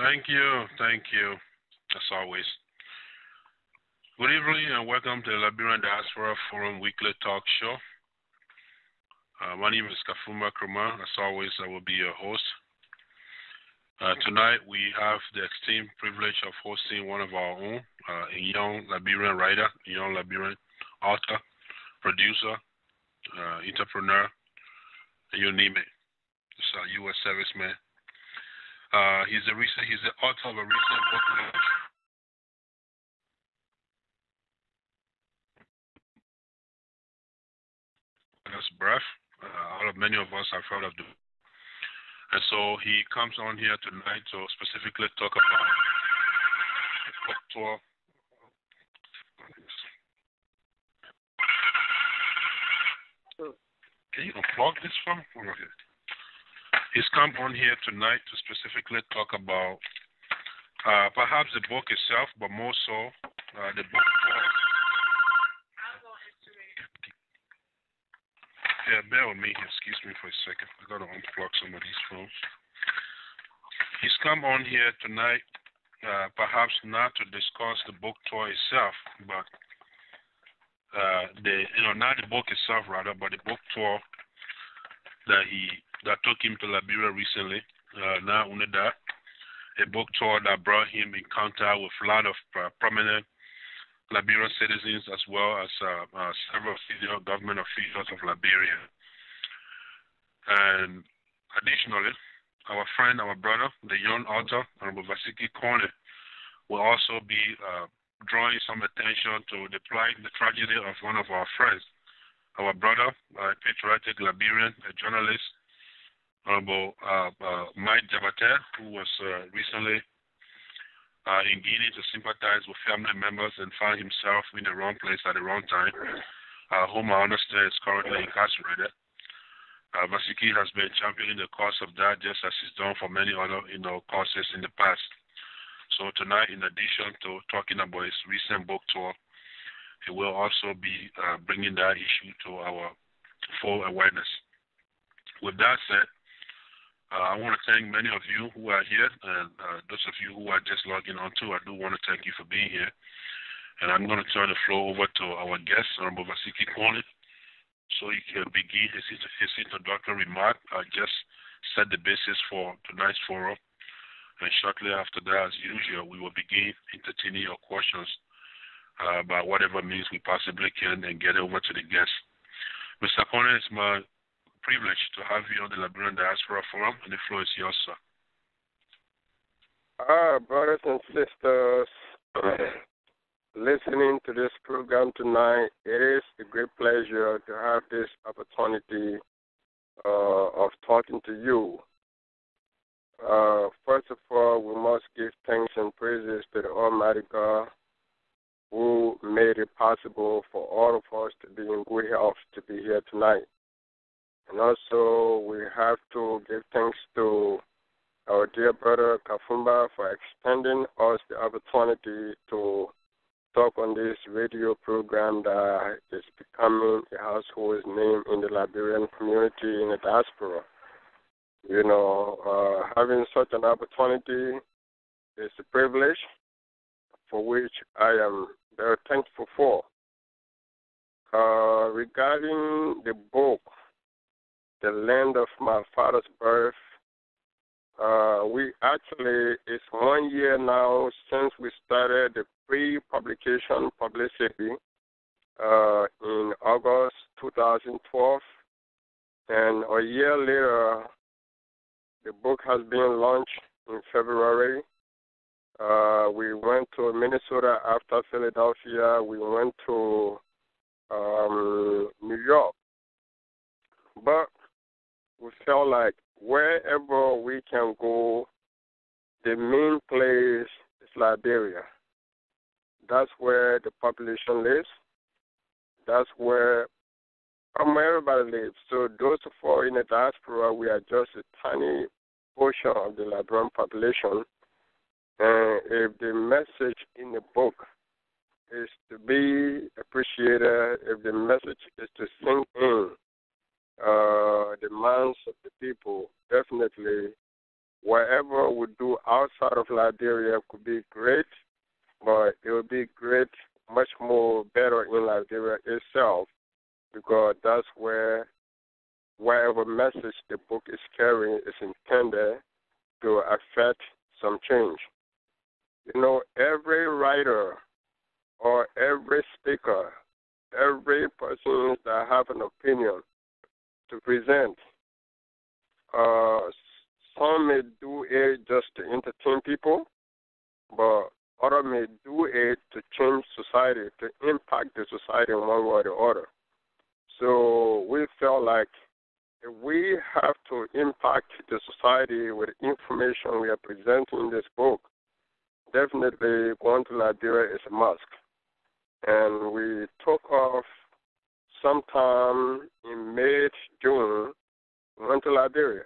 Thank you. Thank you. As always. Good evening and welcome to the Liberian Diaspora Forum Weekly Talk Show. My name is Kafuma Kruma. As always, I will be your host. Tonight, we have the esteemed privilege of hosting one of our own, a young Liberian writer, a young Liberian author, producer, entrepreneur, you name it. He's a U.S. serviceman. He's the author of a recent book launch. That's breath. Many of us have heard of the. And so he comes on here tonight to specifically talk about the book tour. Can you unplug this from? Okay. He's come on here tonight to specifically talk about perhaps the book itself, but more so the book tour. Yeah, bear with me. Excuse me for a second. I got to unplug some of these phones. He's come on here tonight, perhaps not to discuss the book tour itself, but not the book itself rather, but the book tour that took him to Liberia recently. Not only that, a book tour that brought him in contact with a lot of prominent Liberian citizens, as well as several senior government officials of Liberia. And additionally, our friend, our brother, the young author, Nvasekie Konneh, will also be drawing some attention to the tragedy of one of our friends, our brother, a patriotic Liberian, a journalist, Honorable Mike Jabate, who was recently in Guinea to sympathize with family members and found himself in the wrong place at the wrong time, whom I understand is currently incarcerated. Nvasekie has been championing the cause of that, just as he's done for many other causes in the past. So tonight, in addition to talking about his recent book tour, he will also be bringing that issue to our full awareness. With that said, I want to thank many of you who are here, and those of you who are just logging on too. I do want to thank you for being here. And I'm going to turn the floor over to our guest, Honorable Nvasekie Konneh, so he can begin his introductory remark. I just set the basis for tonight's forum. And shortly after that, as usual, we will begin entertaining your questions by whatever means we possibly can and get over to the guest. Mr. Konneh, it's my privilege to have you on the Liberian Diaspora Forum, and the floor is yours, sir. Brothers and sisters, listening to this program tonight, it is a great pleasure to have this opportunity of talking to you. First of all, we must give thanks and praises to the Almighty God who made it possible for all of us to be in good health to be here tonight. And also, we have to give thanks to our dear brother Kafumba for extending us the opportunity to talk on this radio program that is becoming a household name in the Liberian community in the diaspora. Having such an opportunity is a privilege for which I am very thankful for. Regarding the book, The Land of My Father's Birth, it's 1 year now since we started the pre-publication publicity in August 2012. And a year later, the book has been launched in February. We went to Minnesota after Philadelphia. We went to New York. But we felt like wherever we can go, the main place is Liberia. That's where the population lives. That's where everybody lives. So those of us in the diaspora, we are just a tiny portion of the Liberian population. And if the message in the book is to be appreciated, if the message is to sink in the minds of the people, definitely whatever we do outside of Liberia could be great, but it would be great, much more better in Liberia itself, because that's where whatever message the book is carrying is intended to affect some change. You know, every writer or every speaker, every person that have an opinion to present, some may do it just to entertain people, but others may do it to change society, to impact the society in one way or the other. So we felt like if we have to impact the society with the information we are presenting in this book, definitely going to Liberia is a must. And we took off sometime in May, June, went to Liberia.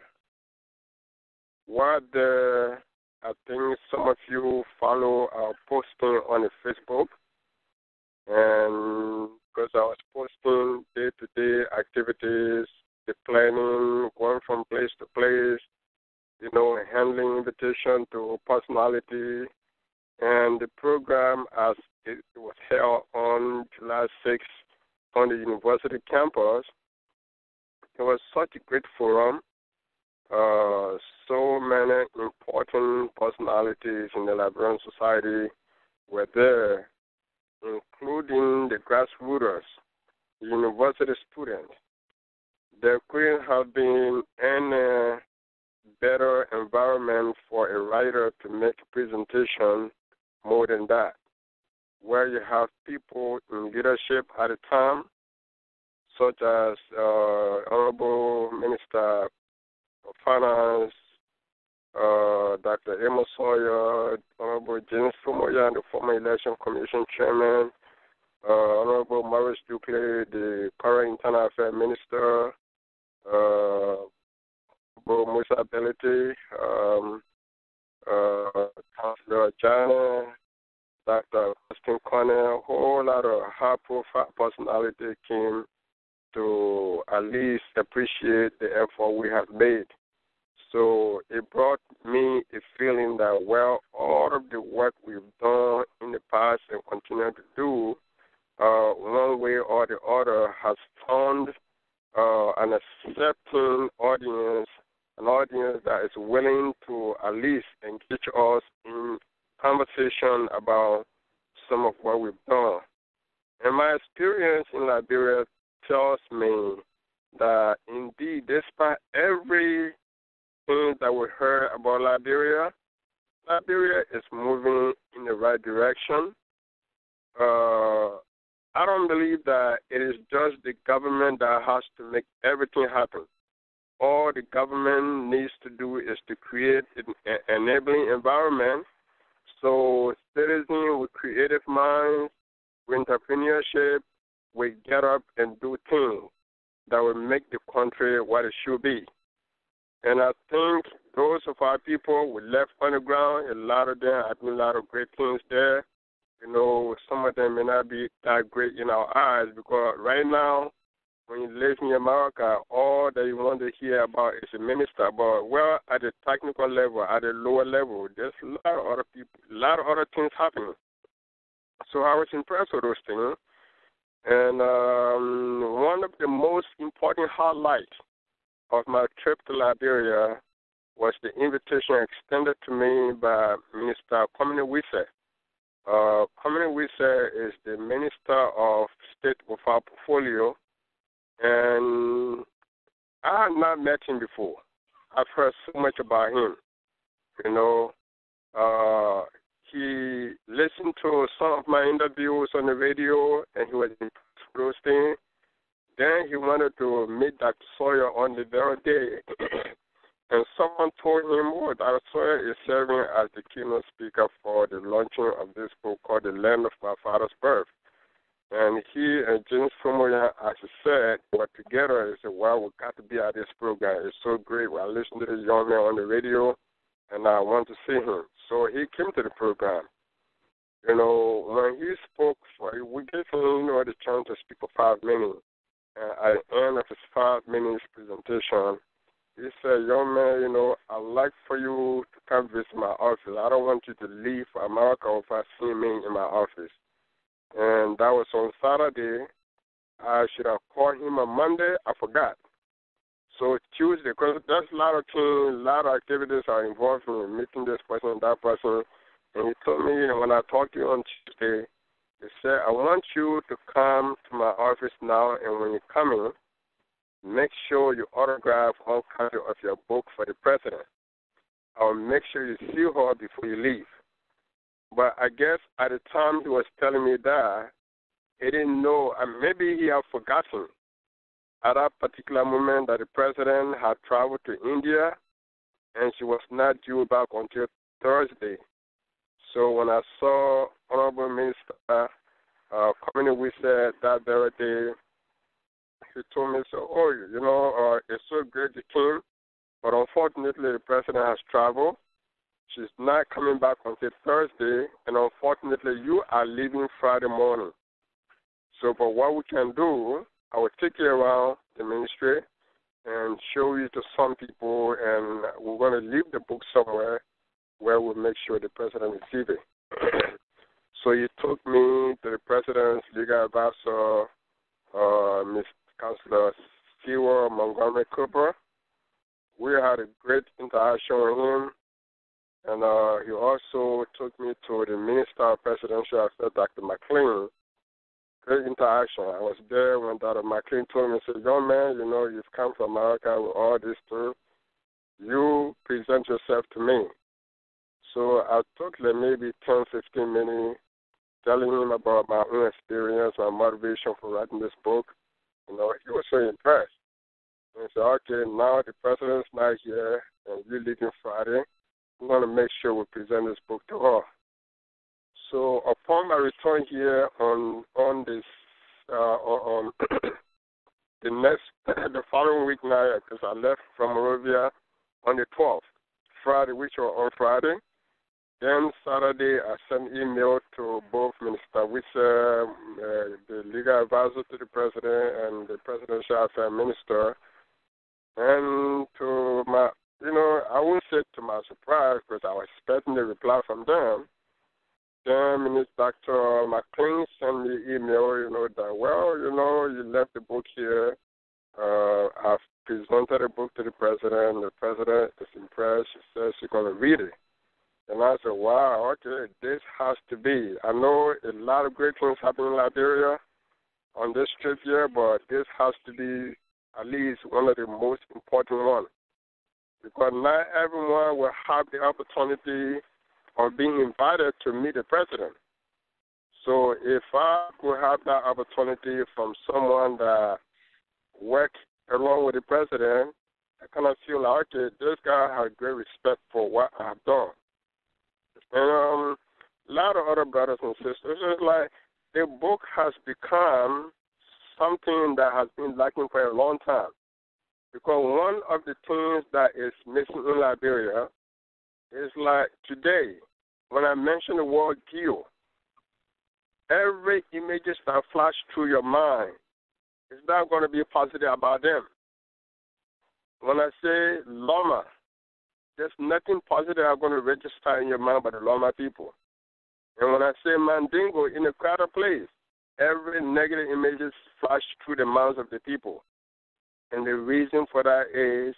What I think some of you follow our posting on the Facebook, and because I was posting day-to-day activities, the planning, going from place to place, you know, handling invitation to personality, and the program as it was held on July 6th on the university campus. It was such a great forum. So many important personalities in the Liberian society were there, including the grassroots, the university students. There couldn't have been any better environment for a writer to make a presentation more than that, where you have people in leadership at the time, such as Honorable Minister of Finance, Dr. Amos Sawyer, Honorable James Fumoya, the former Election Commission Chairman, Honorable Maurice Duclay, the current Internal Affairs Minister, Honorable Musa Belity, Councillor Jana, Dr. Nvasekie Konneh, a whole lot of high-profile personality came to at least appreciate the effort we have made. So it brought me a feeling that, well, all of the work we've done in the past and continue to do, one way or the other, has found an accepting audience, an audience that is willing to at least engage us in conversation about some of what we've done. And my experience in Liberia tells me that indeed, despite everything that we heard about Liberia, Liberia is moving in the right direction. I don't believe that it is just the government that has to make everything happen. All the government needs to do is to create an enabling environment so citizens with creative minds, with entrepreneurship, will get up and do things that will make the country what it should be. And I think those of our people we left on the ground, a lot of them are doing a lot of great things there. You know, some of them may not be that great in our eyes, because right now, when you live in America, all that you want to hear about is a minister. But, well, at the technical level, at the lower level, there's a lot of other people, a lot of other things happening. So I was impressed with those things. And one of the most important highlights of my trip to Liberia was the invitation extended to me by Minister Kwame Wise. Kwame Wise is the Minister of State of our portfolio, and I had not met him before. I've heard so much about him. You know, he listened to some of my interviews on the radio, and he was impressed with those things. Then he wanted to meet Dr. Sawyer on the very day. And someone told him, oh, Dr. Sawyer is serving as the keynote speaker for the launching of this book called The Land of My Father's Birth. And he and James Fumoya, as he said, were together and said, well, we've got to be at this program. It's so great. I listened to this young man on the radio, and I want to see him. So he came to the program. You know, when he spoke, we gave him, the chance to speak for 5 minutes. And at the end of his 5 minutes presentation, He said, young man, you know, I'd like for you to come visit my office. I don't want you to leave for America without seeing me in my office. And that was on Saturday. I should have called him on Monday. I forgot. So Tuesday, because there's a lot of things, a lot of activities are involved in meeting this person and that person. And he told me, when I talked to you on Tuesday, he said, I want you to come to my office now, and when you're coming, make sure you autograph all copy of your book for the president. I'll make sure you see her before you leave. But I guess at the time he was telling me that, he didn't know, and maybe he had forgotten at that particular moment that the president had traveled to India, and she was not due back until Thursday. So when I saw Honorable Minister coming with that very day, he told me, so, it's so great you came, but unfortunately the president has traveled. She's not coming back until Thursday, and unfortunately you are leaving Friday morning. So, but what we can do, I will take you around the ministry and show you to some people, and we're going to leave the book somewhere where we'll make sure the president receives it. So he took me to the president's legal advisor, Ms. Councilor Stewart Montgomery Cooper. We had a great interaction with him, and he also took me to the Minister of Presidential Affairs, Dr. McLean. Great interaction. I was there when Dr. McLean told me, said, young man, you've come from America with all these things. You present yourself to me. So I took maybe 10, 15 minutes telling him about my own experience, my motivation for writing this book. He was so impressed. And he said, okay, now the president's not here and you're leaving Friday. We want to make sure we present this book to her. So upon my return here on this on the following week night, because I left from Monrovia on the 12th, Friday, which was on Friday. Then Saturday, I sent email to both Minister Witzer, the legal advisor to the president, and the presidential affairs minister, and to my, I won't say to my surprise, because I was expecting a reply from them. Then Minister Dr. McLean sent me an email, that, you left the book here. I've presented the book to the president. The president is impressed. She says she's going to read it. And I said, wow, okay, this has to be. I know a lot of great things happen in Liberia on this trip here, but this has to be at least one of the most important ones. Because not everyone will have the opportunity of being invited to meet the president. So if I could have that opportunity from someone that works along with the president, I kind of feel like, okay, this guy has great respect for what I have done. And a lot of other brothers and sisters, it's like the book has become something that has been lacking for a long time. Because one of the things that is missing in Liberia is like today, when I mention the word guilt, every images that flash through your mind is not going to be positive about them. When I say Loma, there's nothing positive I'm going to register in your mind about the Loma people. And when I say Mandingo in a crowded place, every negative images flash through the minds of the people. And the reason for that is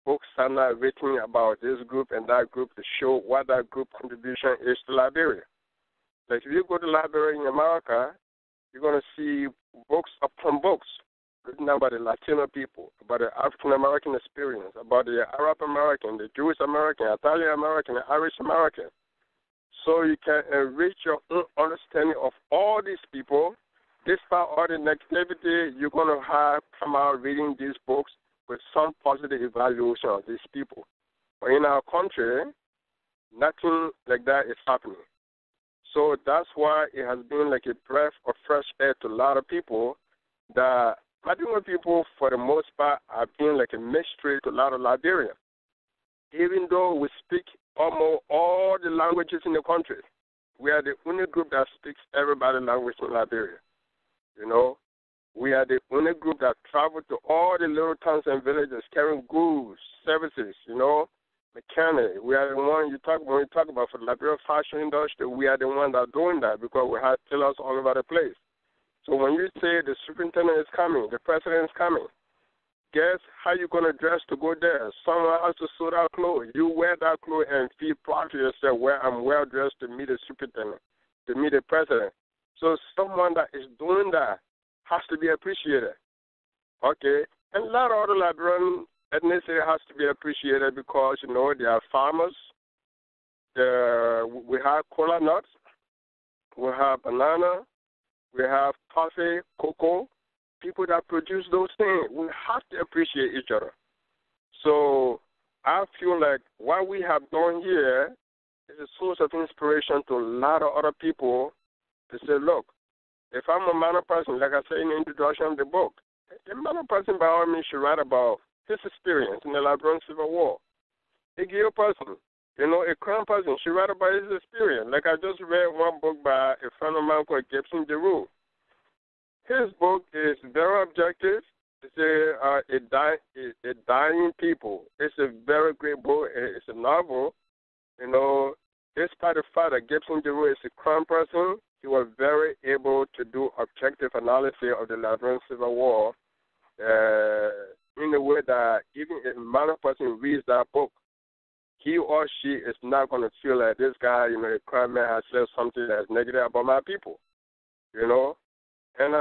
books are not written about this group and that group to show what that group contribution is to Liberia. Like if you go to Liberia in America, you're going to see books upon books written about the Latino people, about the African American experience, about the Arab American, the Jewish American, Italian American, the Irish American. So you can enrich your own understanding of all these people. Despite all the negativity, you're going to have come out reading these books with some positive evaluation of these people. But in our country, nothing like that is happening. So that's why it has been like a breath of fresh air to a lot of people that Latino people, for the most part, have been like a mystery to a lot of Liberians. Even though we speak almost all the languages in the country, we are the only group that speaks everybody's language in Liberia. We are the only group that travel to all the little towns and villages carrying goods, services, mechanic. We are the one when you talk about for the Liberian fashion industry, we are the one that are doing that because we have tailors all over the place. So when you say the superintendent is coming, the president is coming, guess how you going to dress to go there? Someone has to sew that clothes. You wear that clothes and feel proud to yourself where I'm well dressed to meet the superintendent, to meet the president. So someone that is doing that has to be appreciated. Okay? And a lot of other Liberian ethnicity has to be appreciated because, they are farmers. We have cola nuts. We have banana. We have coffee, cocoa. People that produce those things. We have to appreciate each other. So I feel like what we have done here is a source of inspiration to a lot of other people to say, look, if I'm a minor person, like I said in the introduction of the book, a minor person by all means should write about his experience in the Liberian Civil War. A gay person, a crown person should write about his experience. Like I just read one book by a friend of mine called Gibson DeRue. His book is very objective. It's a dying people. It's a very great book. It's a novel. Despite the fact that Gibson DeRue is a crown person, he was very able to do objective analysis of the Liberian Civil War in a way that even if a minor person reads that book, he or she is not going to feel like this guy, a crime man has said something that's negative about my people, And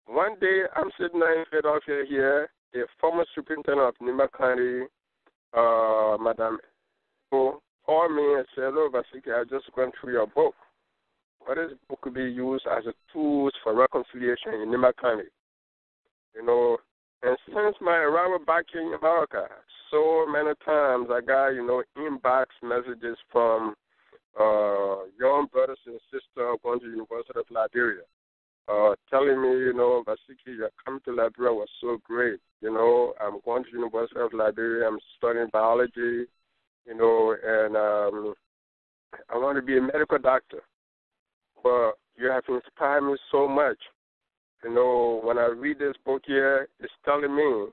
one day I'm sitting there in Philadelphia here, the former superintendent of Nvasekie Konneh, Madame, called me and said, "Hello, Nvasekie, I just went through your book. But this book could be used as a tool for reconciliation in Nvasekie Konneh." And since my arrival back in America, so many times I got, inbox messages from young brothers and sisters going to the University of Liberia, telling me, Nvasekie, your coming to Liberia was so great. I'm going to the University of Liberia, I'm studying biology, and I want to be a medical doctor. But you have inspired me so much. When I read this book here, it's telling me,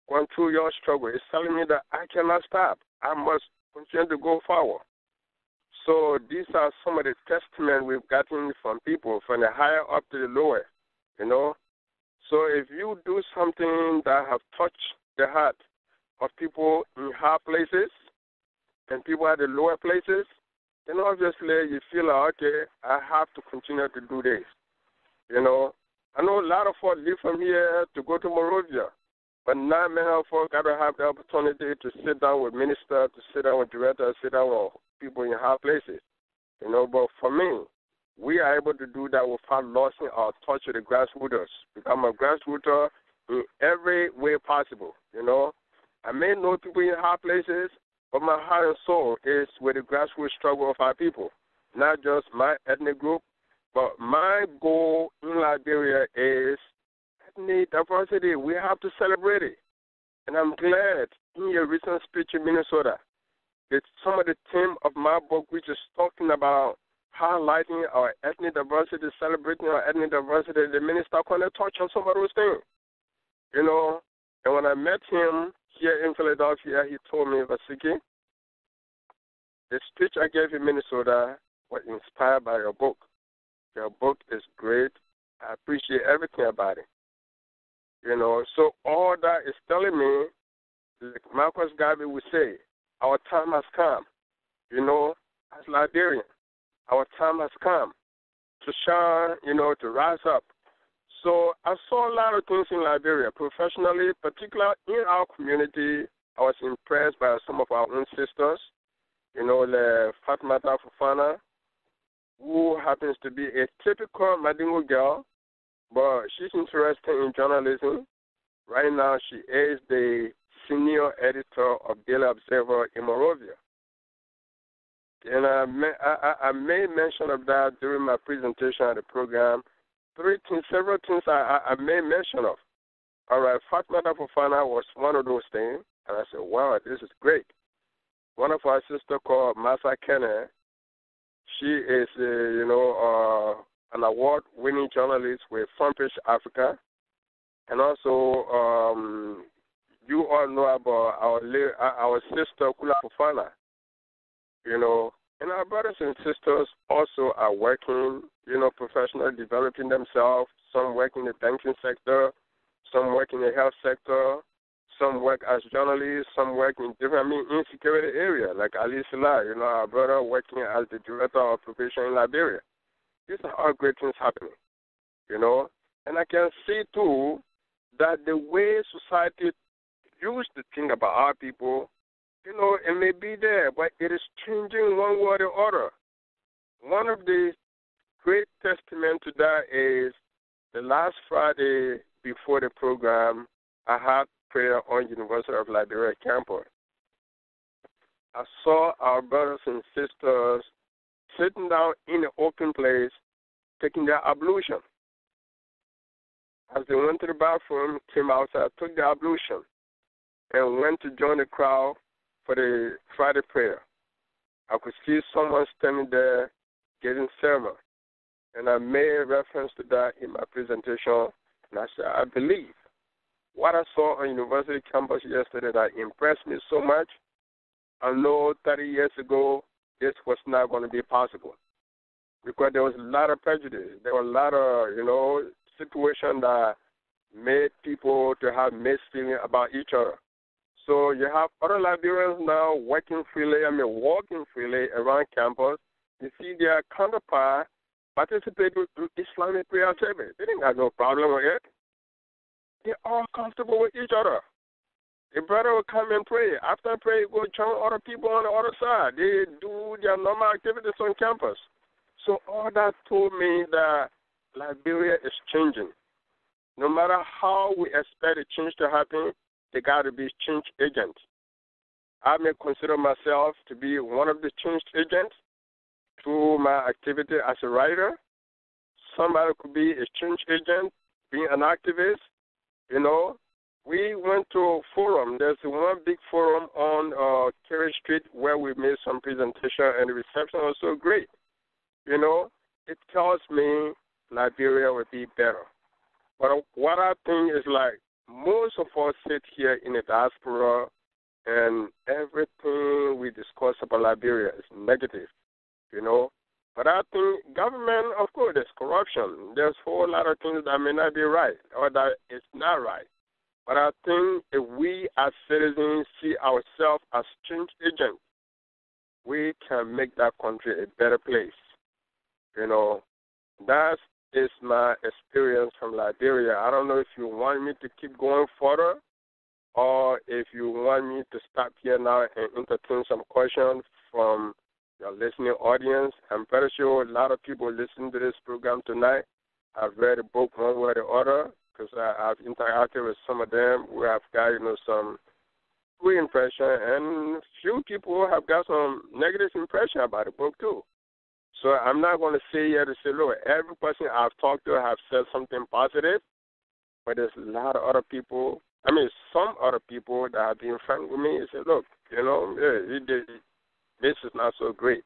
going through your struggle, it's telling me that I cannot stop. I must continue to go forward. So these are some of the testaments we've gotten from people, from the higher up to the lower, So if you do something that have touched the heart of people in high places and people at the lower places, then obviously you feel like, okay, I have to continue to do this, I know a lot of folks leave from here to go to Monrovia, but not many of us got to have the opportunity to sit down with ministers, to sit down with directors, sit down with people in high places, But for me, we are able to do that without losing our touch with the grassroots. Become a grassrooter in every way possible, I may know people in high places, but my heart and soul is with the grassroots struggle of our people, not just my ethnic group. But my goal in Liberia is ethnic diversity. We have to celebrate it. And I'm glad in your recent speech in Minnesota, it's some of the theme of my book, which is talking about highlighting our ethnic diversity, celebrating our ethnic diversity. The minister couldn't touch on some of those things, And when I met him here in Philadelphia, he told me, Nvasekie, the speech I gave in Minnesota was inspired by your book. Your book is great. I appreciate everything about it. So all that is telling me, like Marcus Garvey would say, our time has come. As Liberian, our time has come to shine, to rise up. So I saw a lot of things in Liberia, professionally, particularly in our community. I was impressed by some of our own sisters, the Fatmata Fofana, who happens to be a typical Madingo girl, but she's interested in journalism. Right now, she is the senior editor of Daily Observer in Monrovia. And I made mention of that during my presentation at the program. Several things I made mention of. All right, Fatmata Fofana was one of those things, and I said, wow, this is great. One of our sisters called Nvasekie Konneh, she is, an award-winning journalist with Front Page Africa. And also, you all know about our sister Kula Fufana, you know, and our brothers and sisters also are working, you know, professionally developing themselves. Some work in the banking sector, some work in the health sector, some work as journalists, some work in different, insecurity area, like Ali Salah, you know, our brother working as the director of probation in Liberia. These are all great things happening, you know. And I can see, too, that the way society used to think about our people, you know, it may be there, but it is changing one way or the other. One of the great testament to that is the last Friday before the program, I had prayer on University of Liberia campus. I saw our brothers and sisters sitting down in an open place, taking their ablution. As they went to the bathroom, came outside, took their ablution, and went to join the crowd for the Friday prayer. I could see someone standing there getting sermon, and I made reference to that in my presentation, and I said, I believe what I saw on university campus yesterday that impressed me so much. I know 30 years ago this was not going to be possible because there was a lot of prejudice. There were a lot of, you know, situations that made people to have mixed feelings about each other. So you have other Liberians now walking freely around campus. You see their counterpart participate in Islamic prayer service. They didn't have no problem with it. They're all comfortable with each other. The brother will come and pray. After pray, go join other people on the other side. They do their normal activities on campus. So all that told me that Liberia is changing. No matter how we expect a change to happen, they got to be change agents. I may consider myself to be one of the change agents through my activity as a writer. Somebody could be a change agent, being an activist. You know, we went to a forum. There's one big forum on Kerry Street where we made some presentation, and the reception was so great. You know, it tells me Liberia will be better. But what I think is like most of us sit here in the diaspora, and everything we discuss about Liberia is negative, you know. But I think government, of course, there's corruption. There's a whole lot of things that may not be right or that it's not right. But I think if we as citizens see ourselves as change agents, we can make that country a better place. You know, that is my experience from Liberia. I don't know if you want me to keep going further or if you want me to stop here now and entertain some questions from your listening audience. I'm pretty sure a lot of people listening to this program tonight have read a book one way or the other because I've interacted with some of them. We have got, you know, some good impression, and few people have got some negative impression about the book too. So I'm not going to say here to say, look, every person I've talked to have said something positive, but there's a lot of other people, some other people that have been frank with me and said, look, you know, this is not so great.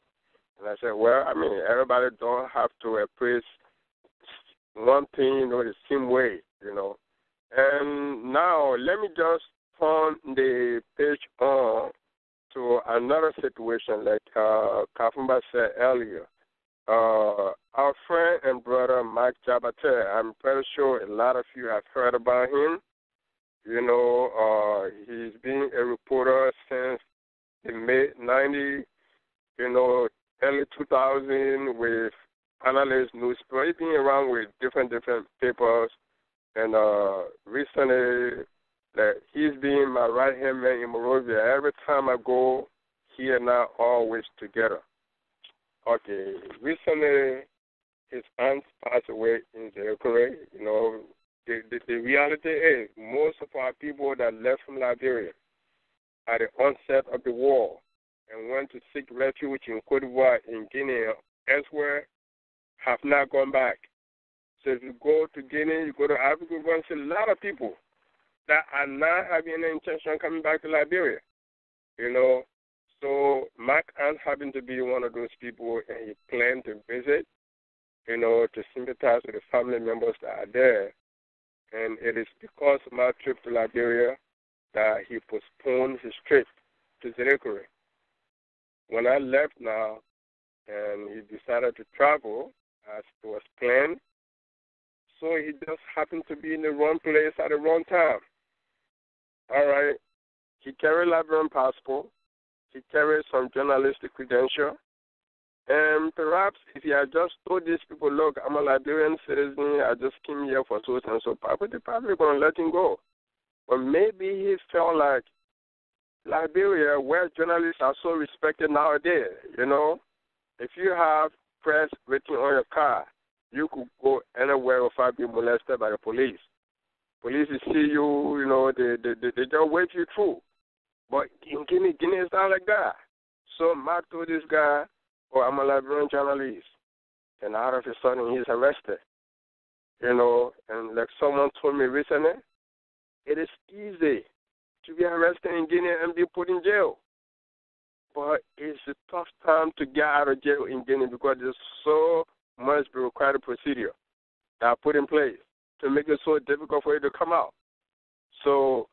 And I said, well, everybody don't have to appraise one thing, you know, the same way, you know. And now let me just turn the page on to another situation like Kafumba said earlier. Our friend and brother Mike Jabate, I'm pretty sure a lot of you have heard about him. You know, he's been a reporter since the mid-90s, you know, early 2000 with analyst newspaper. He's been around with different papers. And recently, he's been my right-hand man in Monrovia. Every time I go, he and I are always together. Okay, recently his aunt passed away in Zerikore. You know, the reality is most of our people that left from Liberia at the onset of the war and went to seek refuge in Cote d'Ivoire, in Guinea, elsewhere, have not gone back. So if you go to Guinea, you go to Africa, you're going to see a lot of people that are not having any intention of coming back to Liberia. You know, so Mark Ant happened to be one of those people, and he planned to visit, you know, to sympathize with the family members that are there. And it is because of my trip to Liberia that he postponed his trip to Zirikuri. When I left now, and he decided to travel as it was planned, so he just happened to be in the wrong place at the wrong time. All right. He carried a Liberian passport. He carried some journalistic credential. And perhaps if he had just told these people, look, I'm a Liberian citizen, I just came here for so and so, they're probably going to let him go. But maybe he felt like Liberia, where journalists are so respected nowadays, if you have press written on your car, you could go anywhere without being molested by the police. Police see you, they just wave you through. But in Guinea is not like that. So Mark told this guy, I'm a Liberian journalist. And out of a sudden, he's arrested. And like someone told me recently, it is easy to be arrested in Guinea and be put in jail. But it's a tough time to get out of jail in Guinea because there's so much bureaucratic procedure that are put in place to make it so difficult for you to come out. So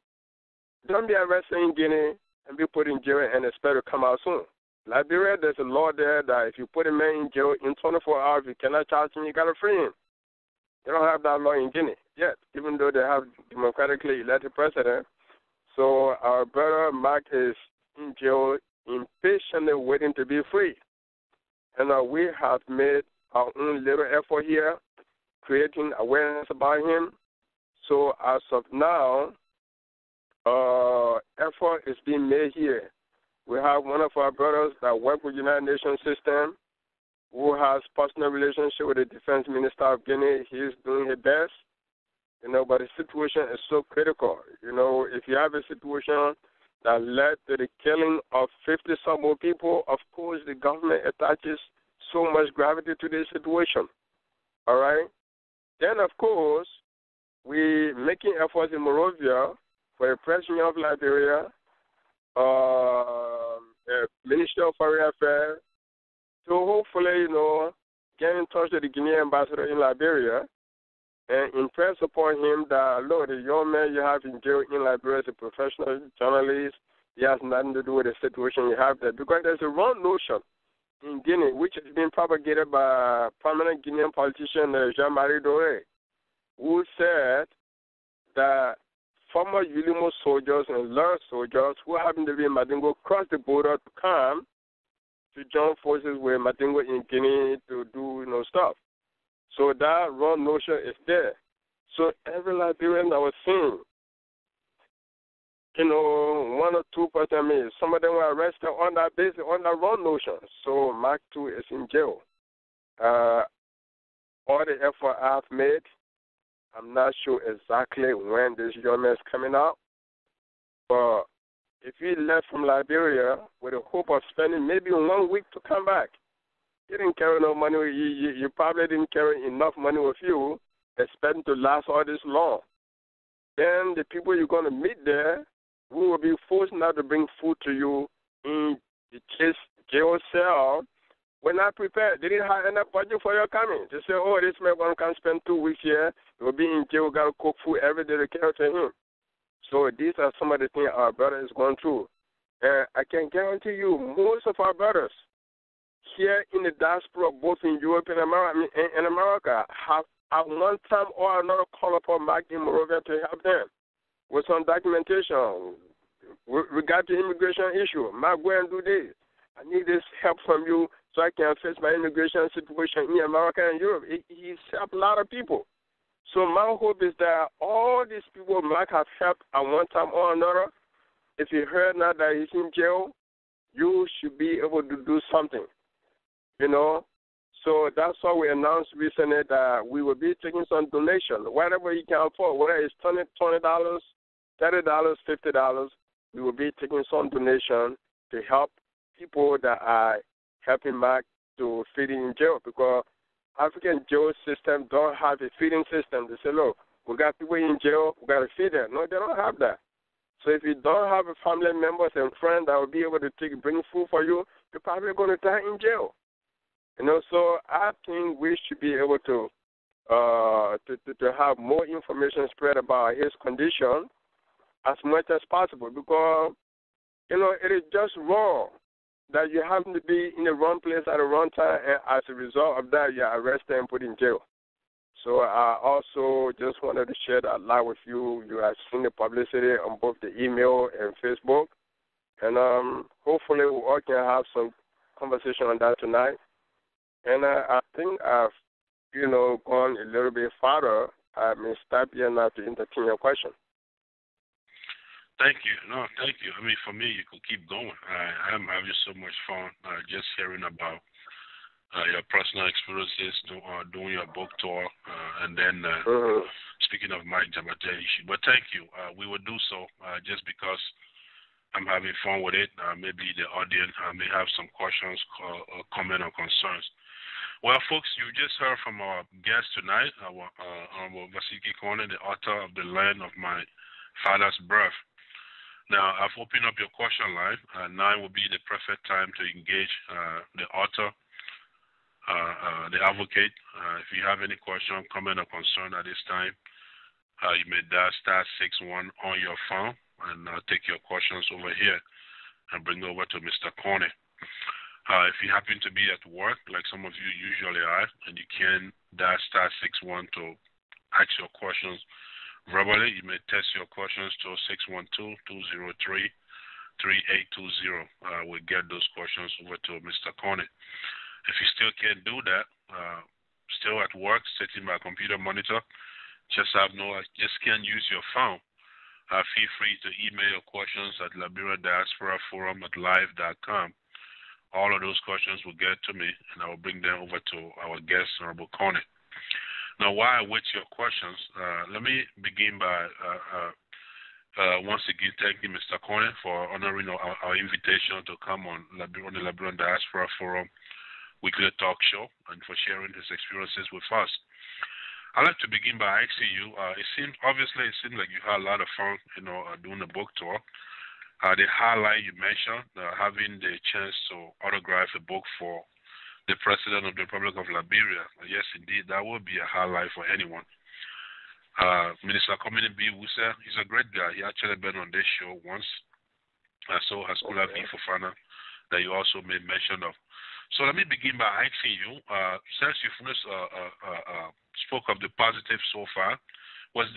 don't be arrested in Guinea and be put in jail and expect to come out soon. Liberia, there's a law there that if you put a man in jail in 24 hours, you cannot charge him, you got to free him. They don't have that law in Guinea yet, even though they have democratically elected president. So our brother Mark is in jail, impatiently waiting to be free. And we have made our own little effort here, creating awareness about him. So as of now, effort is being made here. We have one of our brothers that work with the United Nations system who has personal relationship with the defense minister of Guinea. He's doing his best, but the situation is so critical. If you have a situation that led to the killing of 50-some more people, of course the government attaches so much gravity to this situation. All right? Then, of course, we're making efforts in Monrovia for the President of Liberia, Ministry of Foreign Affairs, to hopefully, get in touch with the Guinean ambassador in Liberia and impress upon him that, look, the young man you have in jail in Liberia is a professional journalist. He has nothing to do with the situation you have there. Because there's a wrong notion in Guinea, which has been propagated by prominent Guinean politician Jean-Marie Doré, who said that former ULIMO soldiers and Lord soldiers who happen to be in Madingo crossed the border to come to join forces with Madingo in Guinea to do, stuff. So that wrong notion is there. So every Liberian that was seen, 1 or 2%, some of them were arrested on that basis, on that wrong notion. So Mark II is in jail. All the effort I've made, I'm not sure exactly when this young man is coming out. But if he left from Liberia with the hope of spending maybe 1 week to come back, you didn't carry no money. You probably didn't carry enough money with you, expecting to last all this long. Then the people you're going to meet there, who will be forced now to bring food to you in the jail cell, were not prepared. They didn't have enough budget for your coming. They say, this man can spend 2 weeks here. He will be in jail, got to cook food every day to carry to him. So these are some of the things our brother is going through. And I can guarantee you, most of our brothers here in the diaspora, both in Europe and America, have at one time or another called upon Mark in Monrovia to help them with some documentation. We got the immigration issue. Mark, go and do this. I need this help from you so I can face my immigration situation in America and Europe. He's helped a lot of people. So my hope is that all these people Mark have helped at one time or another, if you heard now that he's in jail, you should be able to do something, So that's why we announced recently that we will be taking some donation, whatever you can afford, whether it's $20, $30, $50, we will be taking some donation to help people that are helping Mark to feed in jail, because African jail system don't have a feeding system. They say, look, we got people in jail, we got to feed them. No, they don't have that. So if you don't have a family members and friends that will be able to bring food for you, you're probably going to die in jail. So I think we should be able to to have more information spread about his condition as much as possible, because, you know, it is just wrong that you happen to be in the wrong place at the wrong time, and as a result of that, you're arrested and put in jail. So I also just wanted to share that live with you. You have seen the publicity on both the email and Facebook, and hopefully we all can have some conversation on that tonight. And I think I've, you know, gone a little bit farther. I may stop here now to entertain your question. Thank you. No, thank you. I mean, for me, you could keep going. I'm having so much fun just hearing about your personal experiences doing your book tour, and then speaking of Mike Jamate issue. But thank you. We will do so just because I'm having fun with it. Maybe the audience may have some questions, comment, or concerns. Well, folks, you just heard from our guest tonight, our Nvasekie Konneh, the author of The Land of My Father's Birth. Now, I've opened up your question line. 9 will be the perfect time to engage the author, the advocate. If you have any question, comment, or concern at this time, you may dial *61 on your phone, and I'll take your questions over here and bring over to Mr. Konneh. If you happen to be at work, like some of you usually are, and you can dial *61 to ask your questions verbally, you may text your questions to 612-203-3820. We'll get those questions over to Mr. Konneh. If you still can't do that, still at work, sitting by a computer monitor, just can't use your phone, feel free to email your questions at LiberianDiasporaForum@live.com. All of those questions will get to me, and I will bring them over to our guest, Honorable Konneh. Now, while I wait your questions, let me begin by once again thanking Mr. Konneh for honoring our invitation to come on the Liberian Diaspora Forum weekly talk show and for sharing his experiences with us. I'd like to begin by asking you, it seems like you had a lot of fun, doing the book tour. The highlight you mentioned, having the chance to autograph a book for the President of the Republic of Liberia. Yes, indeed, that would be a highlight for anyone. Minister Komini B. Wusa, he's a great guy. He actually been on this show once. So has Kula B. Fofana, that you also made mention of. So let me begin by asking you, since you spoke of the positive so far, was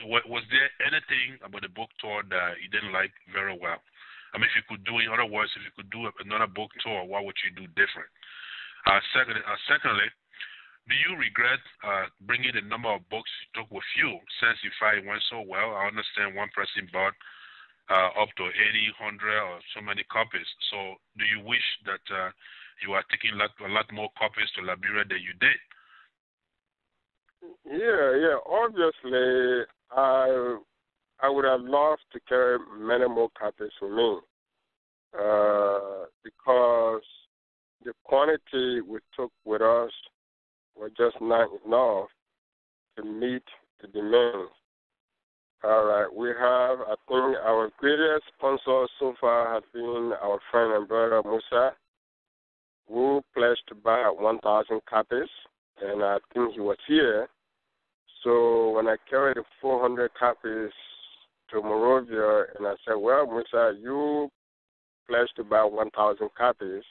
there anything about the book tour that you didn't like very well? I mean, if you could do, in other words, if you could do another book tour, what would you do different? Secondly, do you regret bringing the number of books you took with you, since you find it went so well? I understand one person bought up to 80, 100, or so many copies. So do you wish that you are taking a lot more copies to Liberia than you did? Yeah. Obviously, I would have loved to carry many more copies with me because the quantity we took with us was just not enough to meet the demand. All right, we have, I think, our greatest sponsor so far has been our friend and brother Musa, who pledged to buy 1,000 copies, and I think he was here. So when I carried the 400 copies to Monrovia, and I said, well, Musa, you pledged to buy 1,000 copies,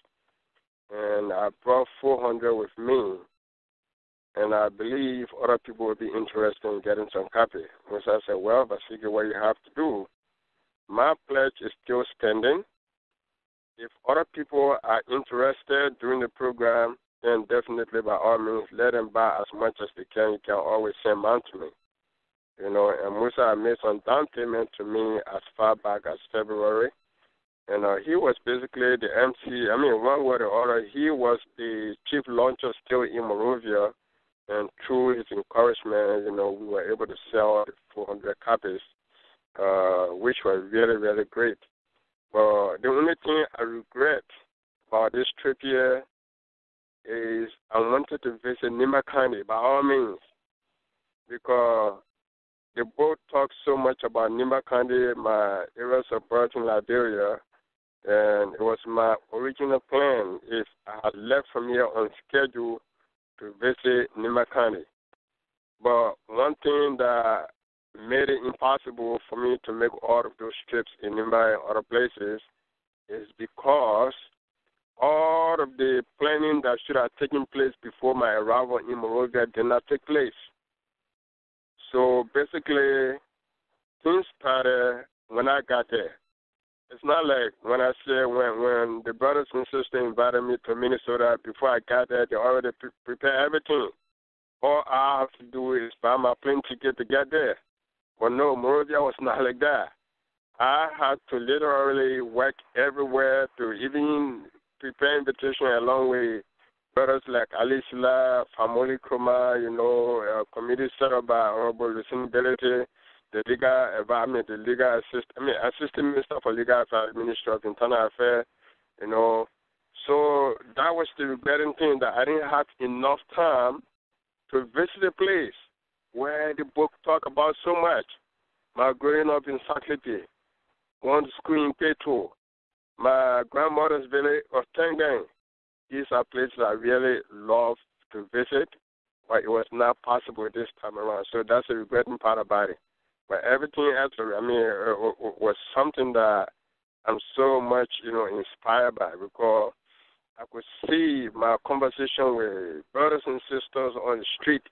and I brought 400 with me, and I believe other people will be interested in getting some copy. Musa said, well, Nvasekie, what you have to do, my pledge is still standing. If other people are interested during the program, then definitely by all means, let them buy as much as they can. You can always send them to me. And Musa made some down payment to me as far back as February. And he was basically the MC. I mean, one way or other, he was the chief launcher still in Monrovia. And through his encouragement, we were able to sell 400 copies, which was really, really great. But the only thing I regret about this trip here is I wanted to visit Nvasekie by all means, because the book talks so much about Nvasekie, my areas of birth in Liberia, and it was my original plan if I had left from here on schedule to visit Nvasekie. But one thing that made it impossible for me to make all of those trips in Nimba and other places is because all of the planning that should have taken place before my arrival in Monrovia did not take place. So basically, things started when I got there. It's not like when I say when the brothers and sisters invited me to Minnesota, before I got there, they already prepared everything. All I have to do is buy my plane ticket to get there. But no, Monrovia was not like that. I had to literally work everywhere to even prepare invitation along with brothers like Alisla, Famoli Kroma, committee set up by Honorable Listenability, the legal environment, the legal assistant minister for legal affairs, Ministry of Internal Affairs, So that was the regretting thing, that I didn't have enough time to visit a place where the book talk about so much. My growing up in Saklipi, going to school in Peto, my grandmother's village of Tengang. These are places I really love to visit, but it was not possible this time around. So that's the regretting part about it. But everything else, was something that I'm so much, inspired by, because I could see my conversation with brothers and sisters on the street,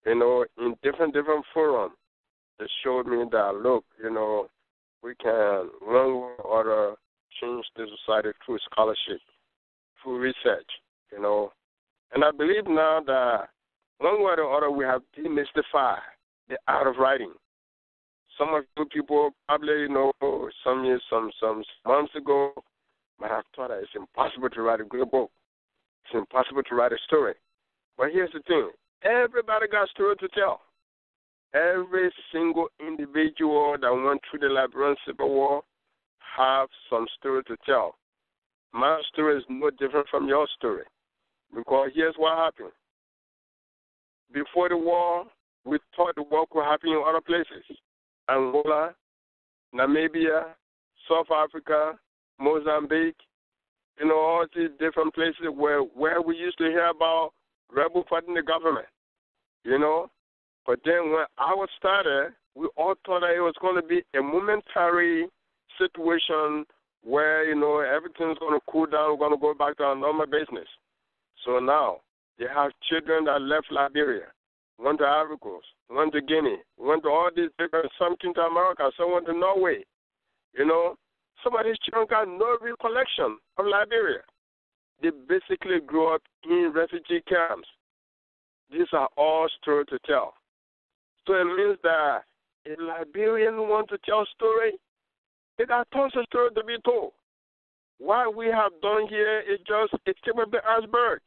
in different forums. They showed me that, look, we can, one way or other, change the society through scholarship, through research, And I believe now that one way or other we have demystified the art of writing. Some of you people probably, some months ago might have thought that it's impossible to write a good book. It's impossible to write a story. But here's the thing. Everybody got a story to tell. Every single individual that went through the Liberian Civil War have some story to tell. My story is no different from your story, because here's what happened. Before the war, we thought the war could happen in other places. Angola, Namibia, South Africa, Mozambique, all these different places where we used to hear about rebel fighting the government, But then when I was started, we all thought that it was going to be a momentary situation where, everything's going to cool down, we're going to go back to our normal business. So now, they have children that left Liberia, went to Ivory Coast, went to Guinea, went to all these different, some came to America, some went to Norway. Some of these children got no recollection of Liberia. They basically grew up in refugee camps. These are all stories to tell. So it means that if Liberians want to tell story, they got tons of stories to be told. What we have done here is just a tip of the iceberg.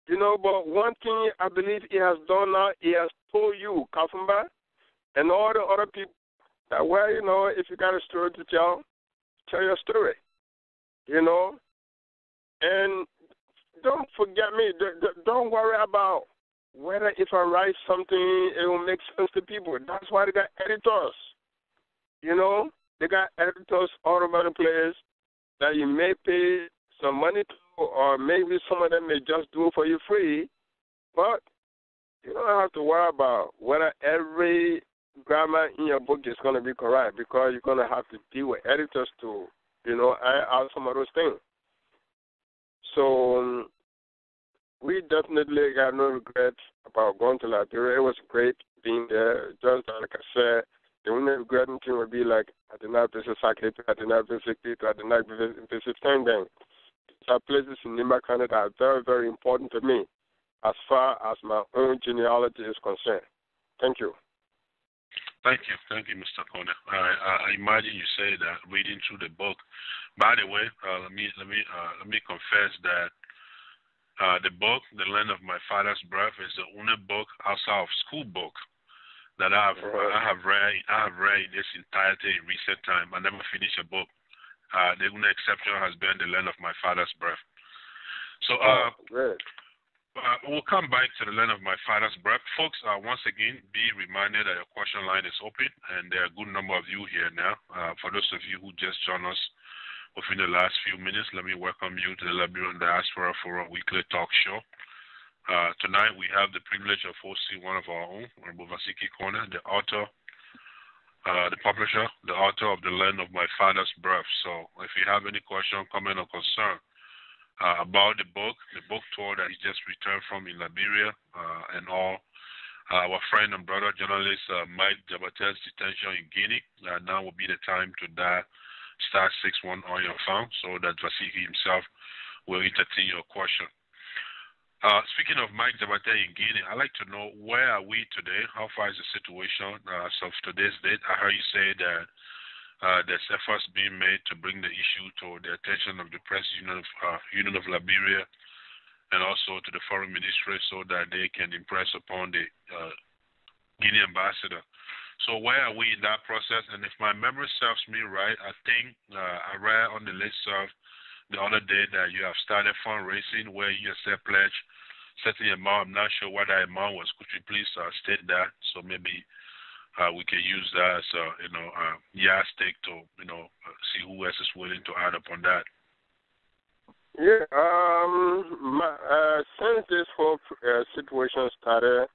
But one thing I believe he has done now, he has told you, Kafumba, and all the other people, that, if you got a story to tell your story. And don't forget me. Don't worry about whether if I write something, it will make sense to people. That's why they got editors. They got editors all over the place that you may pay some money to, or maybe some of them may just do it for you free. But you don't have to worry about whether every grammar in your book is going to be correct, because you're going to have to deal with editors to, iron out some of those things. So we definitely got no regrets about going to Liberia. It was great being there. Just like I said, the only regretting thing would be like, I did not visit Saklipi, I did not visit Peto, I did not visit Tengang. These are places in Nimba Konneh that are very, very important to me as far as my own genealogy is concerned. Thank you. Thank you, Mr. Konneh. I imagine you say that reading through the book. By the way, let me confess that the book, The Land of My Father's Birth, is the only book outside of school book that I have read in its entirety in recent time. I never finished a book. The only exception has been The Land of My Father's Birth. So we'll come back to The Land of My Father's Birth. Folks, once again, be reminded that your question line is open, and there are a good number of you here now. For those of you who just joined us within the last few minutes, let me welcome you to the Liberian Diaspora Forum Weekly Talk Show. Tonight we have the privilege of hosting one of our own, Nvasekie Konneh, the author, the publisher, the author of The Land of My Father's Birth. So if you have any question, comment, or concern about the book tour that he just returned from in Liberia, and all, our friend and brother journalist Mike Jabate's detention in Guinea, now will be the time to dial *61 on your phone so that Nvasekie himself will entertain your question. Speaking of Mike Jabate in Guinea, I'd like to know, where are we today? How far is the situation as of today's date? I heard you say that there's efforts being made to bring the issue to the attention of the Press Union of Liberia and also to the Foreign Ministry so that they can impress upon the Guinea ambassador. So where are we in that process? And if my memory serves me right, I think I read on the list of the other day that you have started fundraising where you said pledge certain amount. I'm not sure what that amount was. Could you please state that so maybe we can use that as yardstick to see who else is willing to add up on that. Yeah. Since this whole situation started,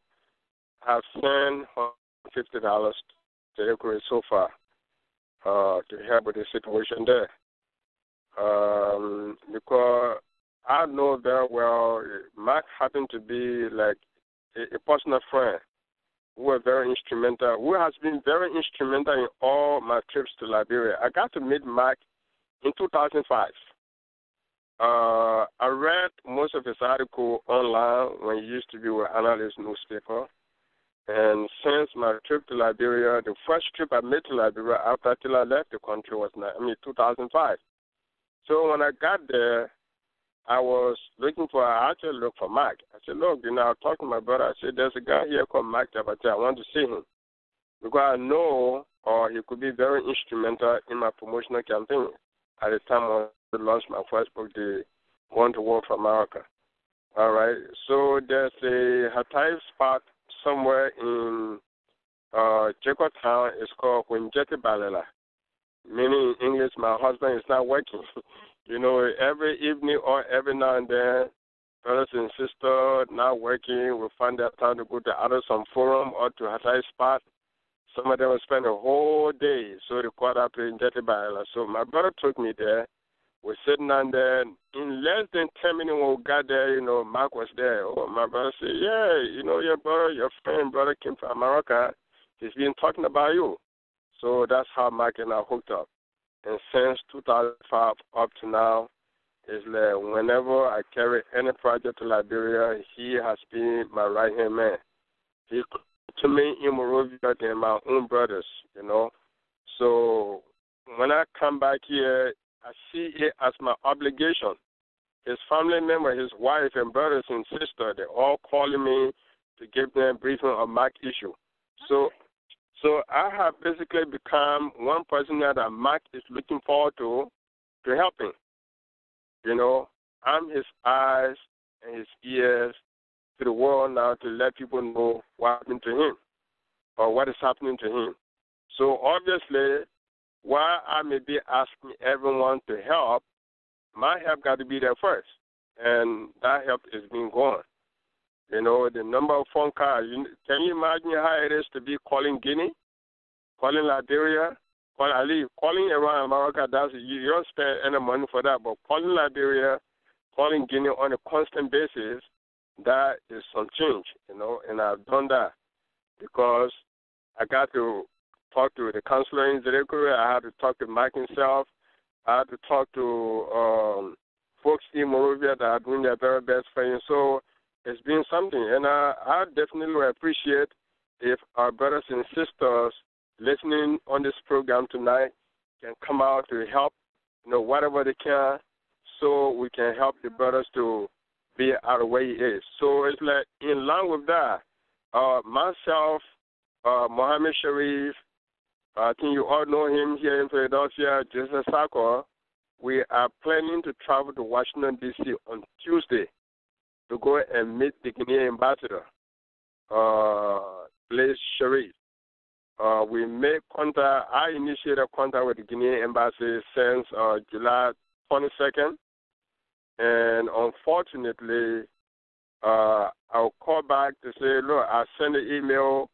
I've sent $50 to Ecuador so far to help with the situation there. Because I know very well Mark happened to be like a personal friend who was very instrumental, who has been very instrumental in all my trips to Liberia. I got to meet Mark in 2005. I read most of his articles online when he used to be with Analyst newspaper. And since my trip to Liberia, the first trip I made to Liberia after I left the country was 2005. So when I got there, I was looking for, I actually looked for Mark. I said, look, I talked to my brother. I said, there's a guy here called Mark Jabate. I want to see him. Because I know he could be very instrumental in my promotional campaign at the time when I launched my first book, The Want to Work for America. All right. So there's a Hatai spot somewhere in Jacob Town. It's called Winjete Balela. Meaning in English, my husband is not working. Every evening or every now and then, brothers and sisters not working will find that time to go to either some forum or to Hatai spot. Some of them will spend a whole day, so they caught up in Jetibala. So my brother took me there. We're sitting down there. In less than 10 minutes when we got there, Mark was there. Oh, my brother said, yeah, your brother, your friend, brother came from America. He's been talking about you. So that's how Mark and I hooked up. And since 2005 up to now, it's like whenever I carry any project to Liberia, he has been my right-hand man. He to me in Monrovia than my own brothers, So when I come back here, I see it as my obligation. His family member, his wife and brothers and sisters, they're all calling me to give them a briefing on Mark issue. So I have basically become one person that Mark is looking forward to helping. I'm his eyes and his ears to the world now to let people know what happened to him or what is happening to him. So obviously, while I may be asking everyone to help, my help got to be there first. And that help is being gone. The number of phone calls. Can you imagine how it is to be calling Guinea, calling Liberia, calling around America? You don't spend any money for that, but calling Liberia, calling Guinea on a constant basis, that is some change, and I've done that because I got to talk to the counselor in Zereko. I had to talk to Mike himself. I had to talk to folks in Monrovia that are doing their very best for him. So it's been something, and I definitely would appreciate if our brothers and sisters listening on this program tonight can come out to help, whatever they can, so we can help the brothers to be out of where he is. So it's like in line with that, myself, Mohammed Sharif, I think you all know him here in Philadelphia, Joseph Sako, we are planning to travel to Washington, D.C. on Tuesday to go and meet the Guinean ambassador, Blaise Sharif. We made contact. I initiated contact with the Guinean embassy since July 22nd, and unfortunately, I'll call back to say, look, I sent an email.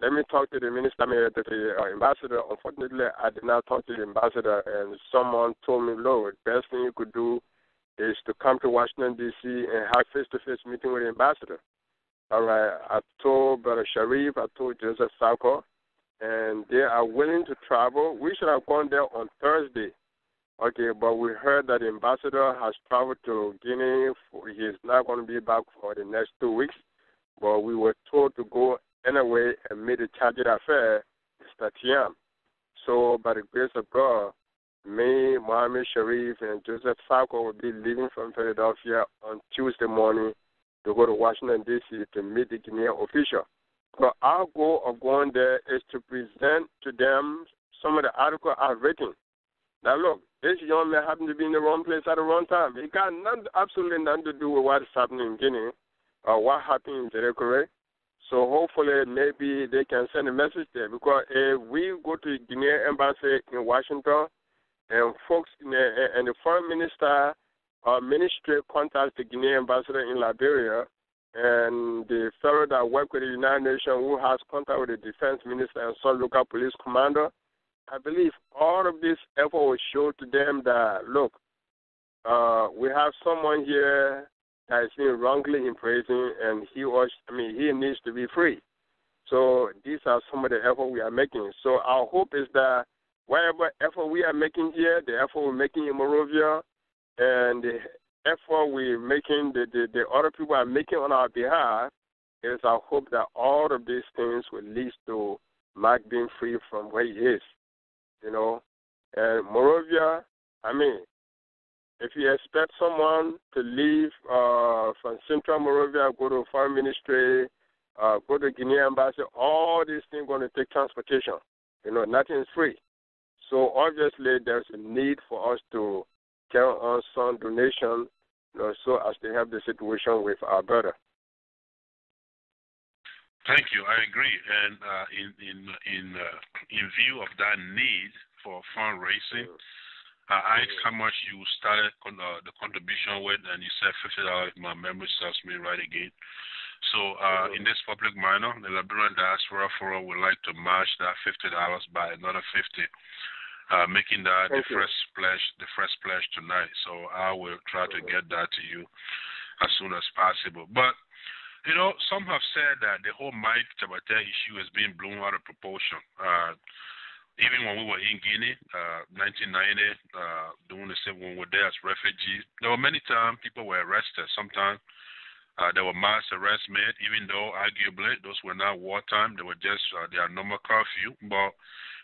Let me talk to the minister, the ambassador. Unfortunately, I did not talk to the ambassador, and someone told me, look, the best thing you could do is to come to Washington, D.C. and have face-to-face meeting with the ambassador. All right, I told Brother Sharif, I told Joseph Sako, and they are willing to travel. We should have gone there on Thursday. Okay, but we heard that the ambassador has traveled to Guinea. He is not going to be back for the next 2 weeks. But we were told to go anyway and meet the charge d'affaires, Mr. Tiam. So, by the grace of God, me, Mohammed Sharif, and Joseph Sako will be leaving from Philadelphia on Tuesday morning to go to Washington, D.C. to meet the Guinean official. So our goal of going there is to present to them some of the articles I've written. Now, look, this young man happened to be in the wrong place at the wrong time. It got absolutely nothing to do with what is happening in Guinea or what happened in Jerekore. So hopefully maybe they can send a message there. Because if we go to the Guinean embassy in Washington and folks and the foreign minister or ministry contacts the Guinean ambassador in Liberia and the fellow that work with the United Nations who has contact with the defense minister and some local police commander, I believe all of this effort will show to them that, look, we have someone here that is being wrongly imprisoned, and he needs to be free. So these are some of the efforts we are making. So our hope is that whatever effort we are making here, the effort we're making in Monrovia, and the effort we're making, the other people are making on our behalf, it is our hope that all of these things will lead to Mark being free from where he is. You know, and Monrovia, if you expect someone to leave from Central Monrovia, go to Foreign Ministry, go to Guinea Embassy, all these things are going to take transportation. You know, nothing is free. So obviously there's a need for us to carry on some donation, you know, so as to help the situation with our brother. Thank you. I agree. And in view of that need for fundraising, I asked how much you started the contribution with, and you said $50. If my memory serves me right again. So in this public manner, the Liberian Diaspora Forum would like to match that $50 by another $50, making that the first pledge tonight. So I will try to get that to you as soon as possible. But you know, some have said that the whole Mike Tabata issue has been blown out of proportion. Even when we were in Guinea, 1990, doing the same when we were there as refugees, there were many times people were arrested. Sometimes there were mass arrests made, even though arguably those were not wartime. They were just their normal curfew. But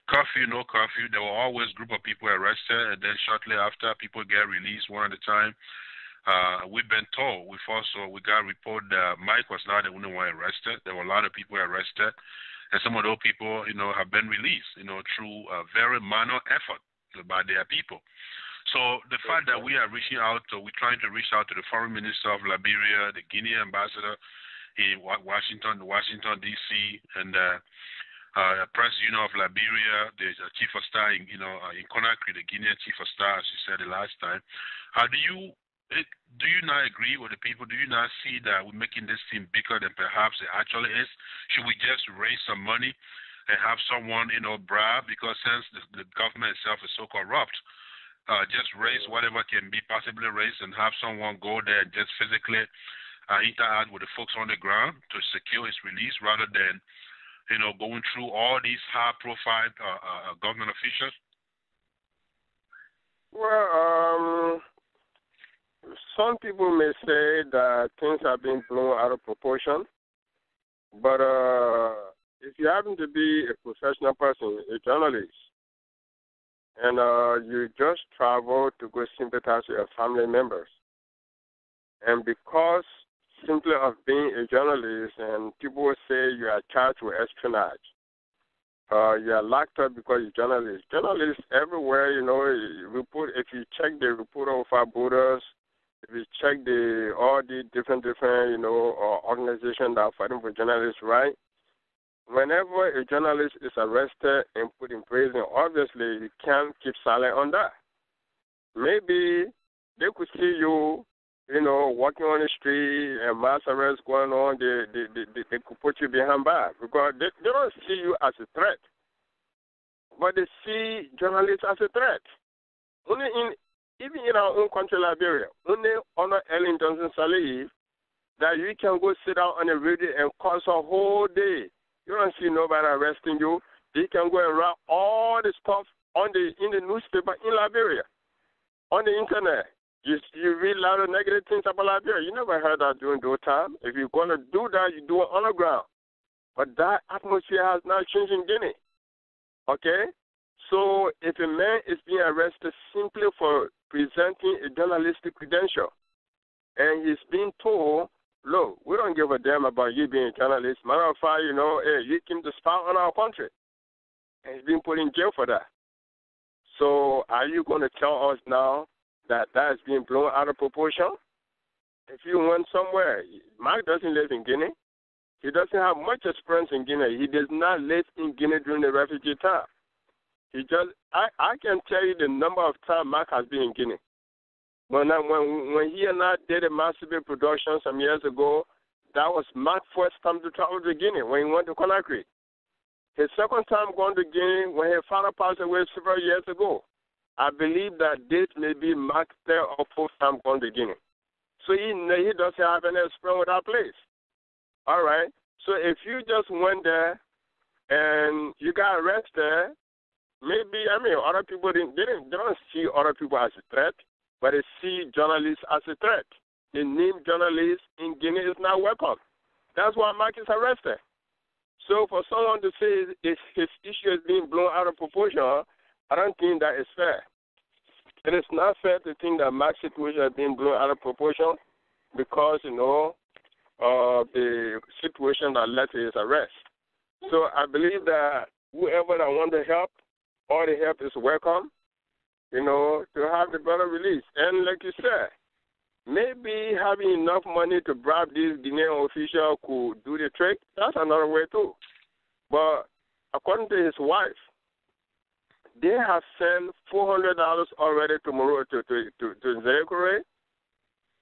curfew, no curfew, there were always a group of people arrested, and then shortly after, people get released one at a time. We've been told, we got a report that Mike was not the only one arrested. There were a lot of people arrested, and some of those people, you know, have been released, you know, through a very minor effort by their people. So the fact that we are reaching out, we're trying to reach out to the Foreign Minister of Liberia, the Guinea Ambassador in Washington, D.C., and Press Union of Liberia, the Chief of Staff, in Conakry, the Guinean Chief of Staff, as you said the last time. Do you not agree with the people? Do you not see that we're making this thing bigger than perhaps it actually is? Should we just raise some money and have someone, bribe? Because since the government itself is so corrupt, just raise whatever can be possibly raised and have someone go there and just physically interact with the folks on the ground to secure his release rather than, going through all these high-profile government officials? Well, some people may say that things are being blown out of proportion, but if you happen to be a professional person, a journalist, and you just travel to go sympathize with your family members, and because simply of being a journalist, and people will say you are charged with espionage, you are locked up because you're journalist. Journalists everywhere, if you check the Reporter Without Borders, if you check all the different organizations that are fighting for journalists' rights, whenever a journalist is arrested and put in prison, obviously you can't keep silent on that. Maybe they could see you walking on the street and mass arrests going on, they could put you behind bars because they don't see you as a threat, but they see journalists as a threat. Even in our own country, Liberia, only Honor Ellen Johnson Sirleaf that you can go sit down on the radio and cause a whole day. You don't see nobody arresting you. You can go and write all the stuff in the newspaper in Liberia, on the internet. You read a lot of negative things about Liberia. You never heard that during those times. If you're going to do that, you do it on the ground. But that atmosphere has not changed in Guinea. Okay? So if a man is being arrested simply for presenting a journalistic credential, and he's being told, look, we don't give a damn about you being a journalist. Matter of fact, hey, you came to spy on our country. And he's being put in jail for that. So are you going to tell us now that is being blown out of proportion? If you went somewhere, Mark doesn't live in Guinea. He doesn't have much experience in Guinea. He does not live in Guinea during the refugee time. I can tell you the number of times Mark has been in Guinea. When he and I did a massive production some years ago, that was Mark's first time to travel to Guinea when he went to Conakry. His second time going to Guinea when his father passed away several years ago. I believe that this may be Mark's third or fourth time going to Guinea. So he doesn't have any experience with that place. All right. So if you just went there and you got arrested, maybe other people they don't see other people as a threat, but they see journalists as a threat. The name journalists in Guinea is not welcome. That's why Mark is arrested. So for someone to say his issue is being blown out of proportion, I don't think that is fair. It is not fair to think that Mark's situation is being blown out of proportion because, of the situation that led to his arrest. So I believe that whoever that wants to help, all the help is welcome, to have the brother released. And like you said, maybe having enough money to bribe this Guinean official could do the trick. That's another way too. But according to his wife, they have sent $400 already to Nvasekie.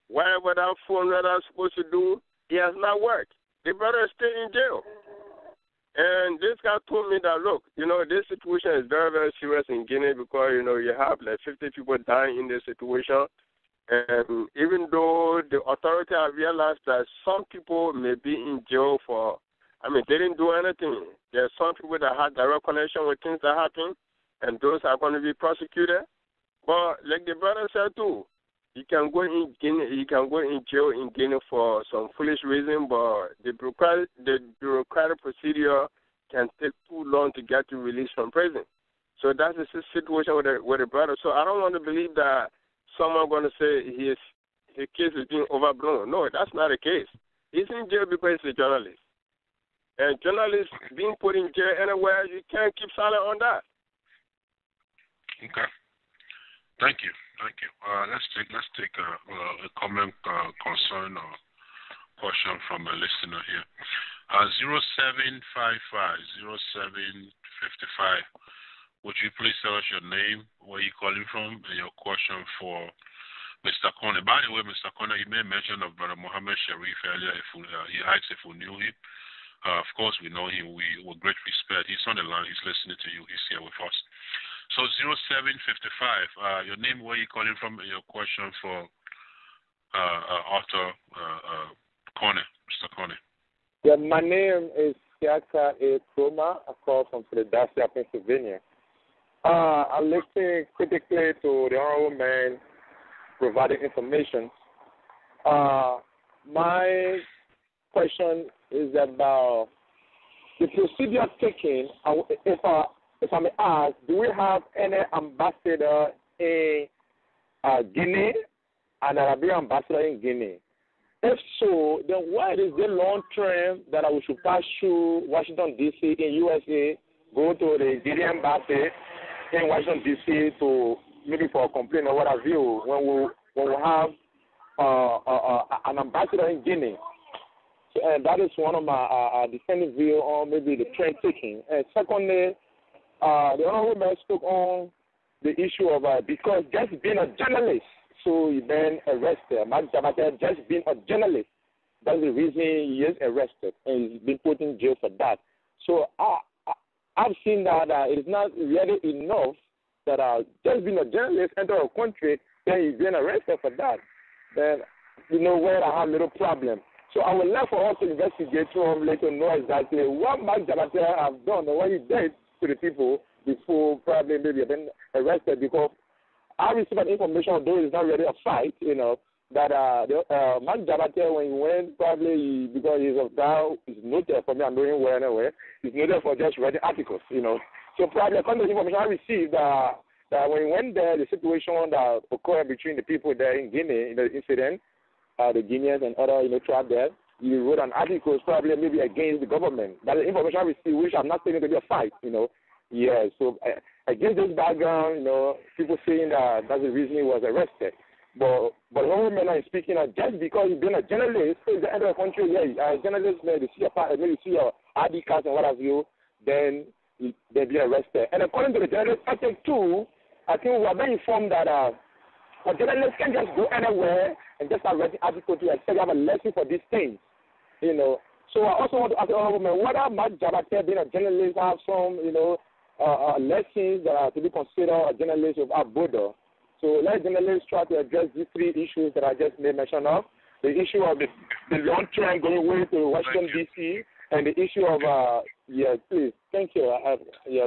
Whatever that $400 is supposed to do, it has not worked. The brother is still in jail. And this guy told me that, look, this situation is very, very serious in Guinea because, you have like 50 people dying in this situation. And even though the authority have realized that some people may be in jail for, they didn't do anything. There are some people that had direct connection with things that happened, and those are going to be prosecuted. But like the brother said too, you can go in Guinea, you can go in jail in Guinea for some foolish reason, but the bureaucratic procedure can take too long to get you released from prison. So that's the situation with the brother. So I don't want to believe that someone going to say his case is being overblown. No, that's not the case. He's in jail because he's a journalist. And journalists being put in jail anywhere, you can't keep silent on that. Okay. Thank you. Let's take a comment, concern, or question from a listener here. 0755. Would you please tell us your name, where you're calling from, and your question for Mr. Konneh? By the way, Mr. Konneh, you made mention of Brother Mohammed Sharif earlier. He asked if we knew him. Of course, we know him. We with great respect. He's on the line. He's listening to you. He's here with us. So 0755, your name, where you calling from, and your question for Arthur Konneh, Mr. Konneh. Yeah, my name is Siaka A. Kroma. I call from Philadelphia, Pennsylvania. I listen critically to the honorable man providing information. My question is about the procedure taken. If I may ask, do we have any ambassador in Guinea and a Liberian ambassador in Guinea? If so, then why is the long train that we should pass through Washington, D.C. in USA, go to the Guinean embassy in Washington, D.C. to maybe for a complaint or what have you when we have an ambassador in Guinea? And that is one of my defending view on maybe the train taking. And secondly, the honorable man spoke on the issue of because just being a journalist also been arrested. Mark Jabate just been a journalist. That's the reason he is arrested and he's been put in jail for that. So I've seen that it's not really enough that just being a journalist enter a country, then he's been arrested for that. Then, where I have a little problem. So I would love for us to investigate him, let him know exactly what Mark Jabate have done or what he did to the people before probably maybe been arrested, because I received an information, although it's not really a fight, that Mark Jabate, when he went, probably because he's noted for me, I'm doing well anyway, he's noted for just writing articles, So probably according to the information I received, that when he went there, the situation that occurred between the people there in Guinea, in the incident, the Guineans and other, tribes there, he wrote an article probably maybe against the government. That's the information I received, which I'm not saying to be a fight, Yeah, so against this background, people saying that that's the reason he was arrested. But one man is speaking just because he's been a journalist, so the end of the country, a journalist, maybe see your ID cards and what have you, then they'll be arrested. And according to the journalist ethics too, I think we are being informed that a journalist can just go anywhere and just start writing articles to expect to have a lesson for these things, So I also want to ask the honorable man, whether Mark Jabate being a journalist have some, lessons that are to be considered a journalist without border. So let journalists try to address these three issues that I just made mention of. The issue of the long train going away to Washington, D.C., and the issue of, please. Thank you. Thank you.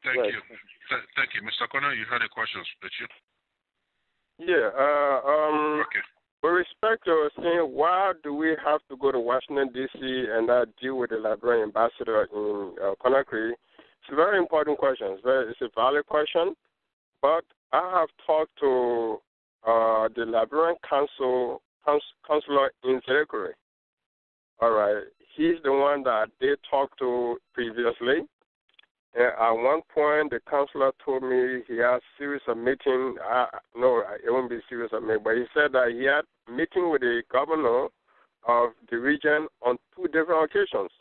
Thank you. Mr. Konneh, you had a question, did you? Yeah. Okay. With respect to saying why do we have to go to Washington, D.C. and deal with the Liberian ambassador in Conakry, it's a very important question. It's a valid question, but I have talked to the Liberian consular in Nvasekie. All right. He's the one that they talked to previously. And at one point, the consular told me he had a series of meetings. No, it won't be a series of meetings, but he said that he had a meeting with the governor of the region on 2 different occasions.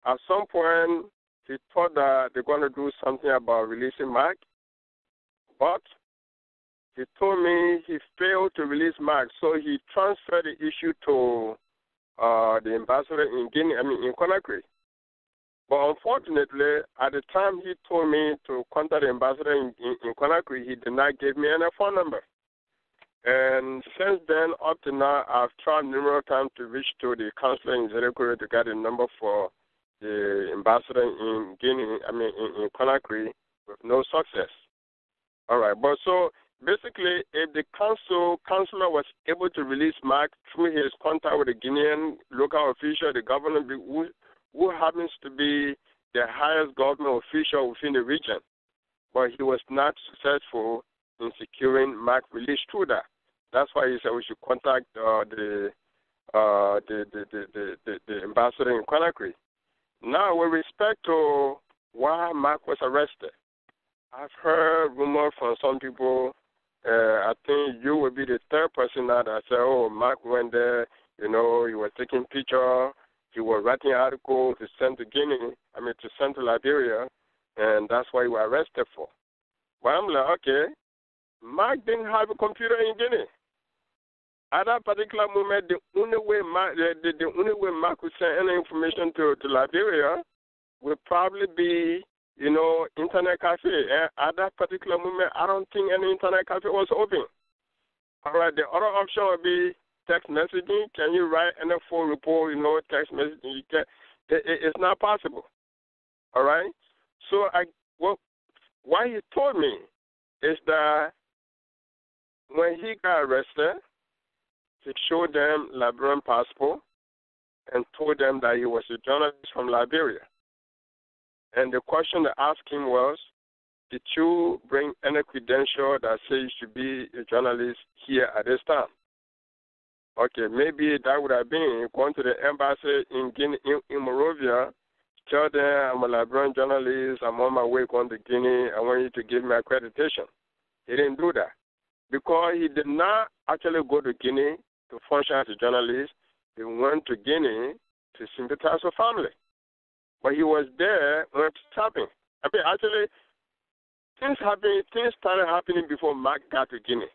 At some point, he thought that they're going to do something about releasing Mark, but he told me he failed to release Mark, so he transferred the issue to the ambassador in Guinea, in Conakry. But unfortunately, at the time he told me to contact the ambassador in Conakry, he did not give me any phone number. And since then, up to now, I've tried numerous times to reach to the consulate in Nvasekie to get a number for the ambassador in Guinea, in Conakry, with no success. All right, but so basically, if the consular was able to release Mark through his contact with the Guinean local official, the governor, who happens to be the highest government official within the region, but he was not successful in securing Mark release through that. That's why he said we should contact the ambassador in Conakry. Now, with respect to why Mark was arrested, I've heard rumors from some people. I think you will be the third person that said, oh, Mark went there, he was taking pictures, he was writing articles to send to Guinea, to send to Liberia, and that's why he was arrested for. But I'm like, okay, Mark didn't have a computer in Guinea. At that particular moment, the only way Mark could send any information to Liberia would probably be, internet cafe. And at that particular moment, I don't think any internet cafe was open. All right, the other option would be text messaging. Can you write any phone report, text messaging? It's not possible. All right? So what he told me is that when he got arrested, he showed them Liberian passport and told them that he was a journalist from Liberia. And the question they asked him was, did you bring any credential that says you should be a journalist here at this time? Okay, maybe that would have been going to the embassy in Guinea, in Monrovia, tell them I'm a Liberian journalist, I'm on my way going to Guinea, I want you to give me accreditation. He didn't do that because he did not actually go to Guinea to function as a journalist. He went to Guinea to sympathize with family. But he was there when it happened. Actually, things started happening before Mark got to Guinea.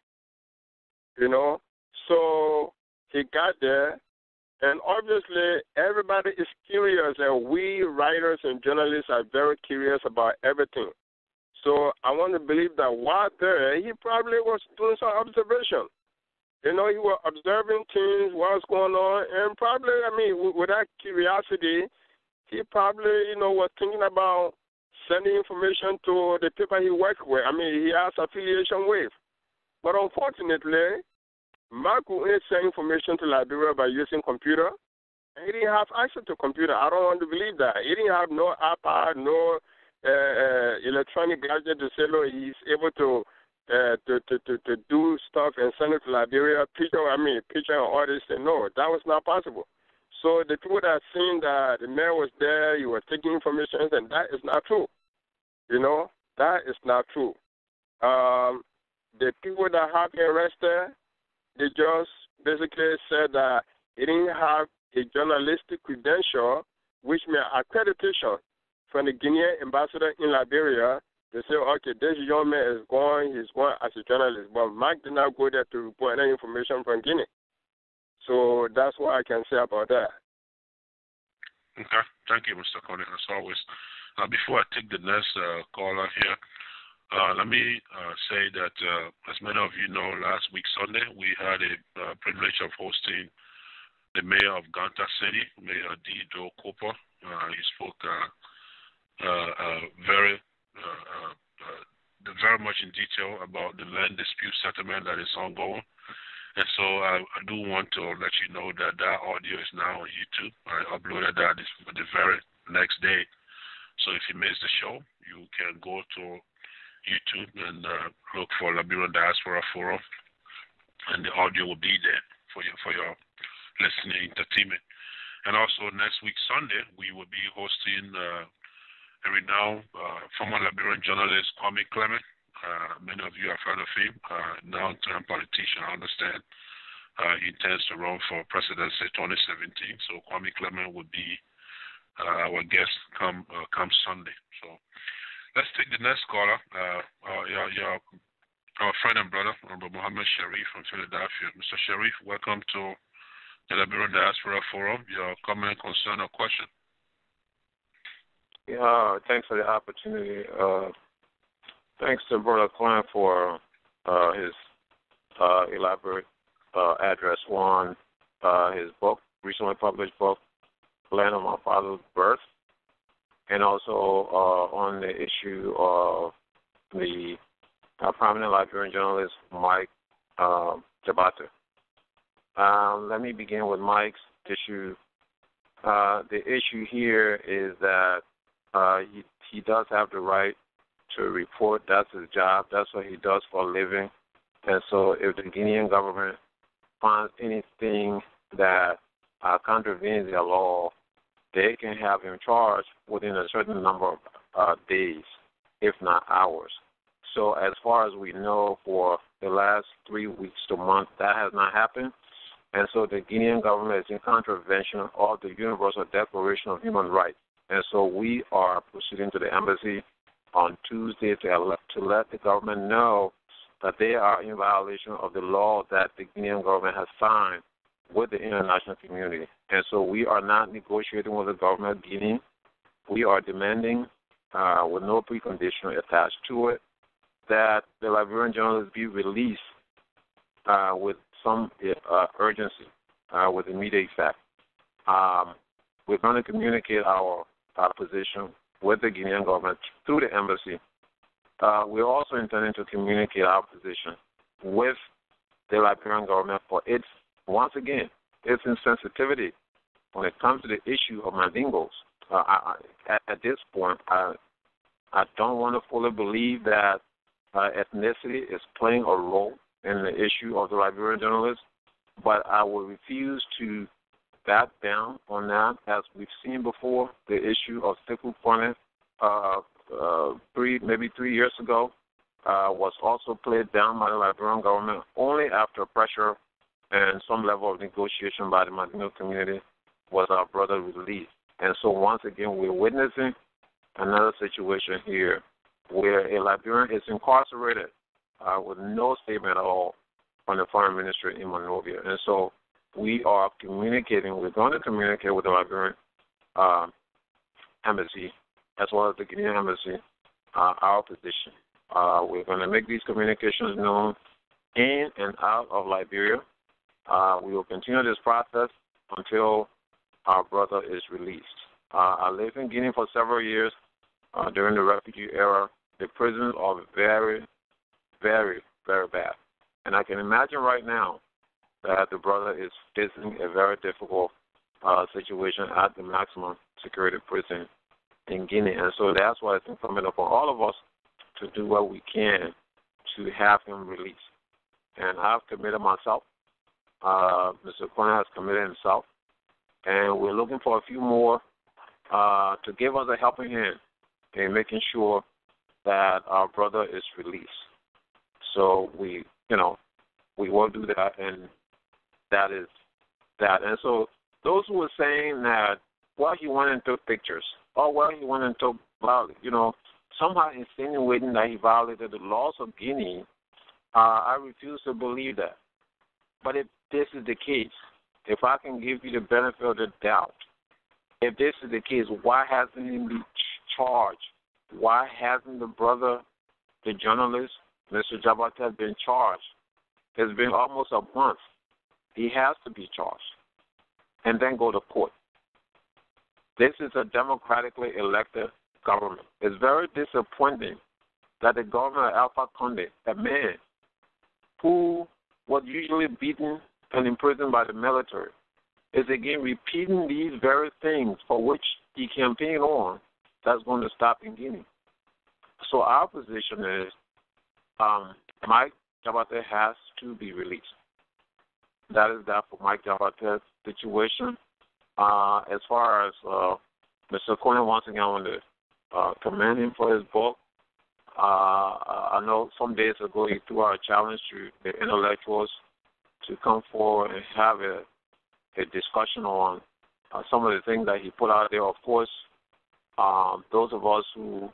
you know. So he got there, and obviously everybody is curious, and we writers and journalists are very curious about everything. So I want to believe that while there, he probably was doing some observation. You know, he was observing things, what's going on, and probably, I mean, with that curiosity, he probably, you know, was thinking about sending information to the people he worked with. I mean, he has affiliation with. But unfortunately, Mark only sent information to Liberia by using computer, and he didn't have access to computer. I don't want to believe that. He didn't have no iPad, no electronic gadget to say, look, he's able to do stuff and send it to Liberia. Picture and all this. No, that was not possible. So the people that seen that the mayor was there, he was taking information, and that is not true. You know, that is not true. The people that have been arrested, they just basically said that he didn't have a journalistic credential, which meant accreditation from the Guinean ambassador in Liberia. They say, okay, this young man he's going as a journalist. But Mark did not go there to report any information from Guinea. So that's what I can say about that. Okay. Thank you, Mr. Konneh, as always. Before I take the next caller here, let me say that, as many of you know, last week Sunday, we had a privilege of hosting the mayor of Ganta City, Mayor D. Joe Cooper. He spoke very much in detail about the land dispute settlement that is ongoing. And so I do want to let you know that audio is now on YouTube. I uploaded that the very next day. So if you missed the show, you can go to YouTube and look for Liberian Diaspora Forum, and the audio will be there for your listening entertainment. And also next week Sunday, we will be hosting a renowned former Liberian journalist, Kwame Clement. Many of you have heard of him, now-term politician, I understand. He intends to run for presidency 2017. So Kwame Clement will be our guest come Sunday. So let's take the next caller. Our friend and brother, Honorable Mohammed Sharif from Philadelphia. Mr. Sharif, welcome to the Liberian Diaspora Forum. Your comment, concern, or question? Yeah, thanks for the opportunity. Thanks to Brother Konneh for his elaborate address on his book, recently published book, Land of My Father's Birth, and also on the issue of the prominent Liberian journalist, Mike Jabata. Let me begin with Mike's issue. The issue here is that he does have the right to report. That's his job. That's what he does for a living. And so if the Guinean government finds anything that contravenes their law, they can have him charged within a certain number of days, if not hours. So as far as we know, for the last 3 weeks to a month, that has not happened. And so the Guinean government is in contravention of the Universal Declaration of Human Rights. And so we are proceeding to the embassy on Tuesday to let the government know that they are in violation of the law that the Guinean government has signed with the international community. And so we are not negotiating with the government of Guinea. We are demanding, with no precondition attached to it, that the Liberian journalists be released with some urgency, with immediate effect. We're going to communicate our position with the Guinean government through the embassy. We're also intending to communicate our position with the Liberian government for its, once again, its insensitivity when it comes to the issue of Mandingos. At this point, I don't want to fully believe that ethnicity is playing a role in the issue of the Liberian journalists, but I will refuse to back down on that. As we've seen before, the issue of Nvasekie Konneh maybe 3 years ago was also played down by the Liberian government only after pressure and some level of negotiation by the Mandingo community was our brother released. And so once again, we're witnessing another situation here where a Liberian is incarcerated with no statement at all, on the foreign ministry in Monrovia. And so we are communicating. We're going to communicate with the Liberian embassy as well as the Guinean embassy, our position. We're going to make these communications known in and out of Liberia. We will continue this process until our brother is released. I lived in Guinea for several years during the refugee era. The prisons are very, very, very bad. And I can imagine right now that the brother is facing a very difficult situation at the maximum security prison in Guinea. And so that's why it's incumbent upon all of us to do what we can to have him released. And I've committed myself. Mr. Konneh has committed himself. And we're looking for a few more to give us a helping hand in making sure that our brother is released. So we will do that, and that is that. And so those who were saying that, well, he went and took pictures, or well, he went and took, somehow insinuating that he violated the laws of Guinea, I refuse to believe that. But if this is the case, if I can give you the benefit of the doubt, if this is the case, why hasn't he been charged? Why hasn't the brother, the journalist, Mr. Jabate, been charged? It's been almost a month. He has to be charged and then go to court. This is a democratically elected government. It's very disappointing that the governor, Alpha Conde, a man who was usually beaten and imprisoned by the military, is again repeating these very things for which he campaigned on that's going to stop in Guinea. So our position is Mike Jabate has to be released. That is that for Mike Jabate's situation. As far as Mr. Konneh, once again, I want to commend him for his book. I know some days ago he threw out a challenge to the intellectuals to come forward and have a discussion on some of the things that he put out there. Of course, those of us who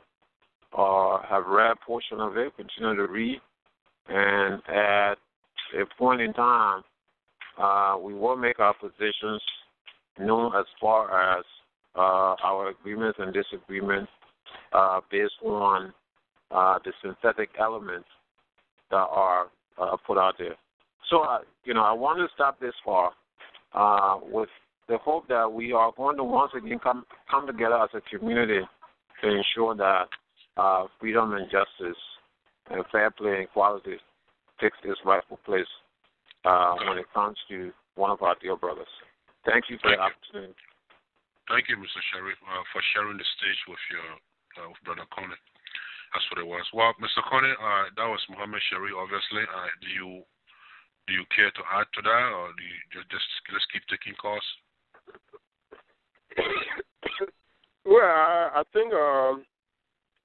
have read a portion of it continue to read, and at a point in time, we will make our positions known as far as our agreements and disagreements based on the synthetic elements that are put out there. So, I want to stop this far with the hope that we are going to once again come together as a community to ensure that freedom and justice and fair play and equality takes its rightful place when it comes to one of our dear brothers. Thank you for the opportunity. Thank you, Mr. Sharif, for sharing the stage with your with Brother Konneh. That's what it was. Well, Mr. Konneh, that was Muhammad Sharif, obviously. Do you care to add to that, or do you just keep taking calls? Well, I think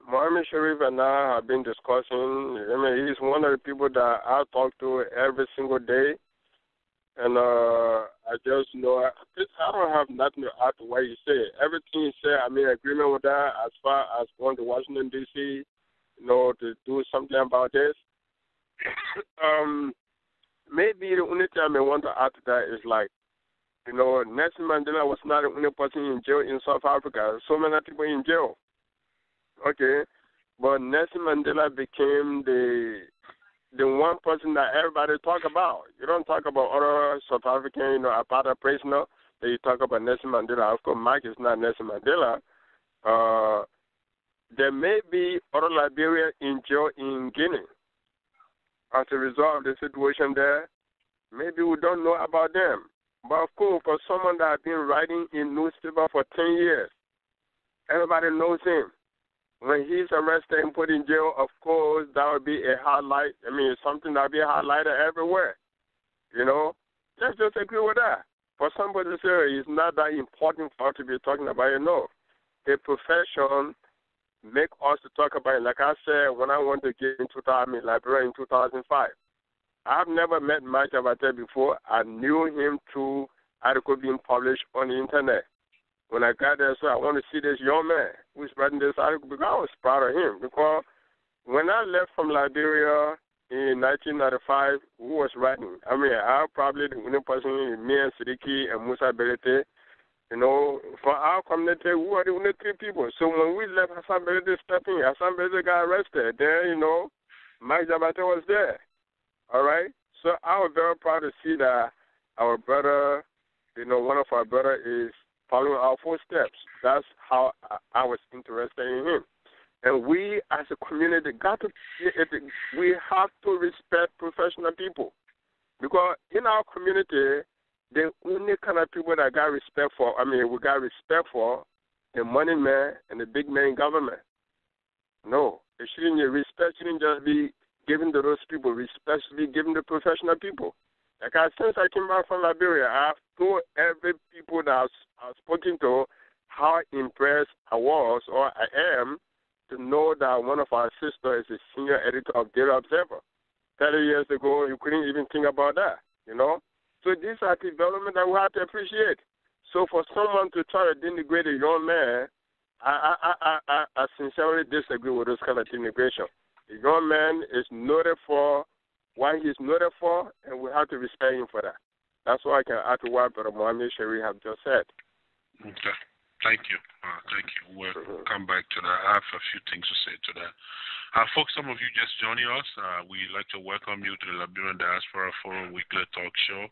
Muhammad Sharif and I have been discussing. I mean, he's one of the people that I talk to every single day. And I just know I don't have nothing to add to what he said. Everything he said, I'm in agreement with that as far as going to Washington, D.C., to do something about this. Maybe the only thing I want to add to that is Nelson Mandela was not the only person in jail in South Africa. So many people in jail. Okay. But Nelson Mandela became the one person that everybody talk about. You don't talk about other South African, apartheid prisoner. You talk about Nelson Mandela. Of course, Mike is not Nelson Mandela. There may be other Liberians in jail in Guinea as a result of the situation there. Maybe we don't know about them. But, of course, for someone that has been writing in newspaper for 10 years, everybody knows him. When he's arrested and put in jail, of course, that would be a highlight. I mean, something that would be highlighted everywhere. Let's just agree with that. For somebody to say it's not that important for us to be talking about it, no. A profession make us to talk about it. Like I said, when I went to get into Liberia in 2005, I've never met Mike Jabate before. I knew him through article being published on the internet. When I got there, so I want to see this young man who's writing this article because I was proud of him. Because when I left from Liberia in 1995, who was writing? I mean, I'm probably the only person, me and Sidiki and Musa Belete. You know, for our community, we were the only 3 people. So when we left, Hassan Belete stepping, Hassan Belete got arrested. Then, you know, Mike Jabate was there. All right? So I was very proud to see that our brother, you know, one of our brother is following our footsteps. That's how I was interested in him. And we, as a community, we have to respect professional people. Because in our community, the only kind of people that got respect for, we got respect for the money man and the big man in government. No, respect shouldn't just be given to those people. Respect should be given to professional people. Like since I came back from Liberia, I've told every people that I've spoken to how impressed I was or I am to know that one of our sisters is a senior editor of Daily Observer. 30 years ago, you couldn't even think about that, you know? So these are developments that we have to appreciate. So for someone to try to denigrate a young man, I sincerely disagree with this kind of denigration. A young man is noted for what he's noted for, and we have to respect him for that. That's why I can add to what Brother Mohammed Sherry have just said. Okay. Thank you. We'll come back to that. I have a few things to say to that. Folks, some of you just joining us, we'd like to welcome you to the Liberian Diaspora Forum Weekly Talk Show.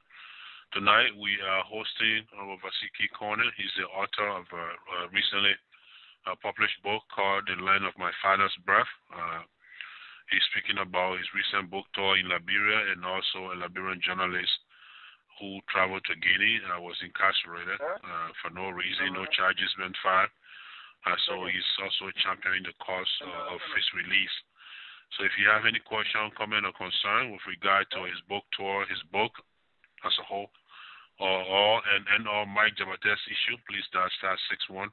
Tonight, we are hosting Nvasekie Konneh. He's the author of a recently published book called The Land of My Father's Breath. He's speaking about his recent book tour in Liberia and also a Liberian journalist who traveled to Guinea and was incarcerated for no reason, no charges been filed. So he's also championing the cause of his release. So if you have any question, comment, or concern with regard to his book tour, his book as a whole, or Mike Jabate's issue, please dial *61.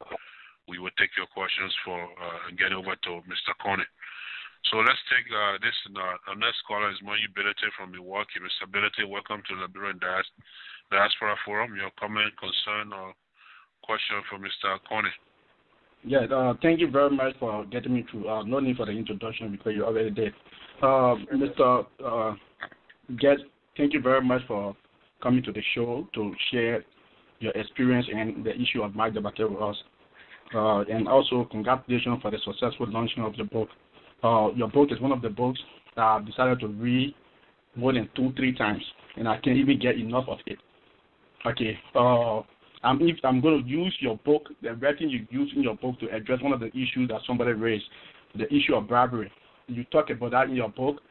We will take your questions for and get over to Mr. Konneh. So let's take this. Our next caller is Moyi Belete from Milwaukee. Mr. Belete, welcome to the Liberian Diaspora Forum. Your comment, concern, or question for Mr. Konneh? Yeah, thank you very much for getting me through. No need for the introduction because you already did. Mr. Guest, thank you very much for coming to the show to share your experience and the issue of Mike Jabate with us. And also, congratulations for the successful launching of the book. Your book is one of the books that I've decided to read more than 2-3 times, and I can't even get enough of it. Okay, I'm going to use your book, the writing you use in your book, to address one of the issues that somebody raised, the issue of bribery. You talk about that in your book.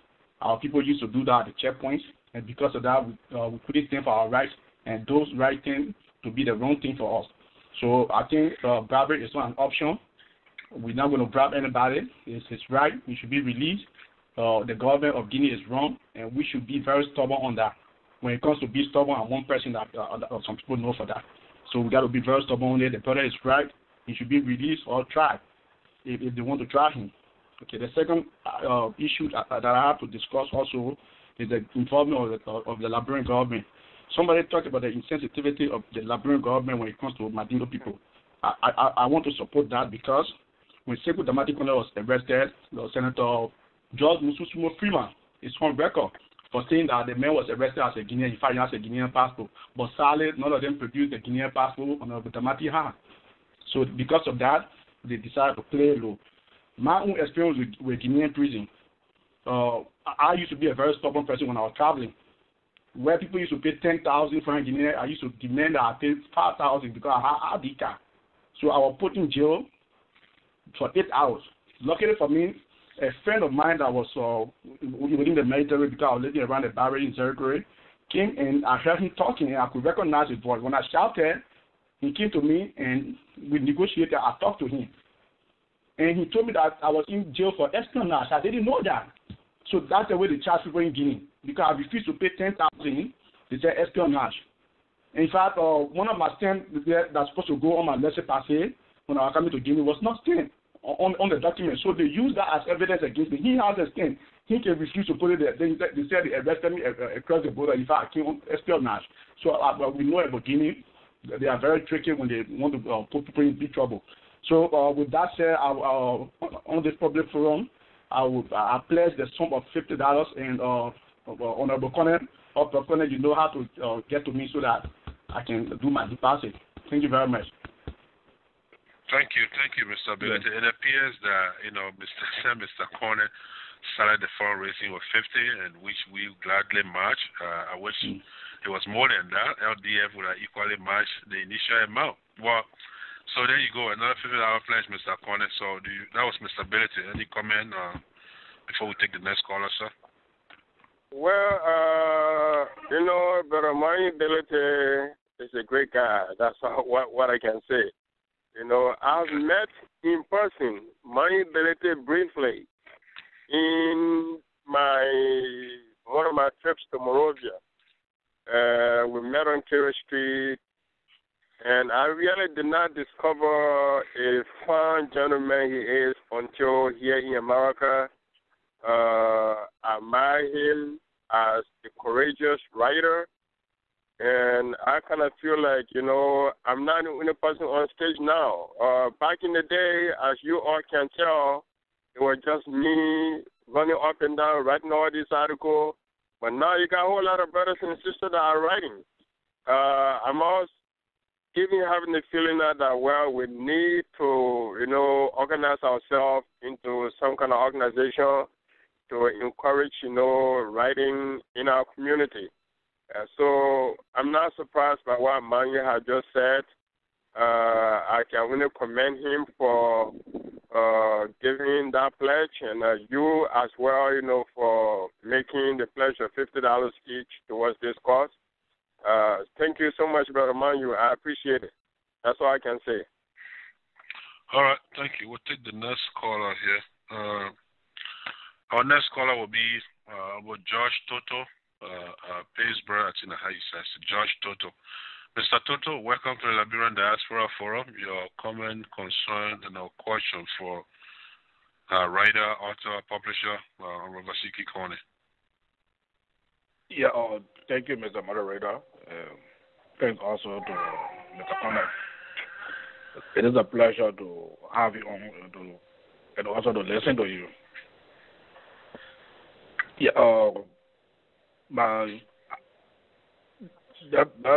Our people used to do that at the checkpoints, and because of that, we couldn't stand for our rights, and those right things to be the wrong thing for us. So I think bribery is not an option. We're not going to bribe anybody. It's his right. He should be released. The government of Guinea is wrong, and we should be very stubborn on that. When it comes to be stubborn, I'm one person that some people know for that. So we got to be very stubborn on it. The brother is right. He should be released or tried if they want to try him. Okay. The second issue that I have to discuss also is the involvement of the Liberian government. Somebody talked about the insensitivity of the Liberian government when it comes to Mandingo people. I want to support that because when Nvasekie Konneh was arrested, Senator George Mususumo Freeman is on record for saying that the man was arrested as a Guinean. In fact, he has a Guinean passport. But sadly, none of them produced a Guinean passport on the Damati hand. So because of that, they decided to play low. My own experience with Guinean prison, I used to be a very stubborn person when I was traveling. Where people used to pay 10,000 for a Guinean, I used to demand that I pay 5,000 because I had the car. So I was put in jail for 8 hours. Luckily for me, a friend of mine that was within the military, because I was living around the barrier in Zerigore, came and I heard him talking and I could recognize his voice. When I shouted, he came to me and we negotiated. I talked to him. And he told me that I was in jail for espionage. I didn't know that. So that's the way they charge people in Guinea. Because I refused to pay 10,000, they said espionage. In fact, one of my stamps that's supposed to go on my laissez-passer when I was coming to Guinea was not stamped on the document. So they used that as evidence against me. He has a stamp. He can refuse to put it there. They said they arrested me across the border. In fact, I came on espionage. So we know about Guinea. They are very tricky when they want to put people in big trouble. So with that said, on this public forum, I pledge the sum of $50, and Honorable Konneh, Konneh, you know how to get to me so that I can do my deposit. Thank you very much. Thank you, Mr. Ability. It appears that Mr. Konneh started the fundraising with 50, and which we gladly match. I wish it was more than that. LDF would have equally matched the initial amount. Well, so there you go, another $50 pledge, Mr. Konneh. So that was Mr. Ability. Any comment before we take the next caller, sir? Well, Brother My Ability is a great guy. That's what I can say. I've met in person My Ability briefly in one of my trips to Monrovia. We met on Terry Street, and I really did not discover a fine gentleman he is until here in America. I admire him as a courageous writer, and I kind of feel like, I'm not the only person on stage now. Back in the day, as you all can tell, it was just me running up and down, writing all these articles. But now you got a whole lot of brothers and sisters that are writing. I'm also even having the feeling that, we need to, organize ourselves into some kind of organization to encourage, writing in our community. So I'm not surprised by what Manya has just said. I can only commend him for giving that pledge, and you as well, for making the pledge of $50 each towards this cause. Thank you so much, Brother Manu. I appreciate it. That's all I can say. All right, thank you. We'll take the next caller here. Our next caller will be George Toto, Paysboro, I think how you say it, George Toto. Mr. Toto, welcome to the Liberian Diaspora Forum. Your comment, concern, and our question for writer, author, publisher, Nvasekie Konneh. Yeah, thank you, Mr. Moderator. Thanks also to Mr. Konneh. It is a pleasure to have you on and also to listen to you. Yeah, I'll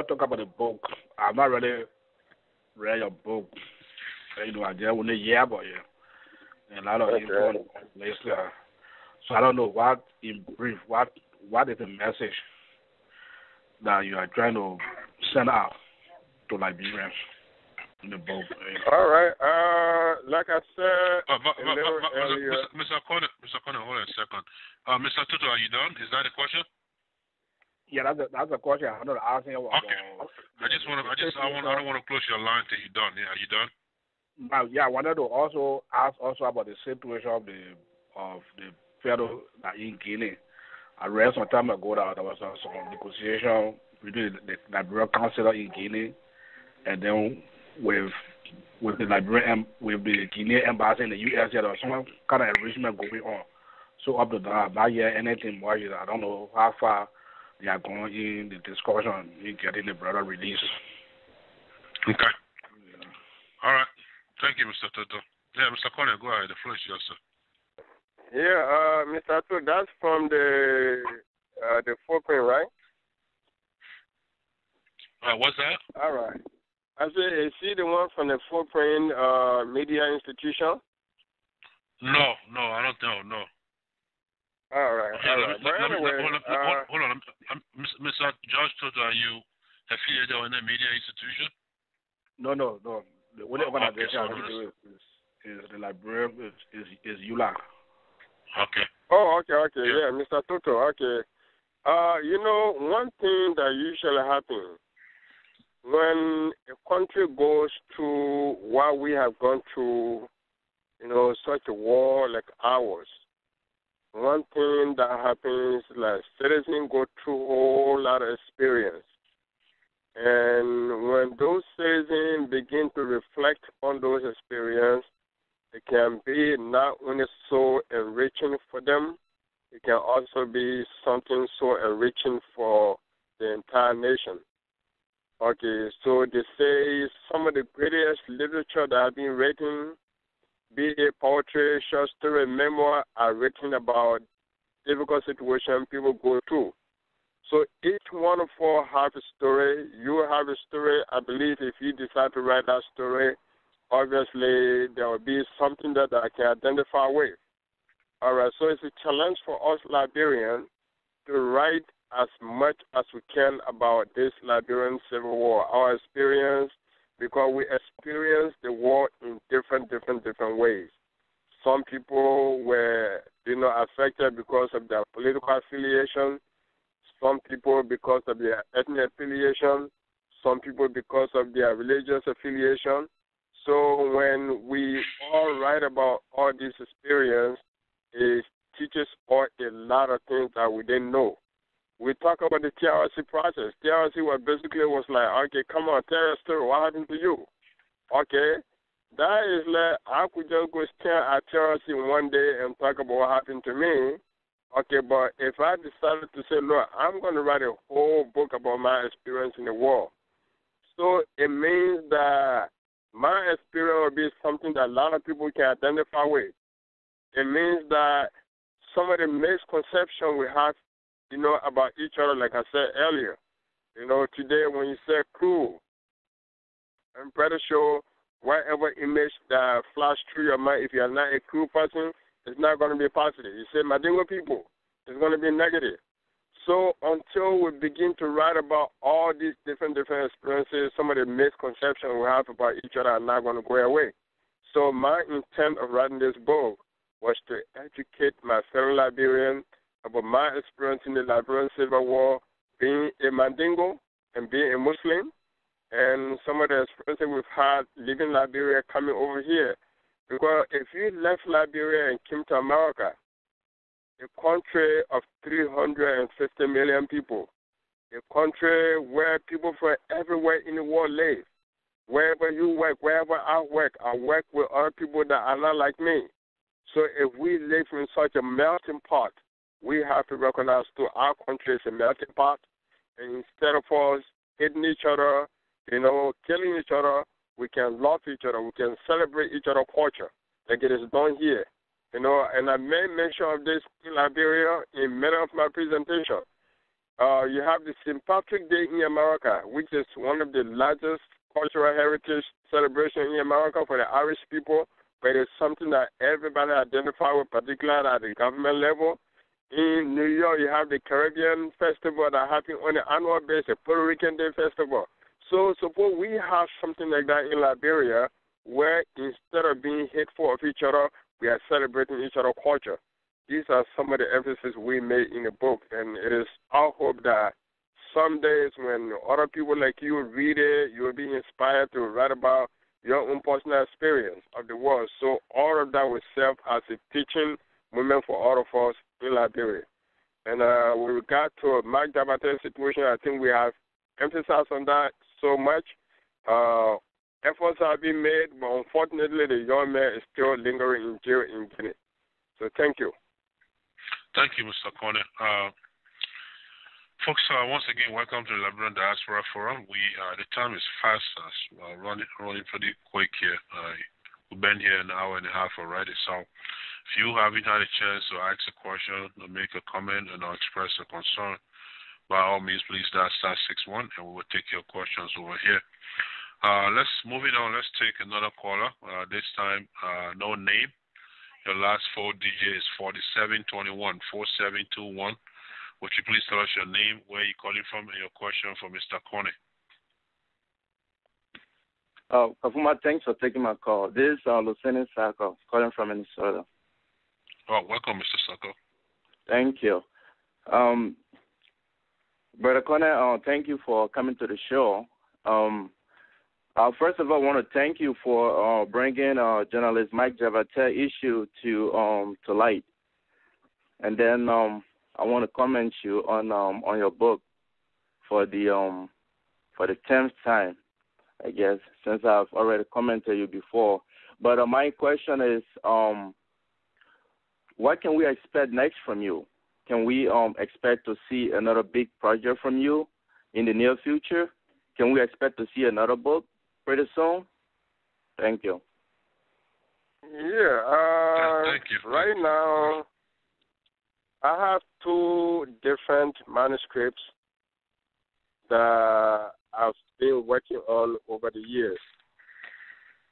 talk about the book. I've not really read your book. I just want to hear about you. And a lot of info on this. So I don't know what, in brief, what is the message that you are trying to send out to Liberians in the book? All right. Like I said earlier. Mr. Konneh, hold on a second. Mr. Toto, are you done? Is that the question? Yeah, that's a question I wanted to ask you about. Okay. I don't want to close your line till you're done. Yeah, are you done? Yeah, I wanted to also ask about the situation of the federal in Guinea. I read some time ago that there was some negotiation between the Liberian Council in Guinea and then with the Guinean embassy in the U.S. There was some kind of arrangement going on. So up to that, I'm not hearing anything more. I don't know how far they are going in the discussion in getting the brother released. Okay. Yeah. All right. Thank you, Mr. Toto. Yeah, Mr. Konneh, go ahead. The floor is yours, sir. Yeah, Mr. Toto, that's from the footprint, right? What's that? All right. I said, is he the one from the footprint media institution? No, I don't know, no. All right. But anyway, hold on. Mr. George Toto, are you affiliated in a media institution? No. The only organization I do is the Liberian, is ULA. Okay. Oh, okay. Yeah, Mr. Toto, okay. One thing that usually happens when a country goes through what we have gone through, such a war like ours, one thing that happens, like citizens go through a whole lot of experience. And when those citizens begin to reflect on those experiences, it can be not only so enriching for them, it can also be something so enriching for the entire nation. Okay, so they say some of the greatest literature that I've been reading be it poetry, short story, memoir, are written about difficult situations people go through. So each one of us have a story. You have a story. I believe if you decide to write that story, obviously there will be something that I can identify with. All right, so it's a challenge for us Liberians to write as much as we can about this Liberian Civil War, our experience, because we experience the war in different ways. Some people were, affected because of their political affiliation. Some people because of their ethnic affiliation. Some people because of their religious affiliation. So when we all write about all this experience, it teaches us a lot of things that we didn't know. We talk about the TRC process. TRC was like, okay, come on, tell us story. What happened to you? Okay, that is like, I could just go stand at TRC one day and talk about what happened to me. Okay, but if I decided to say, look, I'm going to write a whole book about my experience in the war, so it means that my experience will be something that a lot of people can identify with. It means that some of the misconceptions we have, about each other, like I said earlier. Today when you say crew, I'm pretty sure whatever image that flash through your mind, if you're not a crew person, it's not going to be positive. You say Madingo people, it's going to be negative. So until we begin to write about all these different experiences, some of the misconceptions we have about each other are not going to go away. So my intent of writing this book was to educate my fellow Liberians about my experience in the Liberian Civil War, being a Mandingo and being a Muslim, and some of the experiences we've had living in Liberia coming over here. Because if you left Liberia and came to America, a country of 350 million people, a country where people from everywhere in the world live, wherever you work, wherever I work with other people that are not like me. So if we live in such a melting pot, we have to recognize that our country is a melting pot, and instead of us hitting each other, killing each other, we can love each other, we can celebrate each other's culture, like it is done here. And I made mention of this in Liberia in many of my presentations. You have the St. Patrick's Day in America, which is one of the largest cultural heritage celebrations in America for the Irish people, but it's something that everybody identifies with, particularly at the government level. In New York, you have the Caribbean Festival that happens on an annual basis, Puerto Rican Day Festival. So suppose we have something like that in Liberia, where instead of being hateful of each other, we are celebrating each other's culture. These are some of the emphasis we made in the book, and it is our hope that some days when other people like you read it, you will be inspired to write about your own personal experience of the world. So all of that will serve as a teaching moment for all of us in Liberia. And with regard to Mark Jabate's situation, I think we have emphasized on that so much. Efforts have been made, but unfortunately the young man is still lingering in jail in Guinea. So thank you. Thank you, Mr. Konneh. Folks, once again, welcome to the Liberian Diaspora Forum. The time is fast, running pretty quick here. We've been here an hour and a half already, so if you haven't had a chance to ask a question or make a comment and express a concern, by all means, please dial *61 and we will take your questions over here. Let's move it on. Let's take another caller. This time, no name. Your last 4 digits is 4721, 4721. Would you please tell us your name, where you're calling from, and your question for Mr. Konneh? Kafuma, thanks for taking my call. This is Lieutenant Sako, calling from Minnesota. Oh, welcome, Mr. Sako. Thank you. Brother Konneh, thank you for coming to the show. First of all, I want to thank you for bringing journalist Mike Jabate issue to light. And then I want to comment you on your book for the 10th time, I guess, since I've already commented you before. But my question is, what can we expect next from you? Can we expect to see another big project from you in the near future? Can we expect to see another book pretty soon? Thank you. Yeah. Thank you. Right now, I have 2 different manuscripts that I've been working on over the years.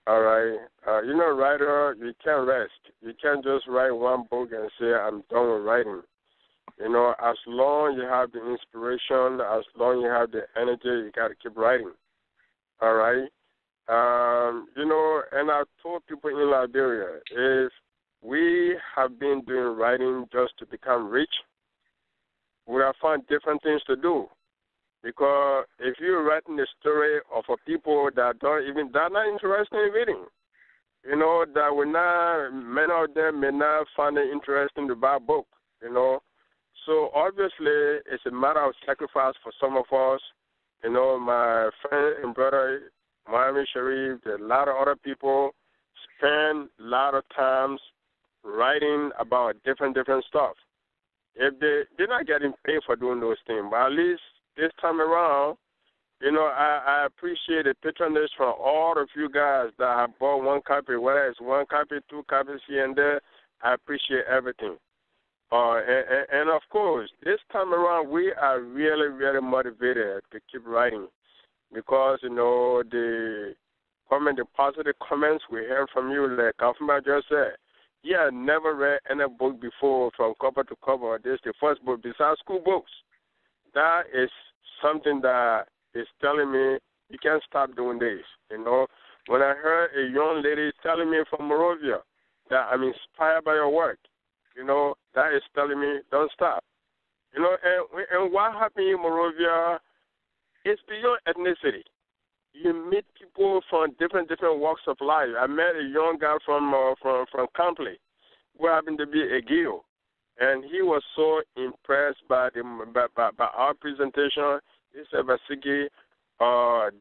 All right. Writer, you can't rest. You can't just write one book and say, I'm done with writing. As long as you have the inspiration, as long as you have the energy, you got to keep writing. All right. And I told people in Liberia, if we have been doing writing just to become rich, we have found different things to do. Because if you're writing the story of a people that they're not interested in reading, that many of them may not find it interesting to buy a book, So obviously, it's a matter of sacrifice for some of us. My friend and brother, Mohammed Sharif, a lot of other people spend a lot of times writing about different stuff. If they're not getting paid for doing those things, but at least this time around, I appreciate the patronage from all of you guys that have bought one copy, whether it's 1 copy, 2 copies here and there. I appreciate everything. And of course, this time around, we are really, really motivated to keep writing because, the positive comments we heard from you, like Kafuma just said, I never read any book before from cover to cover. This is the first book besides school books. That is something that is telling me you can't stop doing this. When I heard a young lady telling me from Morovia that I'm inspired by your work, that is telling me don't stop. And what happened in Morovia is beyond ethnicity. You meet people from different walks of life. I met a young guy from Campley who happened to be a Gil. And he was so impressed by our presentation. He said, Nvasekie,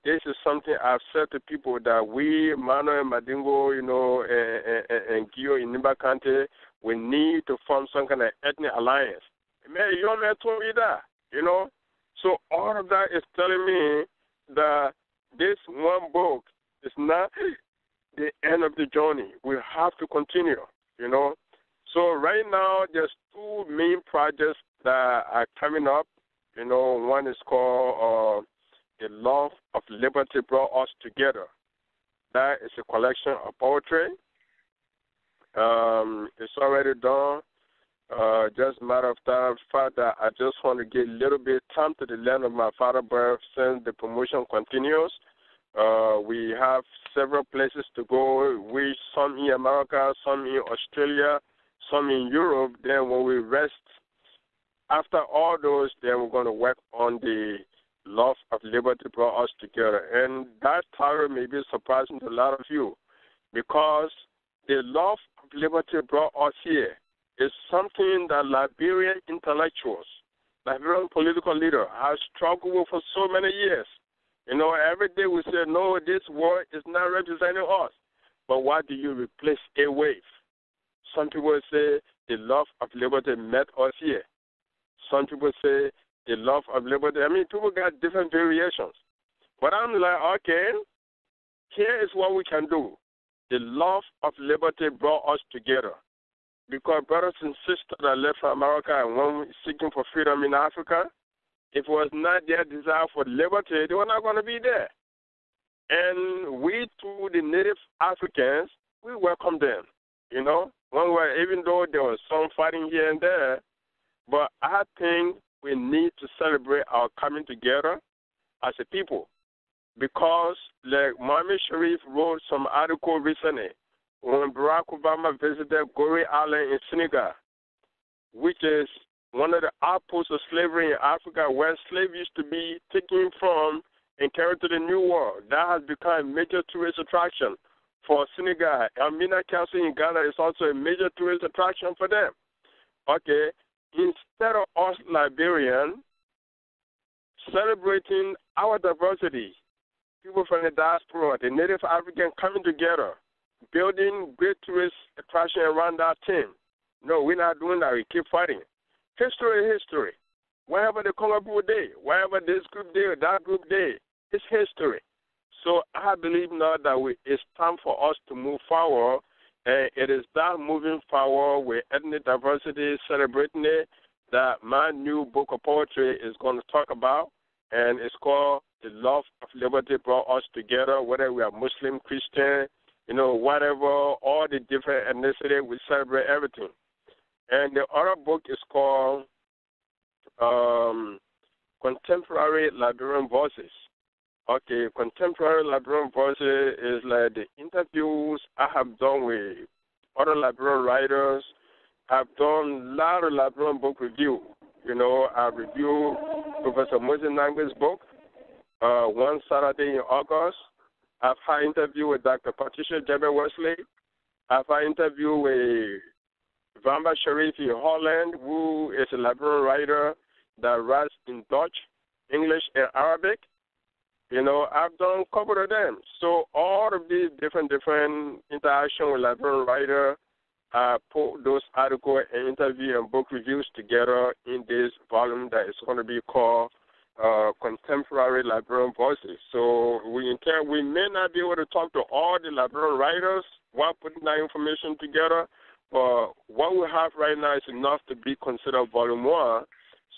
this is something I've said to people that we, Mano and Madingo, and Gio in Nimba County, we need to form some kind of ethnic alliance. And man, a young man told me that, So all of that is telling me that this one book is not the end of the journey. We have to continue, So right now, there's 2 main projects that are coming up. One is called The Love of Liberty Brought Us Together. That is a collection of poetry. It's already done. Just a matter of time, Father, I just want to give a little bit of time to the land of my father birth since the promotion continues. We have several places to go, some in America, some in Australia, some in Europe. Then when we rest, after all those, then we're going to work on the Love of Liberty Brought Us Together. And that title may be surprising to a lot of you because the Love of Liberty Brought Us here is something that Liberian intellectuals, Liberian political leaders have struggled with for so many years. Every day we say, no, this word is not representing us. But what do you replace it with? Some people say the love of liberty met us here. Some people say the love of liberty. People got different variations. But I'm like, okay, here is what we can do. The love of liberty brought us together. Because brothers and sisters that left from America and one seeking for freedom in Africa, if it was not their desire for liberty, they were not going to be there. And we, through the native Africans, we welcome them, One way, even though there was some fighting here and there, but I think we need to celebrate our coming together as a people. Because, like Mohammed Sharif wrote some article recently when Barack Obama visited Gorée Island in Senegal, which is one of the outposts of slavery in Africa where slaves used to be taken from and carried to the New World. That has become a major tourist attraction for Senegal. Elmina Castle in Ghana is also a major tourist attraction for them. Okay, instead of us Liberians celebrating our diversity, people from the diaspora, the native African coming together, building great tourist attraction around our team. No, we're not doing that. We keep fighting. History is history. Wherever the Congo people day, wherever this group day or that group day, it's history. So I believe now that it's time for us to move forward And it is that moving forward with ethnic diversity, celebrating it, that my new book of poetry is going to talk about. And it's called The Love of Liberty Brought Us Together, whether we are Muslim, Christian, whatever, all the different ethnicity, we celebrate everything. And the other book is called Contemporary Liberian Voices. Okay, Contemporary Liberian Voices is like the interviews I have done with other Liberian writers. I've done a lot of Liberian book review. I reviewed Professor Moses Nangbe's book one Saturday in August. I've had an interview with Dr. Patricia Jebbe Wesley. I've had an interview with Vamba Sharif in Holland, who is a Liberian writer that writes in Dutch, English, and Arabic. I've done a couple of them. So all of these different interaction with Liberian writer, I put those articles and interview and book reviews together in this volume that is going to be called Contemporary Liberian Voices. So we may not be able to talk to all the Liberian writers while putting that information together, but what we have right now is enough to be considered volume 1.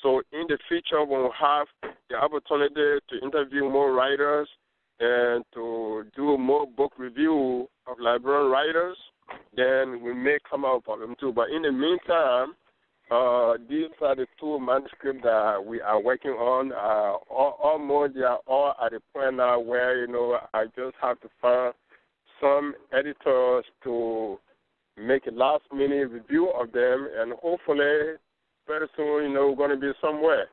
So in the future, when we have the opportunity to interview more writers and to do more book review of Liberian writers, then we may come out with volume 2. But in the meantime, these are the 2 manuscripts that we are working on. Almost they are all at the point now where, I just have to find some editors to make a last-minute review of them, and hopefully very soon, we're going to be somewhere.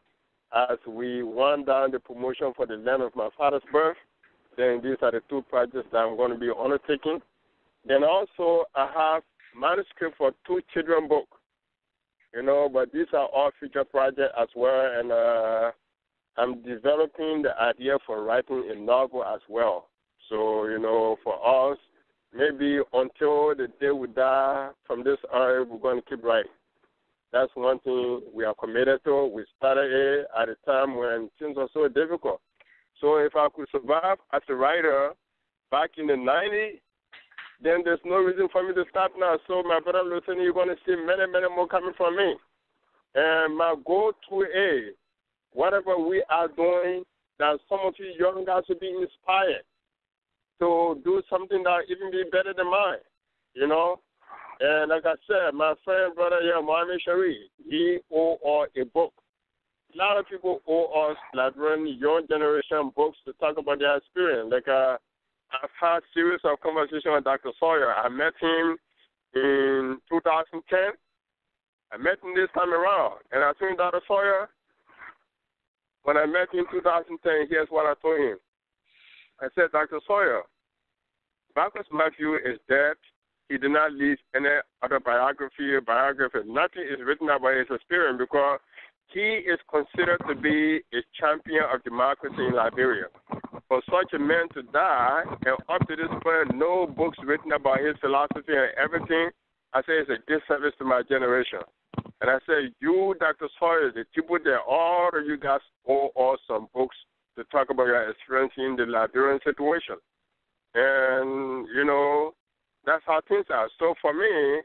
As we wind down the promotion for the land of my father's birth, then these are the 2 projects that I'm going to be undertaking. Then also, I have manuscript for 2 children books, but these are all future projects as well, and I'm developing the idea for writing a novel as well. So, for us, maybe until the day we die from this earth, we're going to keep writing. That's one thing we are committed to. We started it at a time when things were so difficult. So if I could survive as a writer back in the 90s, then there's no reason for me to stop now. So my brother listening, you're going to see many, many more coming from me. And my goal to whatever we are doing, that some of you young guys will be inspired to do something that even be better than mine, And like I said, my friend, brother here, Mohammed Sharif, he owe us a book. A lot of people owe us, Liberian young generation books to talk about their experience. Like I've had a series of conversations with Dr. Sawyer. I met him in 2010. I met him this time around. And I told him, Dr. Sawyer, when I met him in 2010, here's what I told him. I said, Dr. Sawyer, Marcus Matthew is dead. He did not leave any other biography. Nothing is written about his experience because he is considered to be a champion of democracy in Liberia. For such a man to die, and up to this point, no books written about his philosophy and everything, I say it's a disservice to my generation. And I say, you, Dr. Sawyer, the people there, all of you guys owe us some books to talk about your experience in the Liberian situation. And, that's how things are. So for me,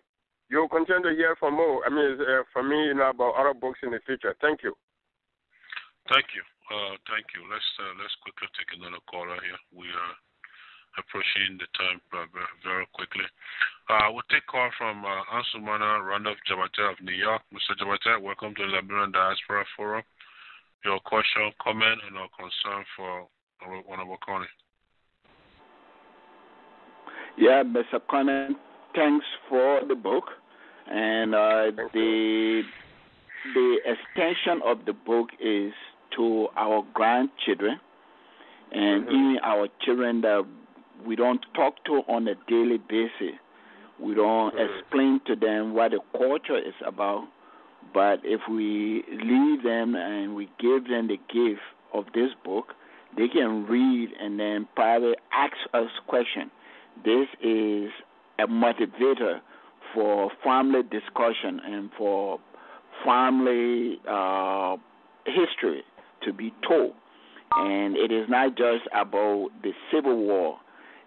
you'll continue to hear from more. For me, about other books in the future. Thank you. Thank you. Let's quickly take another caller here. We are approaching the time very quickly. We'll take call from Ansumana Randolph Jabate of New York. Mr. Jabate, welcome to the Liberian Diaspora Forum. Your question, comment, and our concern for Honorable Konneh. Yeah, Mr. Konneh, thanks for the book. And the extension of the book is to our grandchildren and even our children that we don't talk to on a daily basis. We don't explain to them what the culture is about. But if we leave them and we give them the gift of this book, they can read and then probably ask us questions. This is a motivator for family discussion and for family history to be told. And it is not just about the Civil War.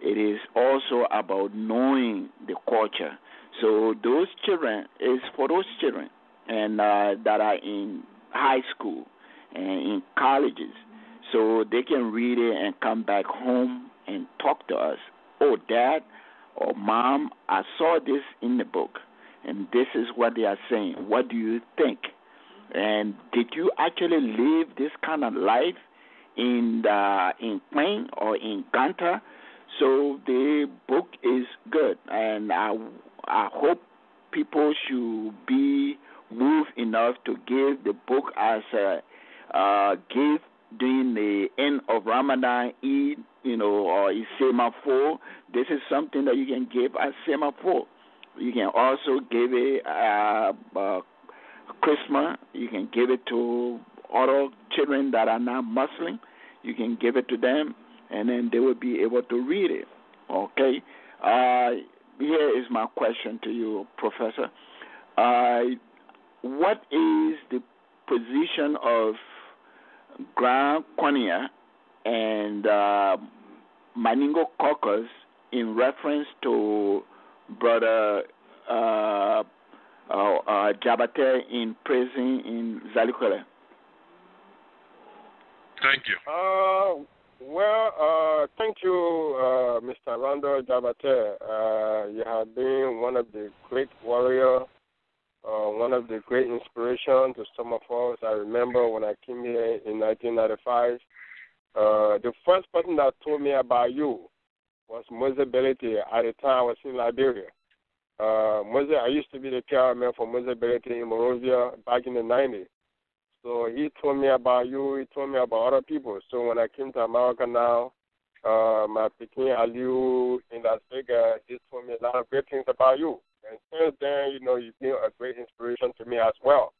it is also about knowing the culture. So those children is for those children and that are in high school and in colleges, so they can read it and come back home and talk to us. Oh, Dad or Mom, I saw this in the book, and this is what they are saying. What do you think? And did you actually live this kind of life in Plain or in Ganta? So the book is good, and I hope people should be moved enough to give the book as a gift during the end of Ramadan, Eid, or Semaphore. This is something that you can give as Semaphore. You can also give it Christmas. You can give it to other children that are not Muslim. You can give it to them, and then they will be able to read it. Okay? Here is my question to you, Professor. What is the position of Grand Konneh and Maningo Caucus in reference to Brother Jabate in prison in Zalikole? Thank you. Thank you, Mr. Randall Jabate. You have been one of the great warriors, one of the great inspirations to some of us. I remember when I came here in 1995, the first person that told me about you was Mose Belete. At the time, I was in Liberia. I used to be the PR man for Mose Belete in Monrovia back in the 90s. So he told me about you. He told me about other people. So when I came to America now, my Pekin Aliu in Las Vegas, he told me a lot of great things about you. And since then, you've been a great inspiration to me as well.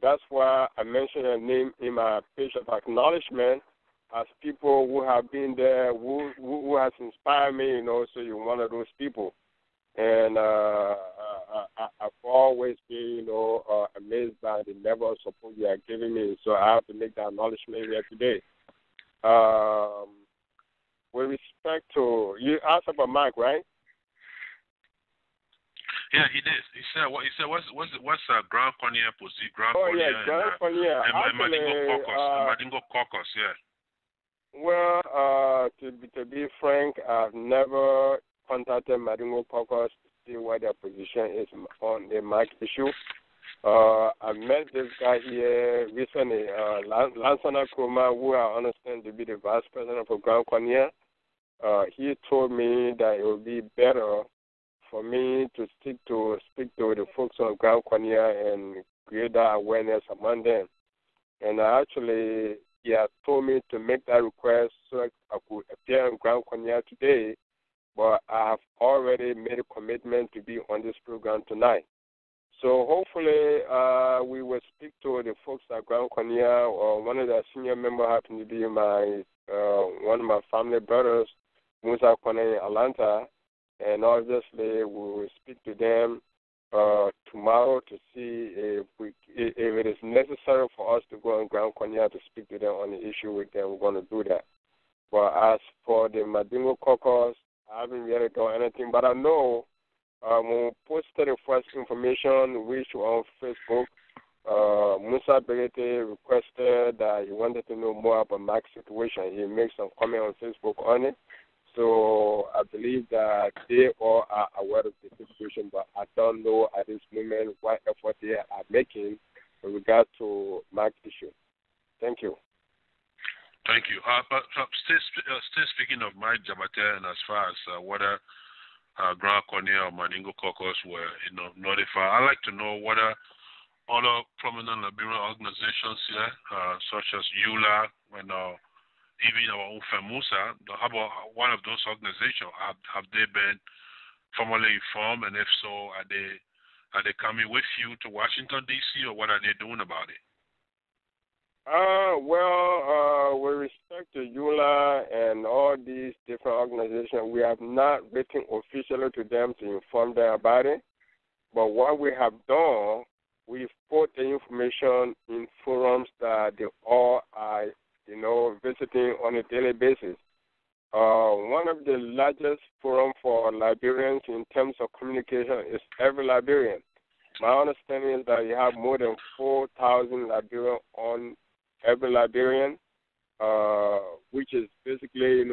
That's why I mentioned your name in my page of acknowledgement as people who have been there, who has inspired me, so you're one of those people. And I've always been, amazed by the level of support you are giving me. So I have to make that acknowledgement here today. With respect to, you asked about Mike, right? Yeah, he did. He said, what's Grand Konneh position? Grand Konneh and Madingo Caucus, yeah. Well, to be frank, I've never contacted Madingo Caucus to see what their position is on the Mike issue. I met this guy here recently, Lansana Kroma, who I understand to be the vice president of Grand Konneh. He told me that it would be better for me to speak to the folks on Grand Konneh and create that awareness among them. And actually, he had told me to make that request so I could appear on Grand Konneh today, but I have already made a commitment to be on this program tonight. So hopefully we will speak to the folks at Grand Konneh, or one of the senior members happen to be one of my family brothers, Musa Konneh in Atlanta, and obviously we will speak to them tomorrow to see if it is necessary for us to go on Grand Konneh to speak to them on the issue with them. We're going to do that. But as for the Madingo Caucus, I haven't really done anything, but I know when we posted the first information, which on Facebook, Musa Belete requested that he wanted to know more about Mike's situation. He made some comment on Facebook on it. So I believe that they all are aware of the situation, but I don't know at this moment what effort they are making with regard to Mike's issue. Thank you. Thank you. But still speaking of Mike Jabate, and as far as whether Grand Konneh or Maningo Caucus were notified, I'd like to know whether other prominent Liberian organizations here, such as ULA and even our own FEMUSA, how about one of those organizations? Have they been formally informed, and if so, are they coming with you to Washington, D.C., or what are they doing about it? With respect to ULA and all these different organizations, we have not written officially to them to inform them about it. But what we have done, we've put the information in forums that they all are, visiting on a daily basis. One of the largest forum for Liberians in terms of communication is every Liberian. My understanding is that you have more than 4,000 Liberians on every Liberian, which is basically,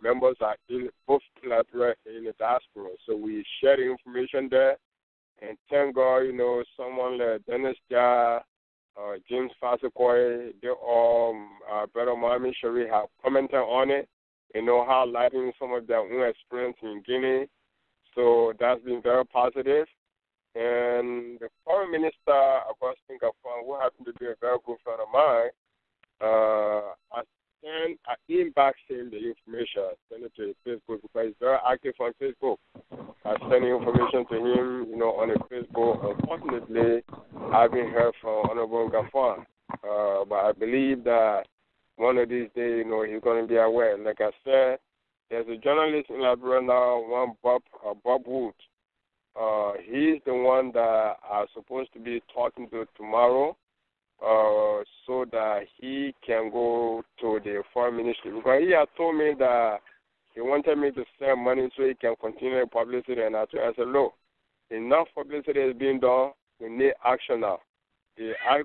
members are in both Liberia and in the diaspora. So we share the information there. And thank God, someone like Dennis Jar, James Fasikoi, they all, Brother Mohamed Sharif have commented on it, highlighting some of their own experience in Guinea. So that's been very positive. And the foreign minister, Augustine Gafan, who happened to be a very good friend of mine, I inboxed him the information. I sent it to his Facebook because he's very active on Facebook. I sent the information to him, on his Facebook. Unfortunately, I haven't heard from Honorable Gafan. But I believe that one of these days, he's going to be aware. Like I said, there's a journalist in Liberia now, one Bob Wood. He's the one that I'm supposed to be talking to tomorrow, so that he can go to the foreign ministry. Because he had told me that he wanted me to send money so he can continue publicity. And I said, look, enough publicity is being done. We need action now. I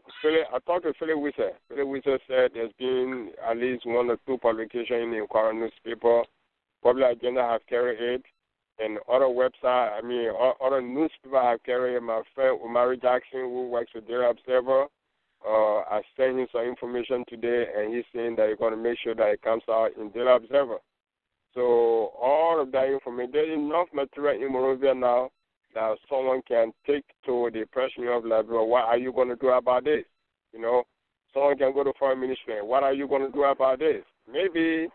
talked to Philip Wisser. Philip Wisser said there's been at least 1 or 2 publications in the current newspaper. Public Agenda have carried it. And other websites, other newspapers have carried it. My friend Umari Jackson, who works with Daily Observer, I sent him some information today, and he's saying that he's going to make sure that it comes out in Daily Observer. So all of that information, there's enough material in Monrovia now that someone can take to the President of Liberia. What are you going to do about this? Someone can go to Foreign Ministry. What are you going to do about this? Maybe,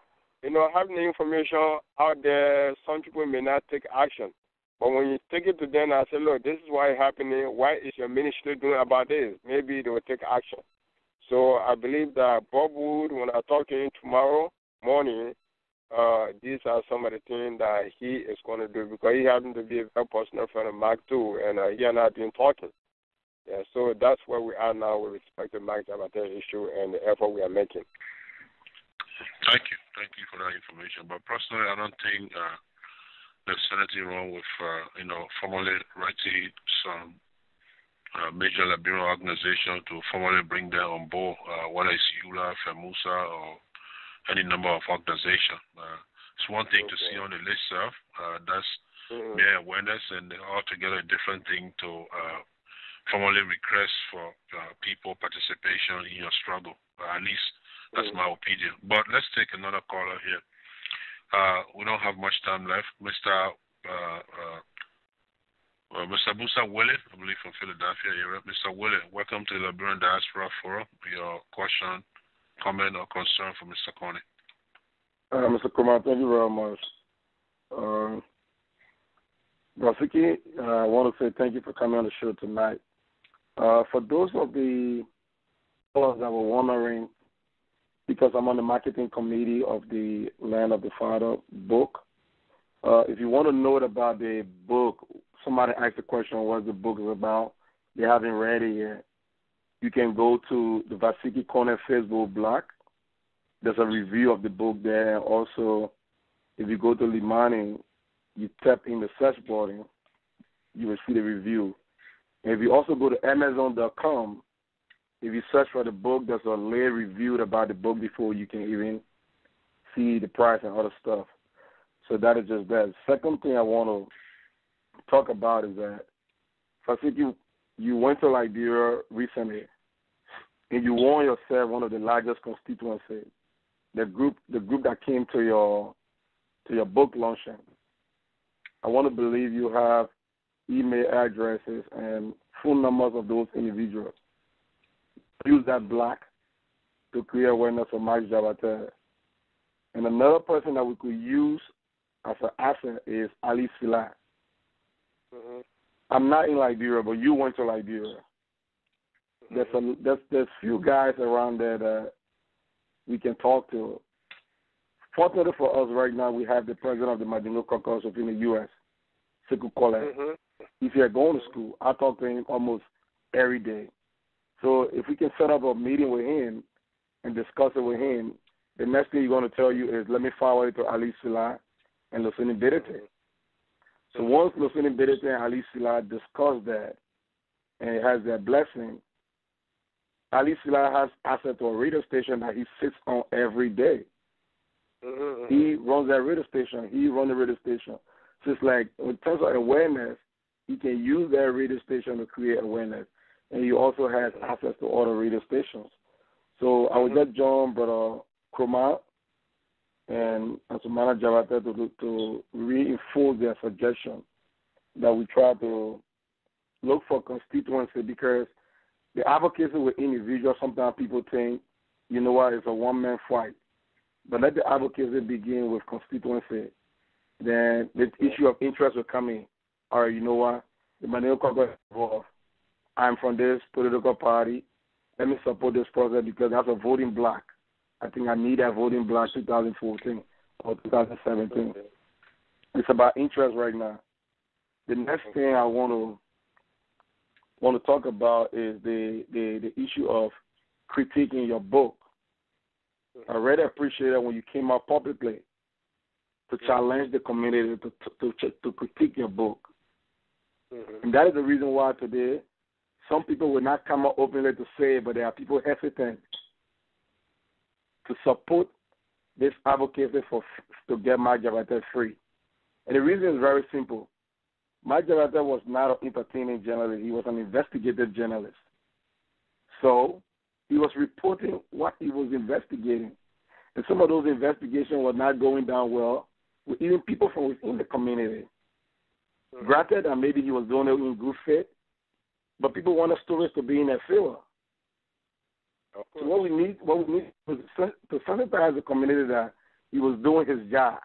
having the information out there, some people may not take action. But when you take it to them and say, look, this is why it's happening, what is your ministry doing about this? Maybe they will take action. So I believe that Bob Wood, when I talk to him tomorrow morning, these are some of the things that he is going to do because he happens to be a very personal friend of Mark too, and he and I have been talking. Yeah, so that's where we are now with respect to Mark Jabata issue and the effort we are making. Thank you for that information. But personally, I don't think there's anything wrong with, formally writing some major Liberian organization to formally bring them on board, whether it's ULA, FEMUSA, or any number of organizations. It's one thing to see on the listserv. That's mere awareness, and altogether a different thing to formally request for people participation in your struggle. At least that's my opinion. But let's take another caller here. We don't have much time left. Mr. Busa Willie, I believe from Philadelphia area. Mr. Willie, welcome to the Liberian Diaspora Forum. Your question, comment, or concern for Mr. Konneh. Mr. Kumar, thank you very much. Nvasekie, I want to say thank you for coming on the show tonight. For those of the callers that were wondering, because I'm on the marketing committee of the Land of the Father book, if you want to know about the book, somebody asked the question what the book is about, they haven't read it yet, you can go to the Nvasekie Konneh Facebook blog. There's a review of the book there. And also, if you go to Limani, you tap in the search button, you will see the review. And if you also go to Amazon.com, if you search for the book, there's a layer reviewed about the book before you can even see the price and other stuff. So that is just that. Second thing I want to talk about is that, Nvasekie, you went to Liberia recently, and you won yourself one of the largest constituencies. The group that came to your book launching. I want to believe you have email addresses and phone numbers of those individuals. Use that block to create awareness for Mike Jabata. And another person that we could use as an asset is Ali Sila. I'm not in Liberia, but you went to Liberia. There's few guys around there that we can talk to. Fortunately for us right now, we have the president of the Marginal Caucus within the U.S., Nvasekie Konneh. If you're going to school, I talk to him almost every day. So if we can set up a meeting with him and discuss it with him, the next thing he's going to tell you is, let me forward it to Ali Sila and Lucini Bidete. So once Lucini Bidete and Ali Sila discuss that and it has their blessing, Ali Sila has access to a radio station that he sits on every day. He runs that radio station. He runs the radio station. So it's like, in terms of awareness, he can use that radio station to create awareness. And he also has access to all the radio stations. So I would just join Brother Kroma and Asumana Javate to reinforce their suggestion that we try to look for constituency, because the advocacy with individuals, sometimes people think, you know what, it's a one-man fight. But let the advocacy begin with constituency. Then the issue of interest will come in. All right, you know what, the Maneo Congress is involved. I'm from this political party. Let me support this process because that's a voting block. I think I need that voting block 2014 or 2017. It's about interest right now. The next thing I want to talk about is the issue of critiquing your book. I really appreciate it when you came out publicly to challenge the community to critique your book. And that is the reason why today some people will not come out openly to say it, but there are people hesitant to support this advocacy to get Mike Javate free. And the reason is very simple. Mike Javate was not an entertaining journalist. He was an investigative journalist. So he was reporting what he was investigating. And some of those investigations were not going down well with even people from within the community. Granted that maybe he was doing it in good faith, but people want the stories to be in their favor. So what we need was to sensitize the community that he was doing his job,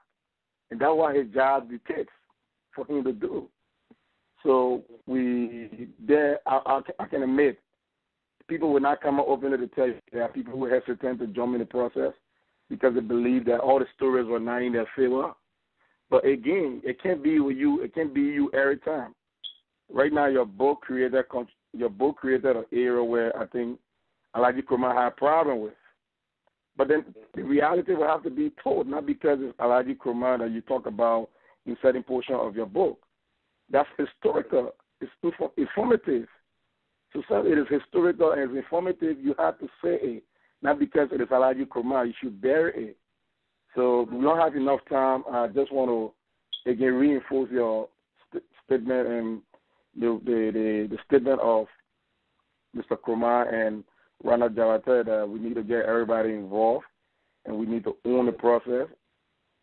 and that's what his job dictates for him to do. So I can admit, people will not come out openly to tell you there are people who hesitant to jump in the process because they believe that all the stories were not in their favor. But again, it can't be with you. It can't be you every time. Right now, your book created an era where I think Alaji Kroma had a problem with. But then the reality will have to be told, not because it's Alaji Kroma that you talk about in certain portion of your book. That's historical. It's informative. So since it is historical and it's informative, you have to say it. Not because it is Alaji Kroma, you should bury it. So we don't have enough time. I just want to, again, reinforce your statement and the statement of Mr. Kroma and Rana Javate that we need to get everybody involved and we need to own the process.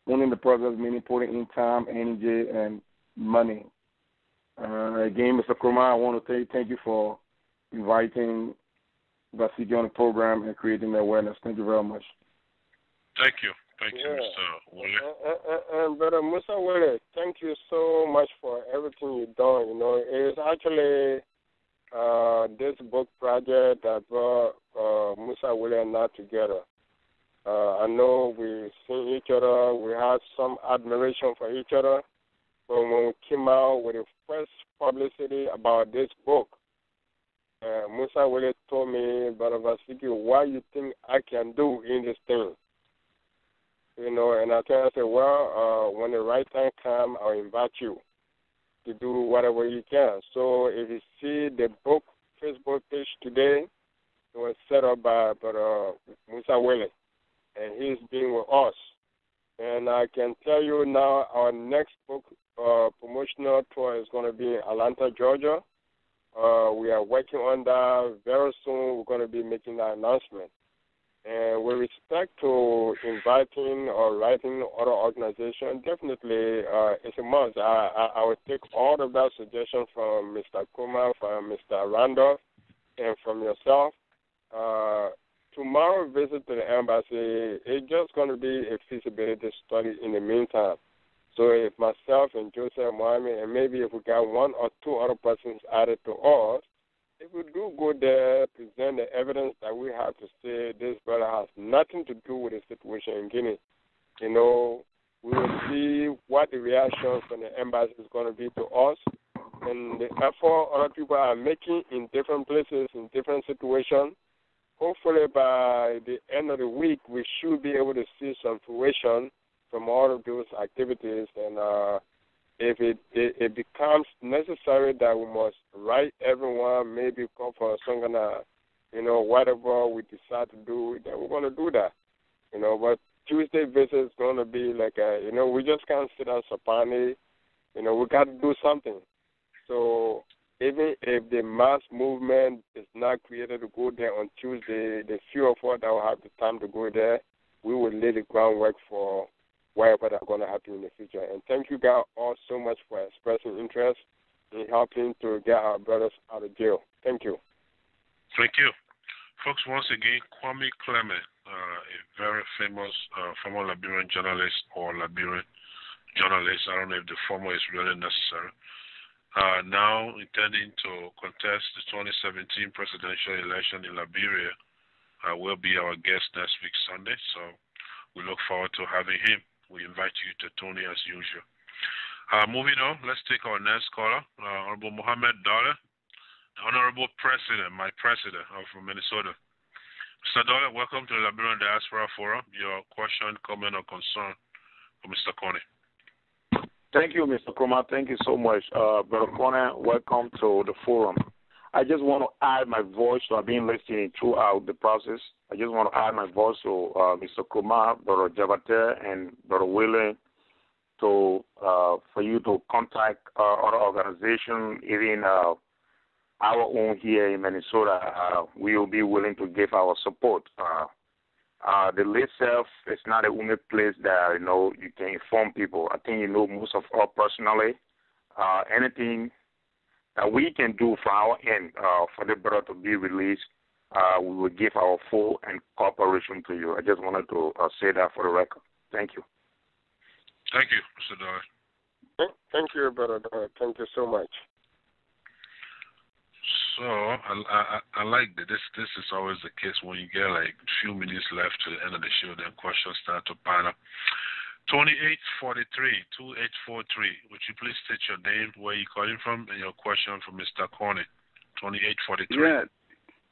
Owning the process meaning putting in time, energy, and money. Again, Mr. Kroma, I want to thank you for inviting Nvasekie on the program and creating the awareness. Thank you very much. Thank you. Thank you, Mr. Wole. And Brother Musa Wole, thank you so much for everything you've done. You know, it's actually this book project that brought Musa Wole and I together. I know we've seen each other. We had some admiration for each other. But when we came out with the first publicity about this book, Musa Wole told me, Brother Nvasekie, what you think I can do in this thing? You know, and I said, well, when the right time comes, I'll invite you to do whatever you can. So if you see the book Facebook page today, it was set up by Brother Musa Wole, and he's been with us. And I can tell you now, our next book promotional tour is going to be in Atlanta, Georgia. We are working on that. Very soon we're going to be making that announcement. And with respect to inviting or writing other organizations, definitely it's a must. I will take all of that suggestion from Mr. Kuma, from Mr. Randolph, and from yourself. Tomorrow visit to the embassy, it's just going to be a feasibility study in the meantime. So if myself and Joseph Mohammed, and maybe if we got one or two other persons added to us, if we do go there, present the evidence that we have to say this brother has nothing to do with the situation in Guinea, you know, we will see what the reaction from the embassy is going to be to us and the effort other people are making in different places, in different situations. hopefully by the end of the week, we should be able to see some fruition from all of those activities. And if it becomes necessary that we must write everyone, maybe come for some kind of, whatever we decide to do, then we're going to do that. But Tuesday visit is going to be like we just can't sit down supine. We got to do something. So even if the mass movement is not created to go there on Tuesday, the few of us that will have the time to go there, we will lay the groundwork for whatever that's going to happen in the future. And thank you guys all so much for expressing interest in helping to get our brothers out of jail. Thank you. Thank you. Folks, once again, Kwame Clement, a very famous former Liberian journalist or Liberian journalist, I don't know if the former is really necessary, now intending to contest the 2017 presidential election in Liberia, will be our guest next week, Sunday. So we look forward to having him. We invite you to tune in as usual. Moving on, let's take our next caller, Honorable Mohammed Dollar, Honorable President, my president of Minnesota. Mr. Dollar, welcome to the Liberian Diaspora Forum. Your question, comment, or concern for Mr. Konneh. Thank you, Mr. Kroma. Thank you so much. Brother Konneh, welcome to the forum. I just want to add my voice to I've been listening throughout the process. I just want to add my voice to Mr. Kroma, Brother Jabate, and Brother Willen for you to contact other organizations, even our own here in Minnesota. We will be willing to give our support. The list itself is not the only place that you can inform people. I think most of us personally. Anything that we can do from our end for the brother to be released, we will give our full and cooperation to you. I just wanted to say that for the record. Thank you. Thank you, Mr. Dollar. Thank you, Brother Dollar. Thank you so much. So I like that. This is always the case when you get like a few minutes left to the end of the show, then questions start to pile up. 2843, 2843. Would you please state your name, where you're calling from, and your question for Mr. Konneh? 2843. Yeah,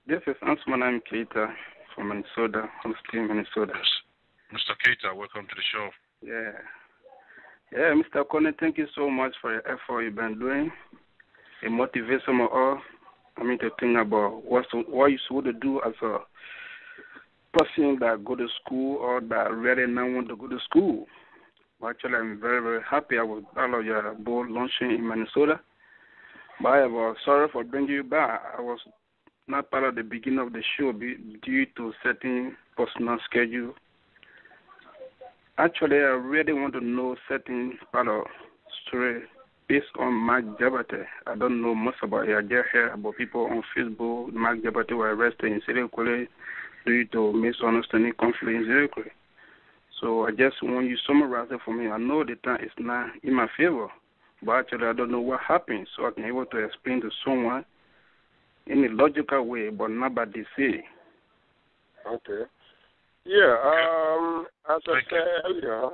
this is Ansmanam Keita from Minnesota, Austin, Minnesota. Yes. Mr. Keita, welcome to the show. Yeah, Mr. Konneh, thank you so much for your effort you've been doing. It motivates some of us. To think about what you're supposed to do as a person that go to school or that really not want to go to school. Actually, I'm very, very happy I was part of your board launching in Minnesota. But I was sorry for bringing you back. I was not part of the beginning of the show due to certain personal schedule. Actually, I really want to know certain part of story based on Mark Jabate. I don't know much about it. I just heard about people on Facebook. Mark Jabate was arrested in Syracuse due to misunderstanding conflict in Syracuse. So I just want you to summarize it for me. I know the time is not in my favor, but actually I don't know what happened, so I can be able to explain to someone in a logical way, but not by they say. Okay. Yeah, as I said earlier.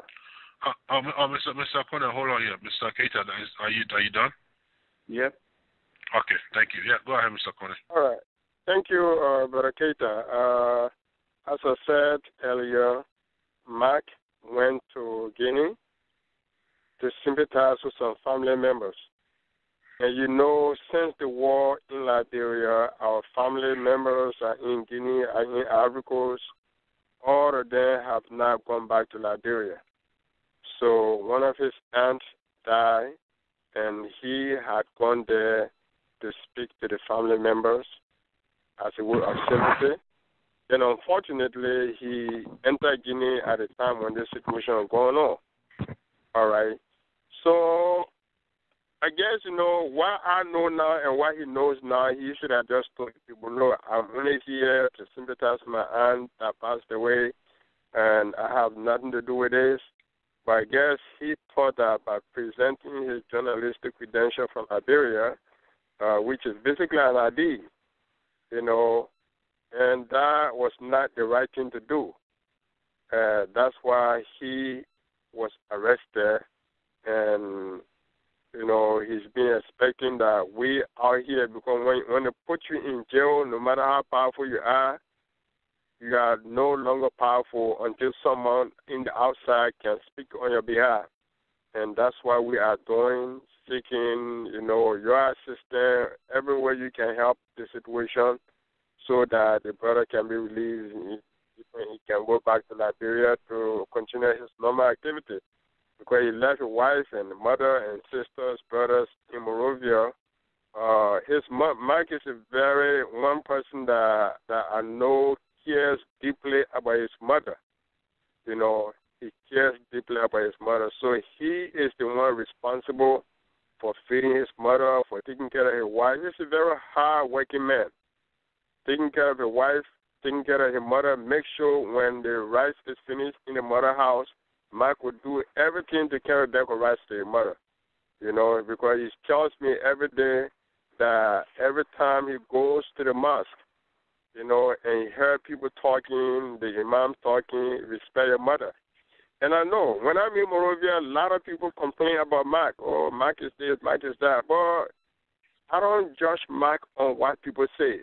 Mr. Konneh, hold on here. Mr. Keita, are you done? Yep. Okay, thank you. Yeah, go ahead, Mr. Konneh. All right. Thank you, Brother Keita. As I said earlier, Mark went to Guinea to sympathize with some family members. And since the war in Liberia, our family members are in Guinea, are in Ivory Coast. All of them have not gone back to Liberia. So one of his aunts died, and he had gone there to speak to the family members as a word of sympathy. Then, unfortunately, he entered Guinea at a time when this situation was going on. All right. So I guess, what I know now and what he knows now, he should have just told people, no, I'm only here to sympathize with my aunt that passed away, and I have nothing to do with this. But I guess he thought that by presenting his journalistic credential from Liberia, which is basically an ID, and that was not the right thing to do. That's why he was arrested, and, he's been expecting that we are here, because when they put you in jail, no matter how powerful you are, you are no longer powerful until someone in the outside can speak on your behalf. And that's what we are doing, seeking, your assistance everywhere you can help the situation so that the brother can be released and he can go back to Liberia to continue his normal activity. Because he left his wife and mother and sisters, brothers in Monrovia. Mike is one person that I know cares deeply about his mother. He cares deeply about his mother. So he is the one responsible for feeding his mother, for taking care of his wife. He's a very hard-working man. Taking care of his wife, taking care of his mother, make sure when the rice is finished in the mother house, Mike would do everything to carry back the rice to his mother. Because he tells me every day that every time he goes to the mosque, and he heard people talking, the imam talking, respect your mother. And I know, when I'm in Monrovia, a lot of people complain about Mike. Oh, Mike is this, Mike is that. But I don't judge Mike on what people say.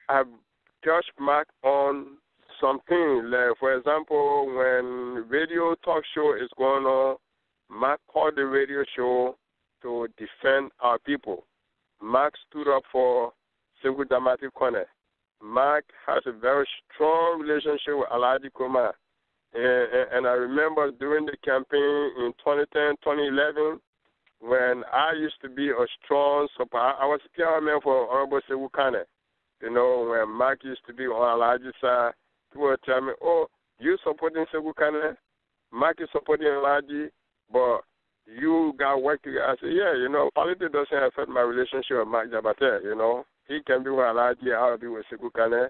I judge Mike on something. Like, for example, when radio talk show is going on, Mike called the radio show to defend our people. Mike stood up for Nvasekie Konneh. Mike has a very strong relationship with Alhaji Kuma. And I remember during the campaign in 2010, 2011, when I used to be a strong support, I was a chairman for Honorable Nvasekie Konneh. When Mike used to be on Alhaji's side, people would tell me, oh, you supporting Nvasekie Konneh? Mike is supporting Alhaji, but you got work together. I said, yeah, politics doesn't affect my relationship with Mike Jabate, He can be with Alhaji, I'll be with Nvasekie Konneh,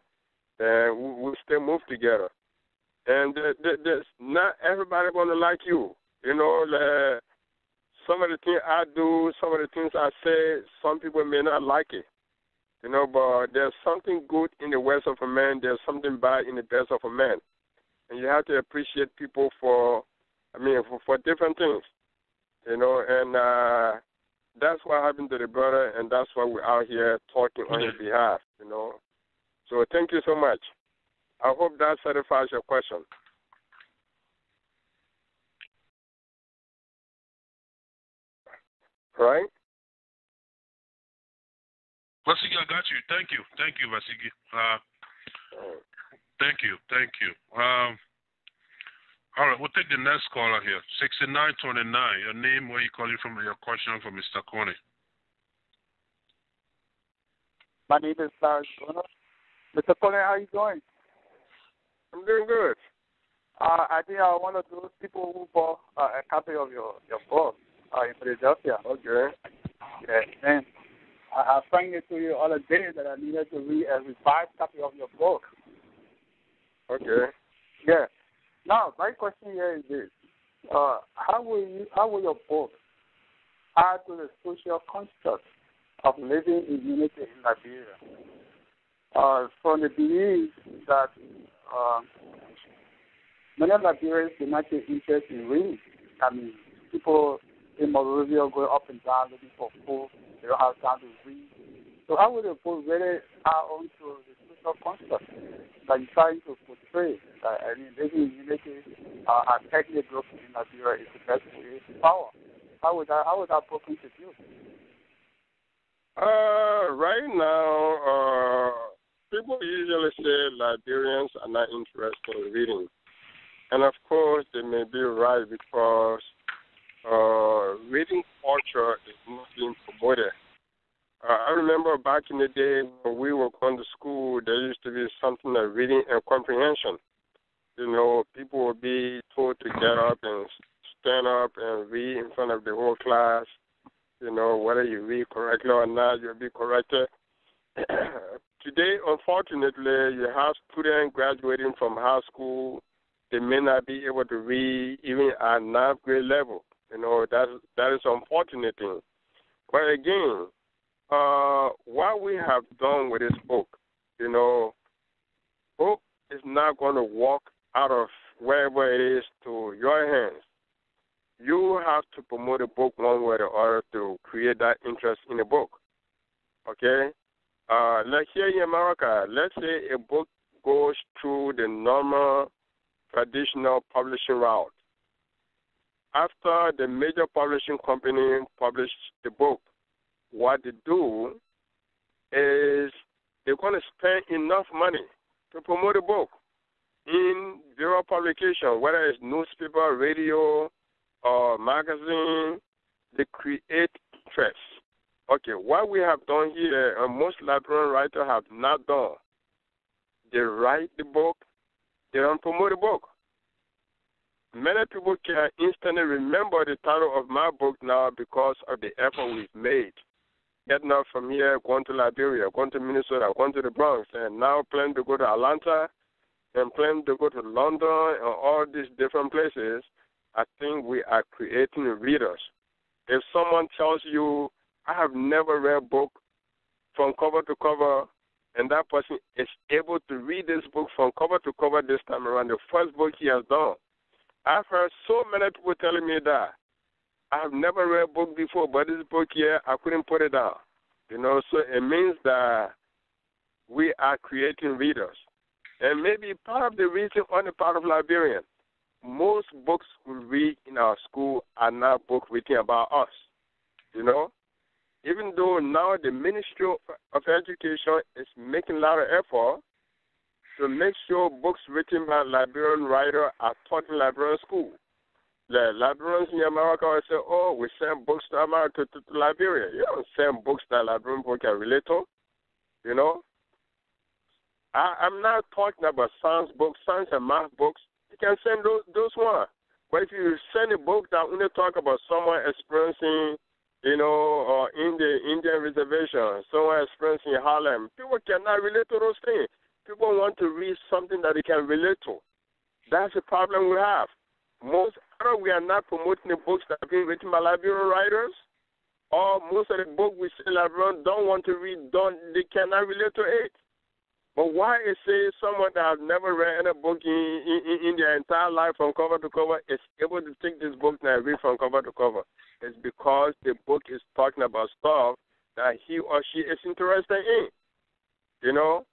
and we'll still move together. And there's not everybody going to like you. Some of the things I do, some of the things I say, some people may not like it. But there's something good in the worst of a man. There's something bad in the best of a man. And you have to appreciate people for different things. And that's what happened to the brother, and that's why we're out here talking on his behalf, So thank you so much. I hope that satisfies your question. Right? Nvasekie, I got you. Thank you, Nvasekie. Thank you. All right, we'll take the next caller here. 6929. Your name, where you calling from, and your question for Mr. Konneh. My name is Larry Konneh. Mr. Konneh, how are you doing? I'm doing good. I think I'm one of those people who bought a copy of your book in Philadelphia. Okay. Yeah, and I franked it to you the other day that I needed to read a revised copy of your book. Okay. Yeah. Now, my question here is this. How will your book add to the social construct of living in unity in Liberia? From the belief that many Liberians do not take interest in reading. People in Monrovia go up and down looking for food. They don't have time to read. So how would the book really add on to the social construct that you're trying to portray? Living in unity and ethnic groups in Liberia is the best way to power. How would that book contribute? Right now, people usually say Liberians are not interested in reading. And of course, they may be right because reading culture is not being promoted. I remember back in the day when we were going to school, there used to be something like reading and comprehension. People would be told to get up and stand up and read in front of the whole class. Whether you read correctly or not, you'll be corrected. Today, unfortunately, you have students graduating from high school. They may not be able to read even at 9th grade level. That is an unfortunate thing. But again, what we have done with this book, book is not going to walk out of wherever it is to your hands. You have to promote a book one way or the other to create that interest in a book. Okay? Like here in America, let's say a book goes through the normal traditional publishing route. After the major publishing company published the book, what they do is they're going to spend enough money to promote the book in various publications, whether it's newspaper, radio, or magazine. They create interest. Okay, what we have done here, and most librarian writers have not done, they write the book, they don't promote the book. Many people can instantly remember the title of my book now because of the effort we've made. Getting up from here, going to Liberia, going to Minnesota, going to the Bronx, and now planning to go to Atlanta, and planning to go to London, and all these different places. I think we are creating readers. If someone tells you, I have never read a book from cover to cover, and that person is able to read this book from cover to cover this time around, the first book he has done. I've heard so many people telling me that. I have never read a book before, but this book here, I couldn't put it down. You know, so it means that we are creating readers. And maybe part of the reason on the part of Liberian, most books we read in our school are not books written about us. You know? Even though now the Ministry of Education is making a lot of effort to make sure books written by Liberian writers are taught in Liberian school. The librarians in America will say, oh, we send books to America to Liberia. You don't send books that Liberian people can relate to, you know. I'm not talking about science books, science and math books. You can send those ones. But if you send a book that only talk about someone experiencing, you know, or in the Indian reservation, someone experiencing Harlem, people cannot relate to those things. People want to read something that they can relate to. That's the problem we have. Either we are not promoting the books that are being written by Liberian writers, or most of the books we say Liberians don't want to read, they cannot relate to it. But why is it someone that has never read any book in their entire life from cover to cover is able to take this book and read from cover to cover? It's because the book is talking about stuff that he or she is interested in. You know?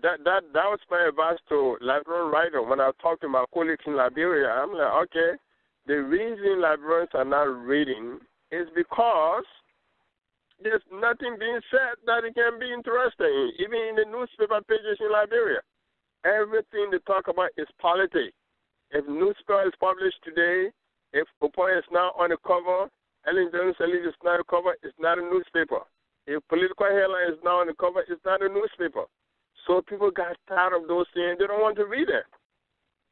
That was my advice to Liberian writer. When I talk to my colleagues in Liberia, I'm like, okay, the reason Liberians are not reading is because there's nothing being said that it can be interesting in, even in the newspaper pages in Liberia. Everything they talk about is politics. If newspaper is published today, if Opoy is now on the cover, Ellen Jones is not on the cover, it's not a newspaper. If political headline is now on the cover, it's not a newspaper. So people got tired of those things. They don't want to read it.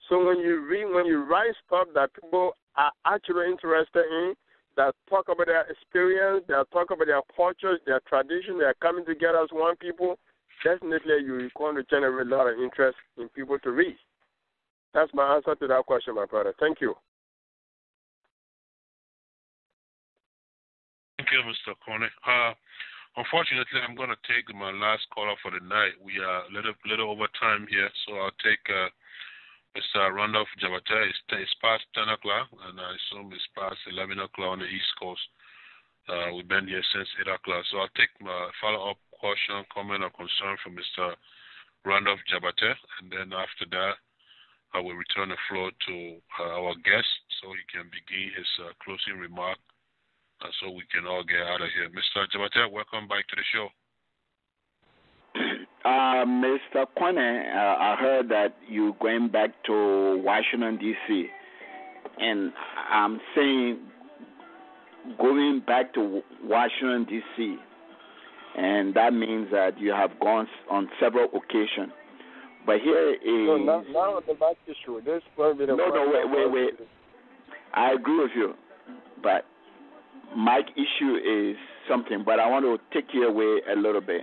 So when you write stuff that people are actually interested in, that talk about their experience, that talk about their cultures, their tradition, they are coming together as one people, definitely you're going to generate a lot of interest in people to read. That's my answer to that question, my brother. Thank you. Thank you, Mr. Konneh. Unfortunately, I'm going to take my last caller for the night. We are a little over time here, so I'll take Mr. Randolph Jabata. It's past 10 o'clock, and I assume it's past 11 o'clock on the East Coast. We've been here since 8 o'clock, so I'll take my follow-up question, comment, or concern from Mr. Randolph Jabata, and then after that, I will return the floor to our guest so he can begin his closing remark. So we can all get out of here. Mr. Jabata, welcome back to the show. Mr. Konneh, I heard that you're going back to Washington, D.C., and I'm saying going back to Washington, D.C., and that means that you have gone on several occasions. But here is... No, not on the back issue. This will be the wait. I agree with you, but my issue is something, but I want to take you away a little bit.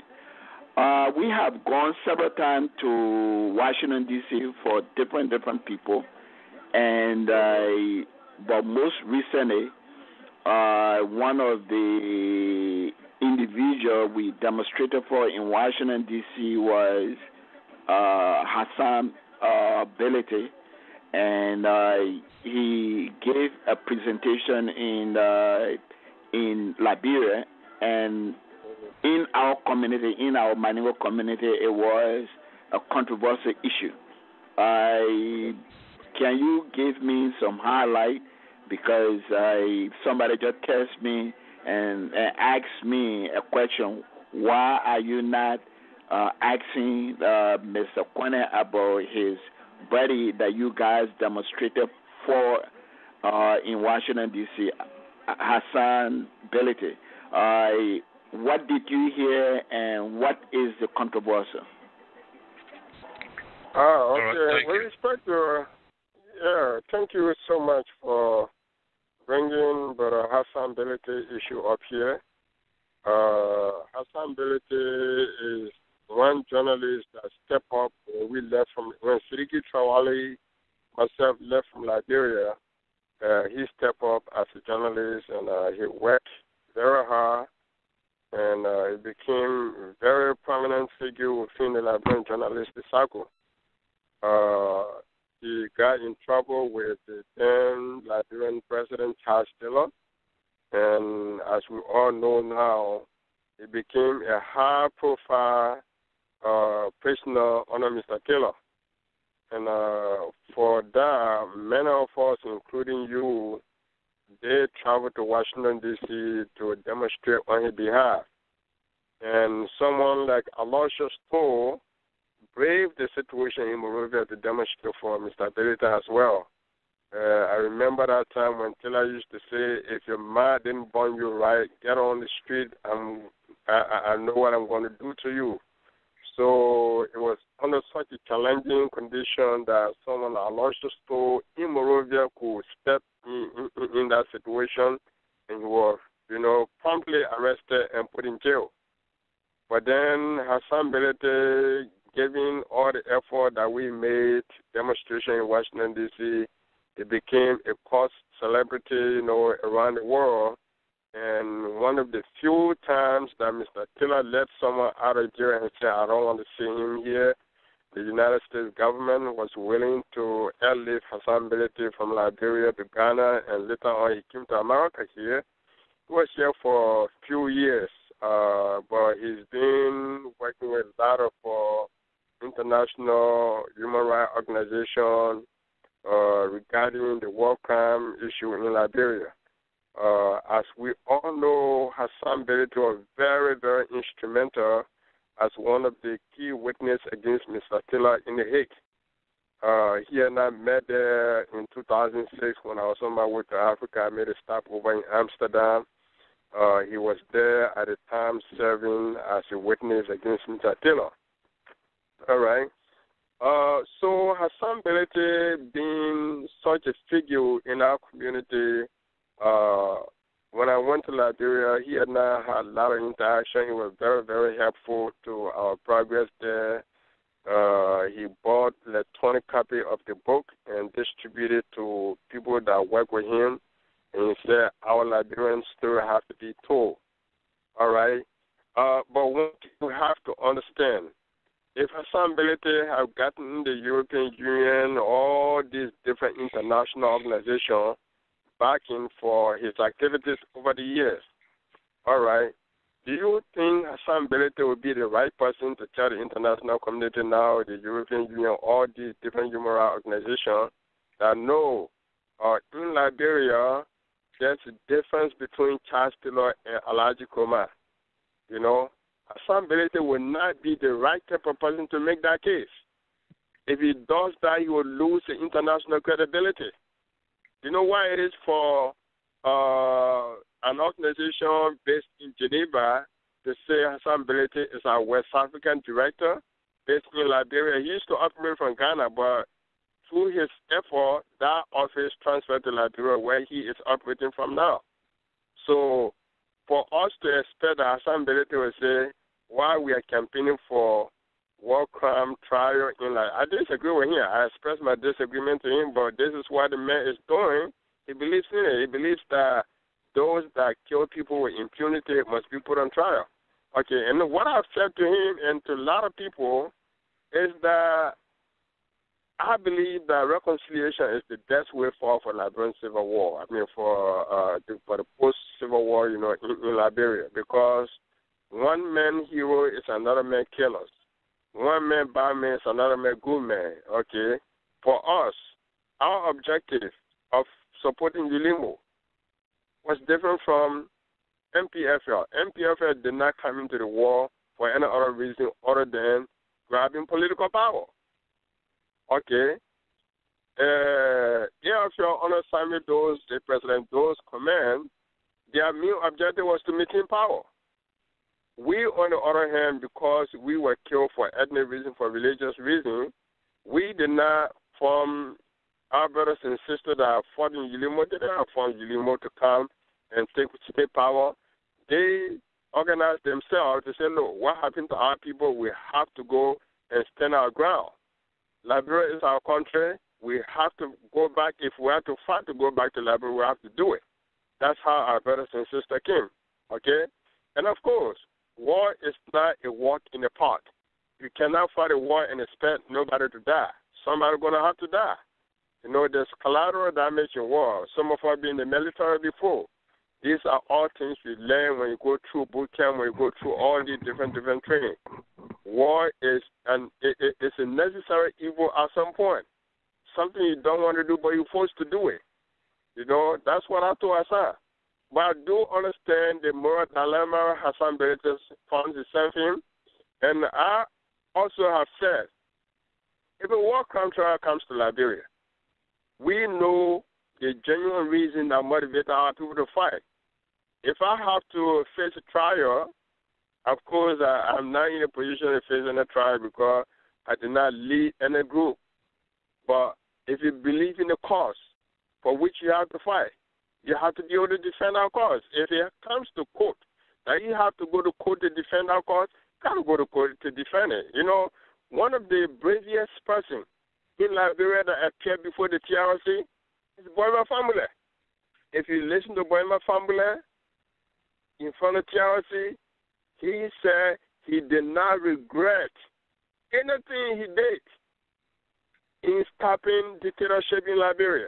We have gone several times to Washington, D.C. for different people, and but most recently, one of the individuals we demonstrated for in Washington, D.C. was Hassan Belete, and he gave a presentation in Liberia, and in our community, in our Maningo community, it was a controversial issue. Can you give me some highlight? Because somebody just texted me and asked me a question. Why are you not asking Mr. Konneh about his buddy that you guys demonstrated for in Washington, D.C., Hassan Belete? What did you hear and what is the controversy? Okay. With respect to, thank you so much for bringing the Hassan Belete issue up here. Hassan Belete is one journalist that stepped up when Sidiki Traoré, myself, left from Liberia. He stepped up as a journalist and he worked very hard and he became a very prominent figure within the Liberian journalistic circle. He got in trouble with the then Liberian President Charles Taylor, and as we all know now, he became a high-profile prisoner under Mr. Taylor. And for that, many of us, including you, they traveled to Washington, D.C. to demonstrate on his behalf. And someone like Aloysius Stowe braved the situation in Monrovia to demonstrate for Mr. Belete as well. I remember that time when Taylor used to say, if your mind didn't burn you right, get on the street, I know what I'm going to do to you. So it was under such a challenging condition that someone like Aloysius Stowe in Monrovia could step in that situation, and he was, promptly arrested and put in jail. But then Hassan Belete, given all the effort that we made, demonstration in Washington, D.C., it became a cult celebrity, around the world. And one of the few times that Mr. Taylor let someone out of jail and said, I don't want to see him here, the United States government was willing to airlift Hassan Belete from Liberia to Ghana, and later on he came to America here. He was here for a few years, but he's been working with a lot of international human rights organizations regarding the war crime issue in Liberia. As we all know, Hassan Belete was very, very instrumental as one of the key witnesses against Mr. Taylor in The Hague. He and I met there in 2006 when I was on my way to Africa. I made a stop over in Amsterdam. He was there at the time serving as a witness against Mr. Taylor. All right. So Hassan Belete being such a figure in our community, when I went to Liberia, he and I had a lot of interaction. He was very, very helpful to our progress there. He bought an electronic copy of the book and distributed to people that work with him. And he said, our Liberian story has to be told. All right? But one thing you have to understand, if Hassan Belete had gotten the European Union, all these different international organizations backing for his activities over the years, all right, do you think Hassan Belete would be the right person to tell the international community now, the European Union, all these different human rights organizations, that no, in Liberia, there's a difference between Charles Taylor and Alhaji Kuma? Hassan Belete will not be the right type of person to make that case. If he does that, he will lose the international credibility. You know why it is for an organization based in Geneva to say Hassan Belete is our West African director based in Liberia? He used to operate from Ghana, but through his effort, that office transferred to Liberia, where he is operating from now. So for us to expect that Hassan Belete will say, why we are campaigning for war crime trial in Liberia, I disagree with him. I expressed my disagreement to him, but this is what the man is doing. He believes in it. He believes that those that kill people with impunity must be put on trial. Okay, and what I've said to him and to a lot of people is that I believe that reconciliation is the best way forward for Liberian civil war. I mean, for the post-civil war, in Liberia, because one man hero is another man killer. one man bad man, another man good man. Okay, for us, our objective of supporting ULIMO was different from MPFL. MPFL did not come into the war for any other reason other than grabbing political power. Okay. AFL on assignment those, the president, those command, their main objective was to maintain power. We, on the other hand, because we were killed for ethnic reason, for religious reason, we did not form our brothers and sisters that are fought in ULIMO. They did not form ULIMO to come and take state power. They organized themselves to say, look, what happened to our people? We have to go and stand our ground. Liberia is our country. We have to go back. If we have to fight to go back to Liberia, we have to do it. That's how our brothers and sisters came. Okay? And of course, war is not a walk in the park. You cannot fight a war and expect nobody to die. Somebody's going to have to die. You know, there's collateral damage in war. Some of us have been in the military before. These are all things you learn when you go through boot camp, when you go through all these different training. War is it's a necessary evil at some point. Something you don't want to do, but you're forced to do it. You know, that's what I told Hassan. But I do understand the moral dilemma Hassan Benitez finds himself in. And I also have said, if a war contract comes to Liberia, we know the genuine reason that motivates our people to fight. If I have to face a trial, of course, I'm not in a position to face any trial because I did not lead any group. But if you believe in the cause for which you have to fight, you have to be able to defend our cause. If it comes to court, that you have to go to court to defend our cause, you got to go to court to defend it. You know, one of the bravest person in Liberia that appeared before the TRC is Boima Family. If you listen to Boima Family in front of TRC, he said he did not regret anything he did in stopping dictatorship in Liberia.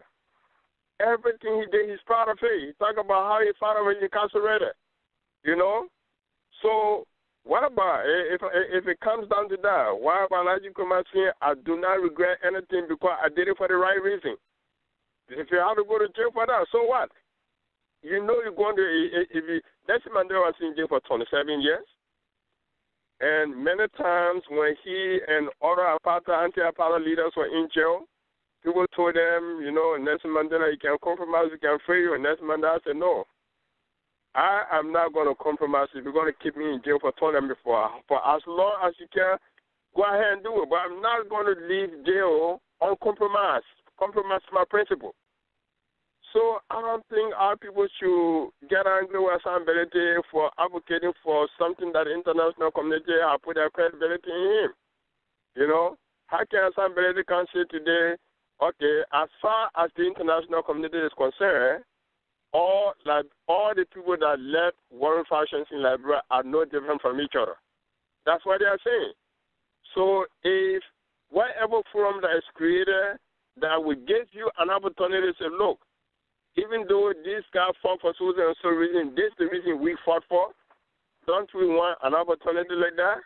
Everything he did, he's proud of it. He talked about how he fought when he incarcerated. You know? So what about if it comes down to that? Why about Elijah saying, I do not regret anything because I did it for the right reason? If you have to go to jail for that, so what? You know you're going to, if you, Nelson Mandela was in jail for 27 years. And many times when he and other anti-apartheid leaders were in jail, people told them, you know, Nelson Mandela, you can compromise, you can free you. And Nelson Mandela said, no, I am not going to compromise. If you're going to keep me in jail for 20 years for as long as you can, go ahead and do it. But I'm not going to leave jail uncompromised. Compromise my principle. So I don't think our people should get angry with Hassan Benitez for advocating for something that the international community have put their credibility in him. You know, how can Hassan Benitez can say today, okay, as far as the international community is concerned, all the people that led warring factions in Liberia are no different from each other. That's what they are saying. So if whatever forum that is created that will give you an opportunity to say, look, even though this guy fought for so and so reason, this is the reason we fought for, don't we want an opportunity like that?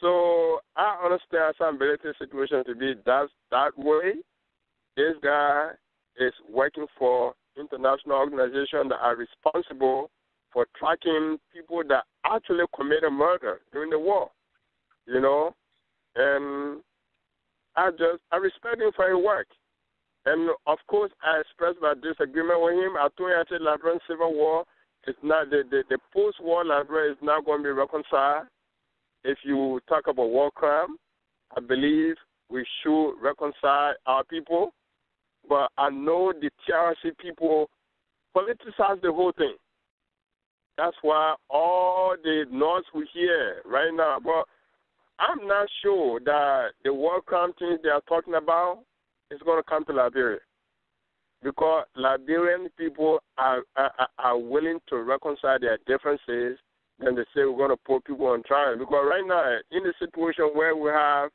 So I understand Hassan Benitez's situation to be that way. This guy is working for international organizations that are responsible for tracking people that actually committed murder during the war, you know. And I respect him for his work. And, of course, I expressed my disagreement with him. I told him, I said, Liberian Civil War is not, the post-war Liberia is not going to be reconciled. If you talk about war crime, I believe we should reconcile our people. But I know the TRC people politicize the whole thing. That's why all the noise we hear right now. But I'm not sure that the war crime things they are talking about is going to come to Liberia, because Liberian people are willing to reconcile their differences than they say we're going to put people on trial. Because right now, in the situation where we have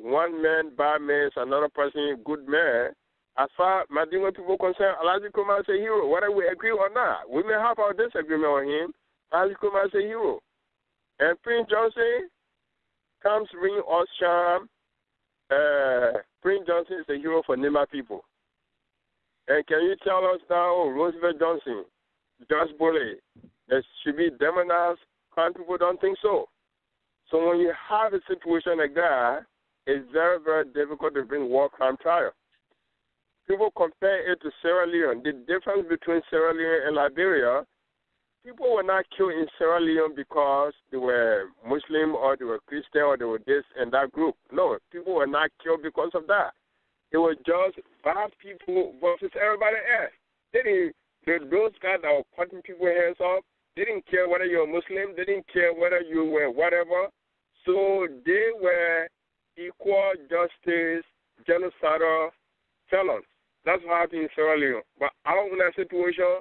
one man bad man, another person good man, as far as Madinga people concerned, Elijah Kumar is a hero, whether we agree or not. We may have our disagreement on him. Elijah Kumar is a hero. And Prince Johnson, comes ring or charm, Prince Johnson is a hero for Nima people. And can you tell us now, Roosevelt Johnson, George Bulley, that should be demonized? Crown people don't think so. So when you have a situation like that, it's very, very difficult to bring war crime trial. People compare it to Sierra Leone. The difference between Sierra Leone and Liberia, people were not killed in Sierra Leone because they were Muslim or they were Christian or they were this and that group. No, people were not killed because of that. It was just bad people versus everybody else. Those guys that were cutting people's hands off, they didn't care whether you were Muslim, they didn't care whether you were whatever. So they were equal justice, genocidal felons. That's what happened in Sierra Leone. But out in that situation,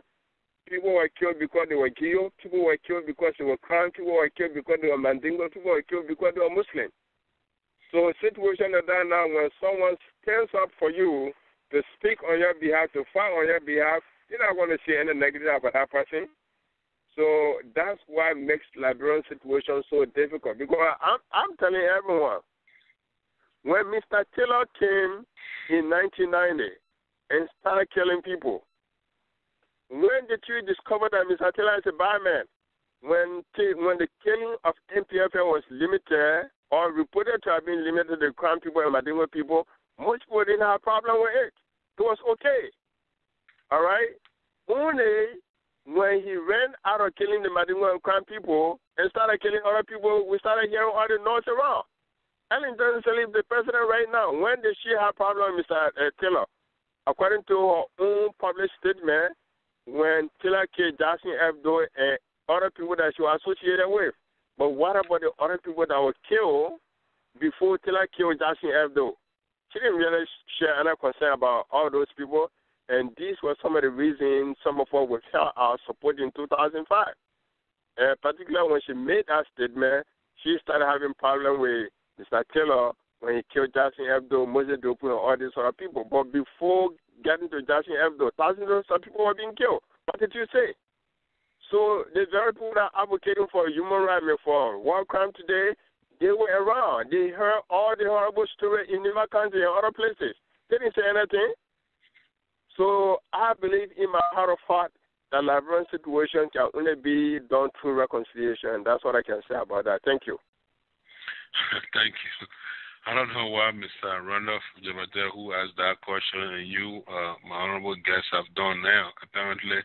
people were killed because they were Gio, people were killed because they were Khan, people were killed because they were Mandingo, people were killed because they were Muslim. So a situation like that now, when someone stands up for you to speak on your behalf, to fight on your behalf, you're not going to see any negative about that person. So that's why it makes Liberian situation so difficult. Because I'm telling everyone, when Mr. Taylor came in 1990 and started killing people, when did you discover that Mr. Taylor is a bad man? When the killing of MPFL was limited or reported to have been limited to the Crown people and Mandingo people, most people didn't have a problem with it. It was okay. All right? Only when he ran out of killing the Mandingo and Crown people and started killing other people, we started hearing all the noise around. Ellen Johnson is the president right now. When did she have a problem with Mr. Taylor? According to her own published statement, when Taylor killed Jackson Hebdo and other people that she was associated with. But what about the other people that were killed before Taylor killed Jackson Hebdo? She didn't really share any concern about all those people, and these were some of the reasons some of us withheld our support in 2005. Particularly when she made that statement, she started having problems with Mr. Taylor when he killed Jackson Hebdo, Moses Dopu, and all these other people. But before getting to Jackson Hebdo, thousands of people were being killed. What did you say? So the very people that are advocating for human rights and for war crime today, they were around. They heard all the horrible stories in Nima country and other places. They didn't say anything. So I believe in my heart of heart that Liberian situation can only be done through reconciliation. That's what I can say about that. Thank you. Thank you. I don't know why Mr. Randolph Jabate, who asked that question, and you, my honorable guests, have done now. Apparently,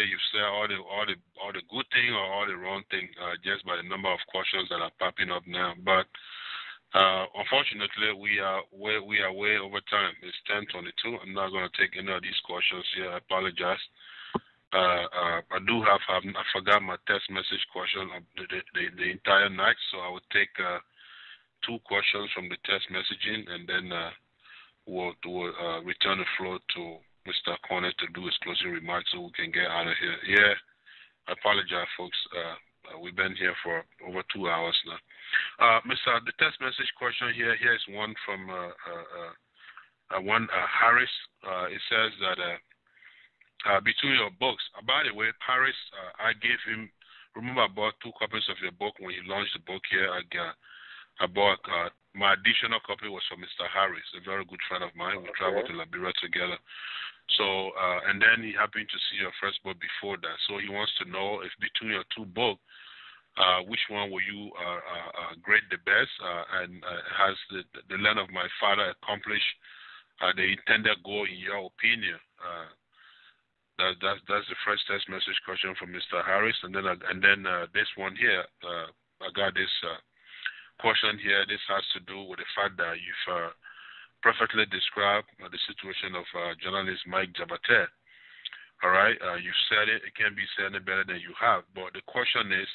you've said all the good thing or all the wrong thing just by the number of questions that are popping up now. But unfortunately, we are way over time. It's 10:22. I'm not going to take any of these questions here. I apologize. I forgot my text message question of the entire night, so I would take 2 questions from the text messaging, and then we'll return the floor to Mr. Konneh to do his closing remarks so we can get out of here. Yeah, I apologize, folks. We've been here for over 2 hours now. The text message question here is one from Harris. It says that between your books, by the way, Harris, I gave him, remember I bought 2 copies of your book when you launched the book here. I bought my additional copy was from Mr. Harris, a very good friend of mine. We traveled to Liberia together. So, and then he happened to see your first book before that. So he wants to know if between your 2 books, which one will you grade the best, and has the land of my father accomplished the intended goal in your opinion? That's the first text message question from Mr. Harris, and then this one here, I got this question here. This has to do with the fact that you've perfectly described the situation of journalist Mike Jabate. All right, you've said it. It can't be said any better than you have. But the question is,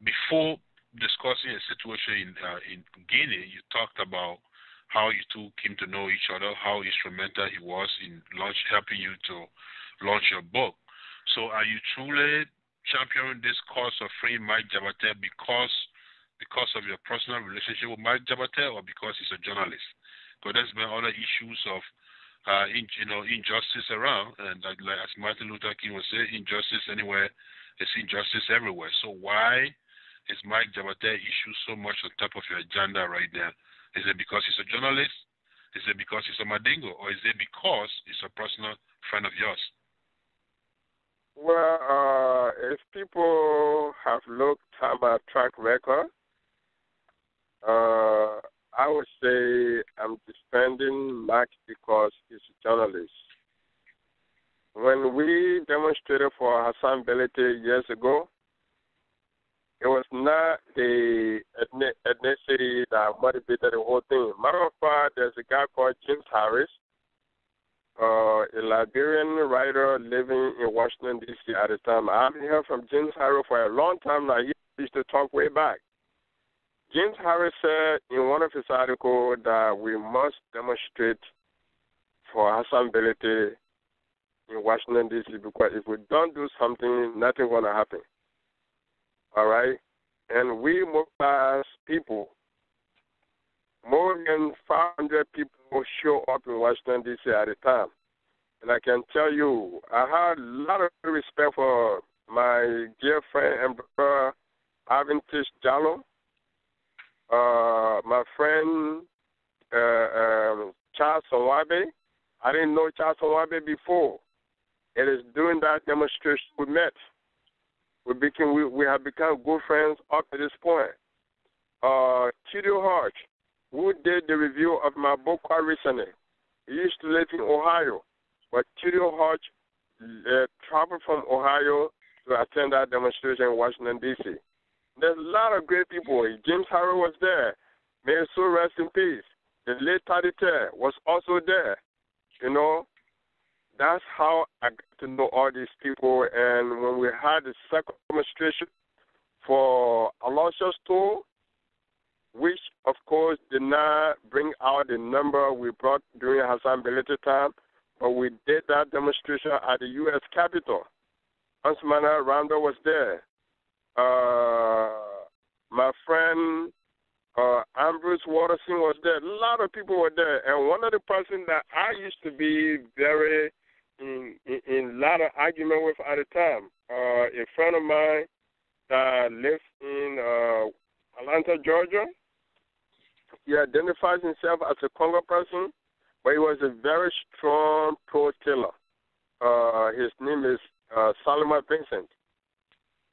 before discussing a situation in Guinea, you talked about how you 2 came to know each other, how instrumental he was in helping you to launch your book. So are you truly championing this cause of freeing Mike Jabate because of your personal relationship with Mike Jabate, or because he's a journalist? Because there's been other issues of injustice around, and like as Martin Luther King would say, injustice anywhere is injustice everywhere. So why is Mike Jabate issue so much on top of your agenda right now? Is it because he's a journalist? Is it because he's a Mandingo? Or is it because he's a personal friend of yours? Well, if people have looked at my track record, I would say I'm defending Mike because he's a journalist. When we demonstrated for Hassan Belete years ago, it was not the ethnicity that motivated the whole thing. Matter of fact, there's a guy called James Harris, a Liberian writer living in Washington, D.C. at the time. I've been hearing from James Harris for a long time now. He used to talk way back. James Harris said in one of his articles that we must demonstrate for Hassan Belete in Washington, D.C. because if we don't do something, nothing's going to happen. All right? And we mobilize people. More than 500 people show up in Washington, D.C. at the time. And I can tell you, I had a lot of respect for my dear friend and brother, Avintish Jallo, my friend Charles Onwabe. I didn't know Charles Onwabe before. It is during that demonstration we met. We have become good friends up to this point. Chidio Hodge, who did the review of my book quite recently, he used to live in Ohio, but Chidio Hodge traveled from Ohio to attend that demonstration in Washington, D.C. There's a lot of great people. James Harrow was there. May his soul rest in peace. The late Tadite was also there. You know, that's how I got to know all these people. And when we had the second demonstration for Aloysius Tour, which, of course, did not bring out the number we brought during Hassan Belete time, but we did that demonstration at the U.S. Capitol. Ansmana Rando was there. My friend Ambrose Watterson was there. A lot of people were there. And one of the persons that I used to be very in a lot of argument with at the time, a friend of mine that lives in Atlanta, Georgia. He identifies himself as a Congo person, but he was a very strong pro-Taylor. His name is Salima Vincent.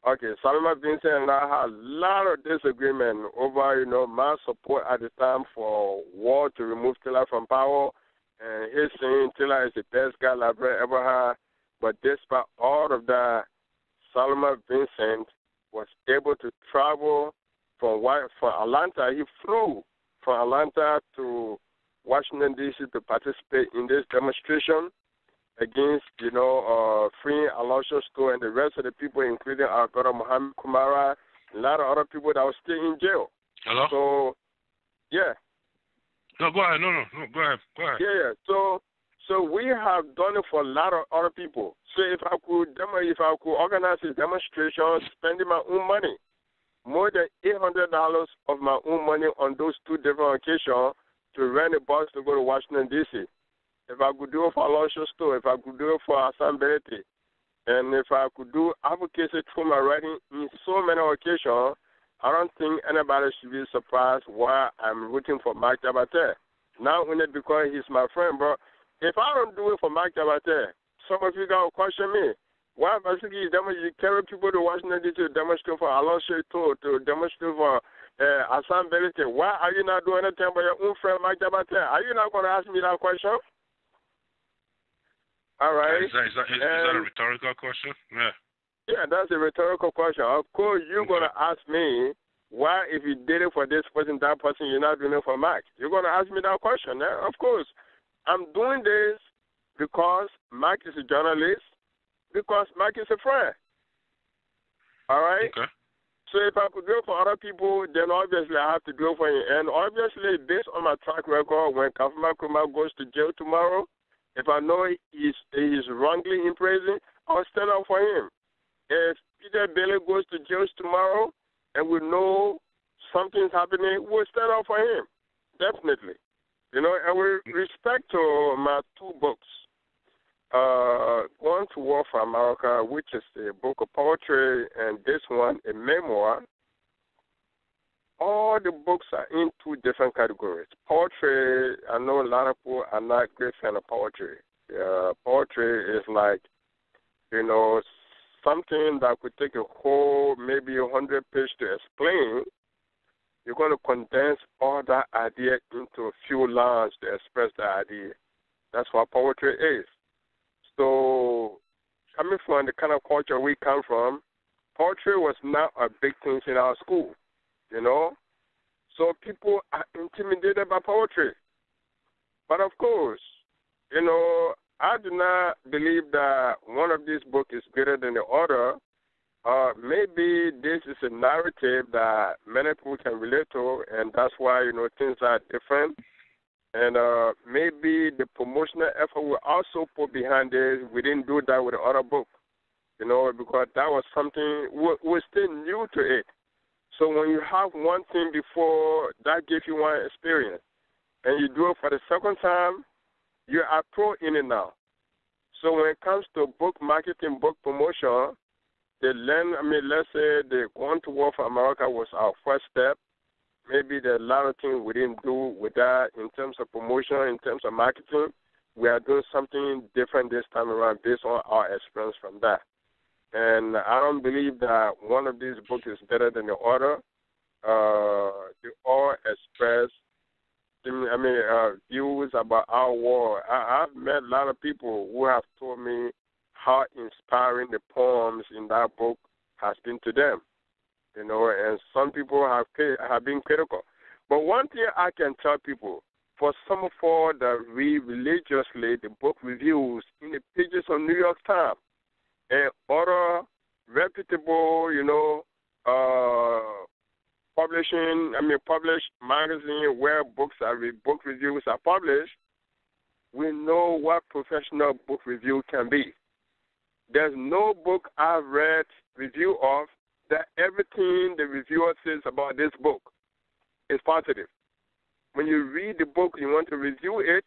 Okay, Salima Vincent and I had a lot of disagreement over, my support at the time for war to remove Taylor from power, and his saying Taylor is the best guy Liberia ever had. But despite all of that, Salima Vincent was able to travel from Atlanta. He flew from Atlanta to Washington, D.C. to participate in this demonstration against, freeing Aloysius Tour and the rest of the people, including our brother Muhammad Kumara, a lot of other people that were still in jail. Hello? So, yeah. No, go ahead. No, go ahead. Yeah. So we have done it for a lot of other people. So if I could organize a demonstration, spending my own money, more than $800 of my own money on those two different occasions to rent a bus to go to Washington, D.C. If I could do it for Aloysius Tour, if I could do it for Hassan Belete, and if I could do advocacy through my writing in so many occasions, I don't think anybody should be surprised why I'm rooting for Mike Jabate. Not only because he's my friend, but if I don't do it for Mike Jabate, some of you guys will question me. Why basically you carry people to Washington D.C. to demonstrate for Aloysius Tour, to demonstrate for Hassan Belete? Why are you not doing anything for your own friend Mike Jabate? Are you not going to ask me that question? All right. Is that a rhetorical question? Yeah. Yeah, that's a rhetorical question. Of course, you're going to ask me why, if you did it for this person, that person, you're not doing it for Mike. You're going to ask me that question. Yeah, of course. I'm doing this because Mike is a journalist, because Mike is a friend. All right? Okay. So if I could do it for other people, then obviously I have to do it for you. And obviously, based on my track record, when Kafuma Kuma goes to jail tomorrow, if I know he's wrongly in prison, I'll stand up for him. If Peter Bailey goes to jail tomorrow and we know something's happening, we'll stand up for him. Definitely. And with respect to my two books, Going to War for America, which is a book of poetry, and this one, a memoir, all the books are in two different categories. Poetry, I know a lot of people are not great fan of poetry. Poetry is like, something that could take a whole, maybe 100 pages to explain. You're going to condense all that idea into a few lines to express the idea. That's what poetry is. So, coming from the kind of culture we come from, poetry was not a big thing in our school, So people are intimidated by poetry. But of course, I do not believe that one of these books is greater than the other. Maybe this is a narrative that many people can relate to, and that's why, things are different. And maybe the promotional effort we also put behind this, we didn't do that with the other book, because that was something, we're still new to it. So when you have one thing before, that gives you one experience, and you do it for the second time, you are pro in it now. So when it comes to book marketing, book promotion, let's say the Going to War for America was our first step. Maybe there are a lot of things we didn't do with that in terms of promotion, in terms of marketing. We are doing something different this time around based on our experience from that. And I don't believe that one of these books is better than the other. They all express, views about our war. I've met a lot of people who have told me how inspiring the poems in that book has been to them. And some people have been critical. But one thing I can tell people, for some of all that read religiously the book reviews in the pages of New York Times and other reputable, published magazine where book reviews are published, we know what professional book review can be. There's no book I've read review of that everything the reviewer says about this book is positive. When you read the book, you want to review it,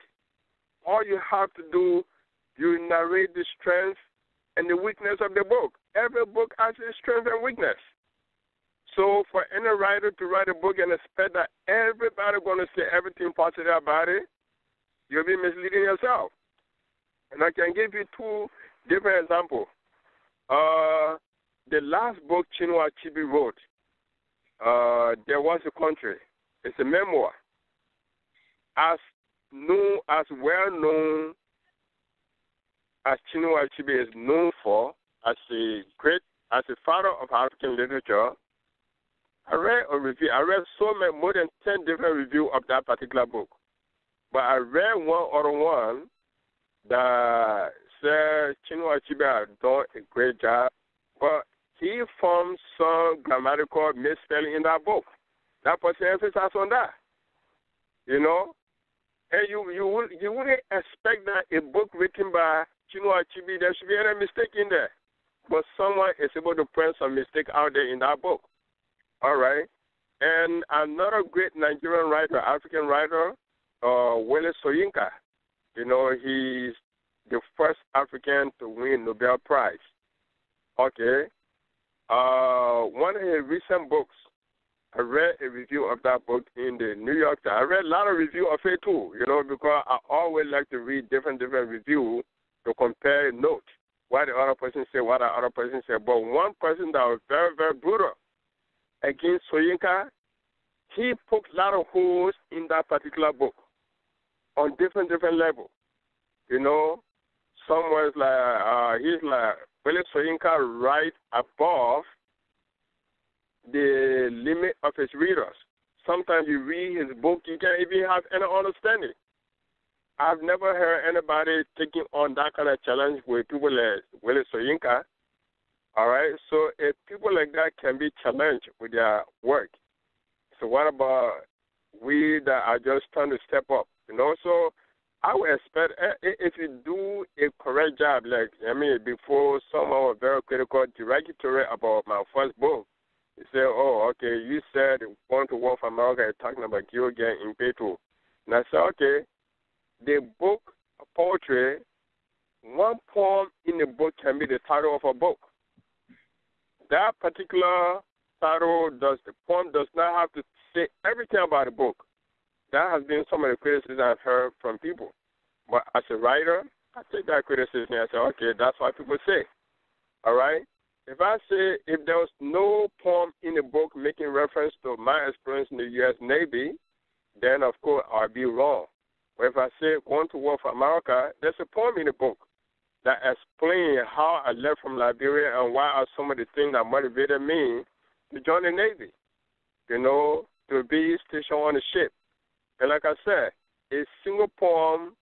all you have to do, you narrate the strength and the weakness of the book. Every book has its strength and weakness. So for any writer to write a book and expect that everybody's going to say everything positive about it, you'll be misleading yourself. And I can give you two different examples. The last book Chinua Achebe wrote, There Was a Country. It's a memoir. As well known as Chinua Achebe is known for, as a father of African literature, I read a review. I read more than 10 different reviews of that particular book. But I read one other one that said Chinua Achebe had done a great job, but he found some grammatical misspelling in that book. That person emphasized on that, And you wouldn't expect that a book written by Chinua Achebe, there should be any mistake in there. But someone is able to point some mistake out there in that book. All right? And another great Nigerian writer, African writer, Wole Soyinka. He's the first African to win Nobel Prize. Okay? One of his recent books, I read a review of that book in the New York Times. I read a lot of reviews of it too, because I always like to read different reviews to compare notes, what the other person said, what the other person said. But one person that was very, very brutal against Soyinka, he poked a lot of holes in that particular book on different levels. Someone's like, he's like, Wole Soyinka right above the limit of his readers. Sometimes you read his book, you can't even have any understanding. I've never heard anybody taking on that kind of challenge with people like Wole Soyinka. All right? So if people like that can be challenged with their work, so what about we that are just trying to step up? So I would expect if you do a correct job, before someone was very critical, derogatory about my first book, you say, oh, okay, you said Going to War for America, you're talking about Gilgan in Petro. And I said, okay, the book of poetry, one poem in the book can be the title of a book. That particular title, the poem does not have to say everything about the book. That has been some of the criticism I've heard from people. But as a writer, I take that criticism and I say, okay, that's what people say. All right? If I say if there was no poem in the book making reference to my experience in the U.S. Navy, then, of course, I'll be wrong. But if I say going to war for America, there's a poem in the book that explains how I left from Liberia and why are some of the things that motivated me to join the Navy, to be stationed on the ship. And like I said, a single poem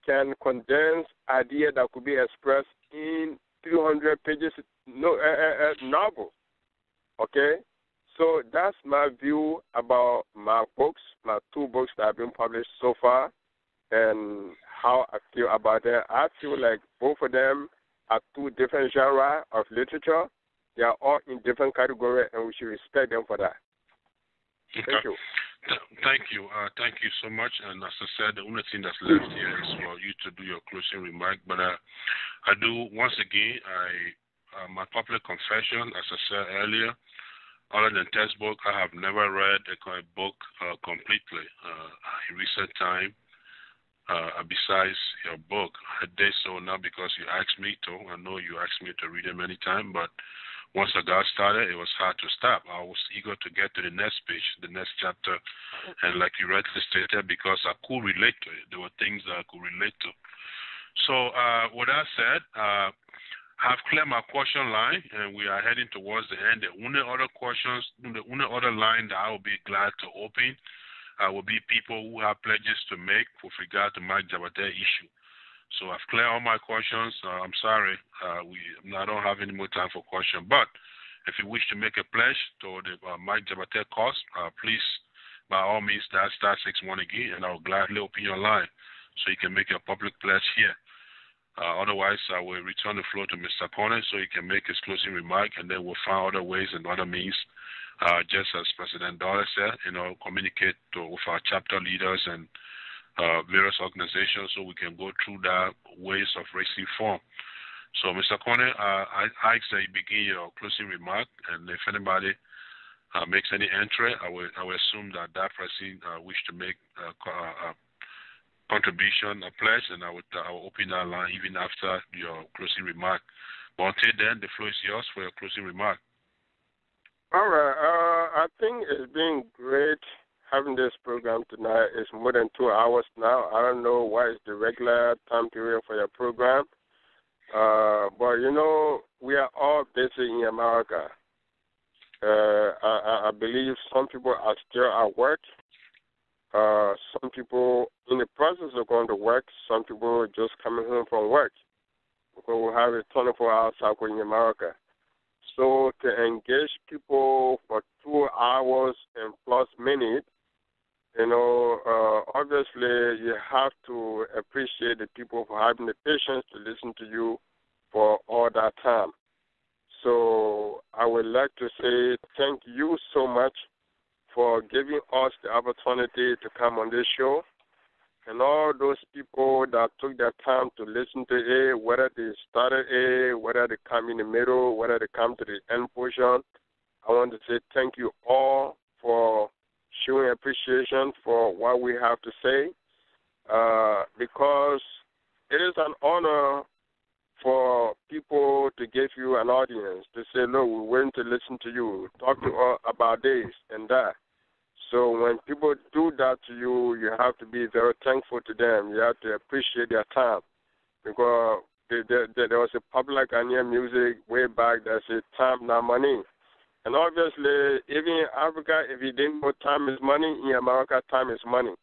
can condense ideas that could be expressed in 300 pages novel. Okay? So that's my view about my books, my 2 books that have been published so far, and how I feel about them. I feel like both of them are 2 different genres of literature. They are all in different categories, and we should respect them for that. Okay. Thank you. Thank you. Thank you so much. And as I said, the only thing that's left here is for you to do your closing remark. But I do, once again, my public confession, as I said earlier, other than textbook, I have never read a book completely in recent time. Besides your book, I did so not because you asked me to. I know you asked me to read it many times, but once I got started, it was hard to stop. I was eager to get to the next page, the next chapter, and like you rightly stated, because I could relate to it. There were things that I could relate to. So with that said, I've cleared my question line, and we are heading towards the end. The only other questions, the only other line that I will be glad to open will be people who have pledges to make with regard to Mike Jabate issue. So I've cleared all my questions. I'm sorry, I don't have any more time for questions. But if you wish to make a pledge to the Mike Jabate cause, please, by all means, dial *61 again, and I'll gladly open your line so you can make your public pledge here. Otherwise, I will return the floor to Mr. Konneh so he can make his closing remark, and then we'll find other ways and other means, just as President Dollar said, communicate with our chapter leaders and various organizations so we can go through that ways of raising funds. So, Mr. Konneh, I ask that you begin your closing remark, and if anybody makes any entry, I will assume that person wish to make a contribution, a pledge, and I will open that line even after your closing remark. But until then, the floor is yours for your closing remark. All right. I think it's been great having this program tonight. It's more than 2 hours now. I don't know what is the regular time period for your program. But, we are all busy in America. I believe some people are still at work. Some people in the process of going to work. Some people just coming home from work. Because we have a 24-hour cycle in America. So to engage people for 2 hours and plus minutes, obviously you have to appreciate the people for having the patience to listen to you for all that time. So I would like to say thank you so much for giving us the opportunity to come on this show. And all those people that took their time to listen to it, whether they started it, whether they come in the middle, whether they come to the end portion, I want to say thank you all for showing appreciation for what we have to say, because it is an honor for people to give you an audience, to say, look, we're willing to listen to you, talk to us about this and that. So when people do that to you, you have to be very thankful to them. You have to appreciate their time. Because there was a popular Ghanaian music way back that said, time, not money. And obviously, even in Africa, if you didn't know time is money, in America, time is money.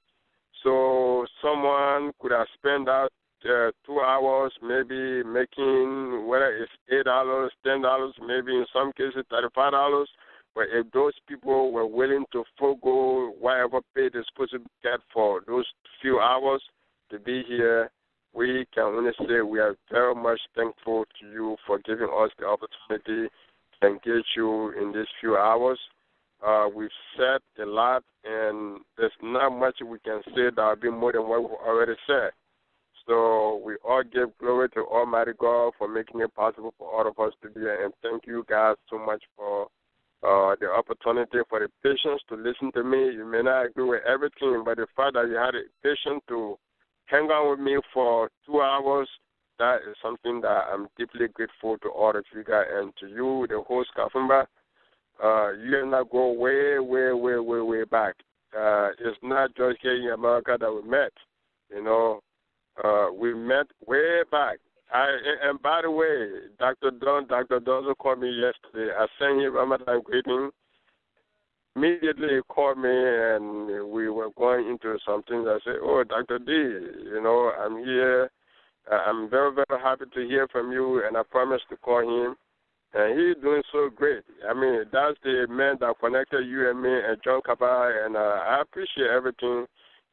So someone could have spent that 2 hours maybe making, whether it's $8, $10, maybe in some cases $35. But if those people were willing to forego whatever pay they're supposed to get for those few hours to be here, we can only say we are very much thankful to you for giving us the opportunity to engage you in these few hours. We've said a lot, and there's not much we can say that will be more than what we've already said. So we all give glory to Almighty God for making it possible for all of us to be here. And thank you guys so much for the opportunity for the patients to listen to me. You may not agree with everything, but the fact that you had the patience to hang out with me for 2 hours, that is something that I'm deeply grateful to all of you guys and to you, the host, Kafumba. You and I go way, way, way, way, way back. It's not just here in America that we met. You know, we met way back. And by the way, Dr. Donzo called me yesterday. I sent him Ramadan greeting. Immediately he called me and we were going into something. I said, oh, Dr. D, you know, I'm here. I'm very, very happy to hear from you, and I promised to call him. And he's doing so great. I mean, that's the man that connected you and me and John Kabay, and I appreciate everything.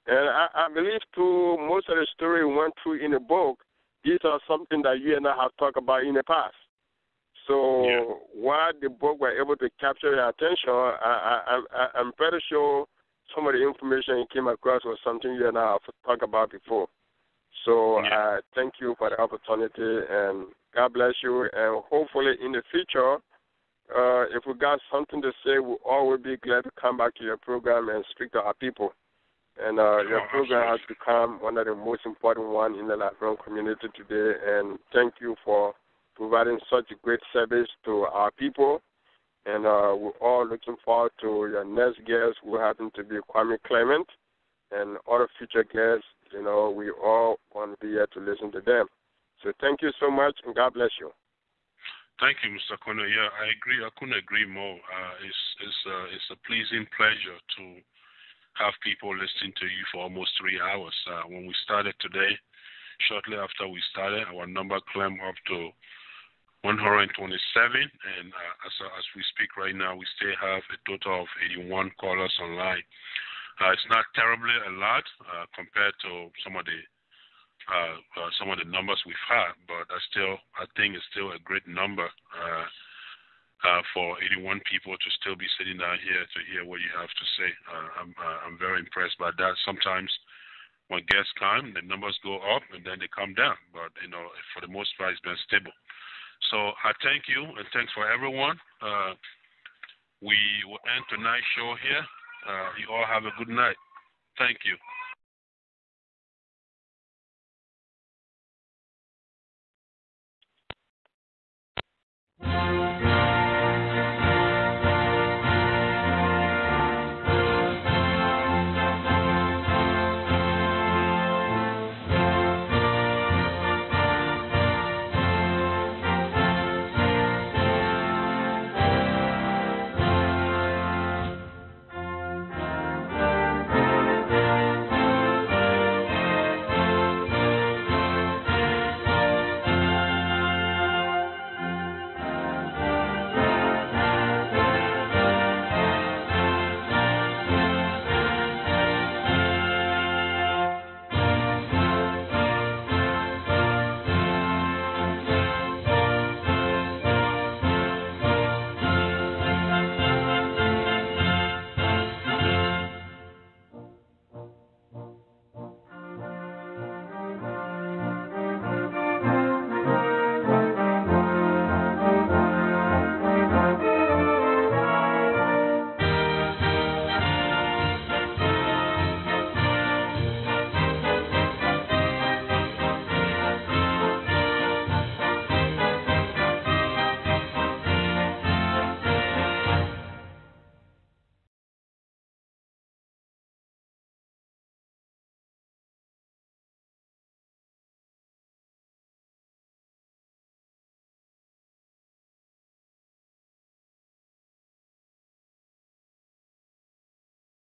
And I believe, too, most of the story we went through in the book, these are something that you and I have talked about in the past. So while the book were able to capture your attention, I'm pretty sure some of the information you came across was something you and I have talked about before. So thank you for the opportunity, and God bless you. And hopefully in the future, if we got something to say, we all will be glad to come back to your program and speak to our people. And your program has become one of the most important ones in the Liberian community today. And thank you for providing such a great service to our people. And we're all looking forward to your next guest, who happen to be Kwame Clement, and other future guests. You know, we all want to be here to listen to them. So thank you so much, and God bless you. Thank you, Mr. Konneh. Yeah, I agree. I couldn't agree more. It's a pleasing pleasure to have people listening to you for almost 3 hours. When we started today, shortly after we started, our number climbed up to 127, and as we speak right now, we still have a total of 81 callers online. It's not terribly a lot compared to some of the numbers we've had, but I think it's still a great number for 81 people to still be sitting down here to hear what you have to say. I'm very impressed by that. Sometimes when guests come, the numbers go up and then they come down, but you know, for the most part, it's been stable. So I thank you, and thanks for everyone. We will end tonight's show here. You all have a good night. Thank you.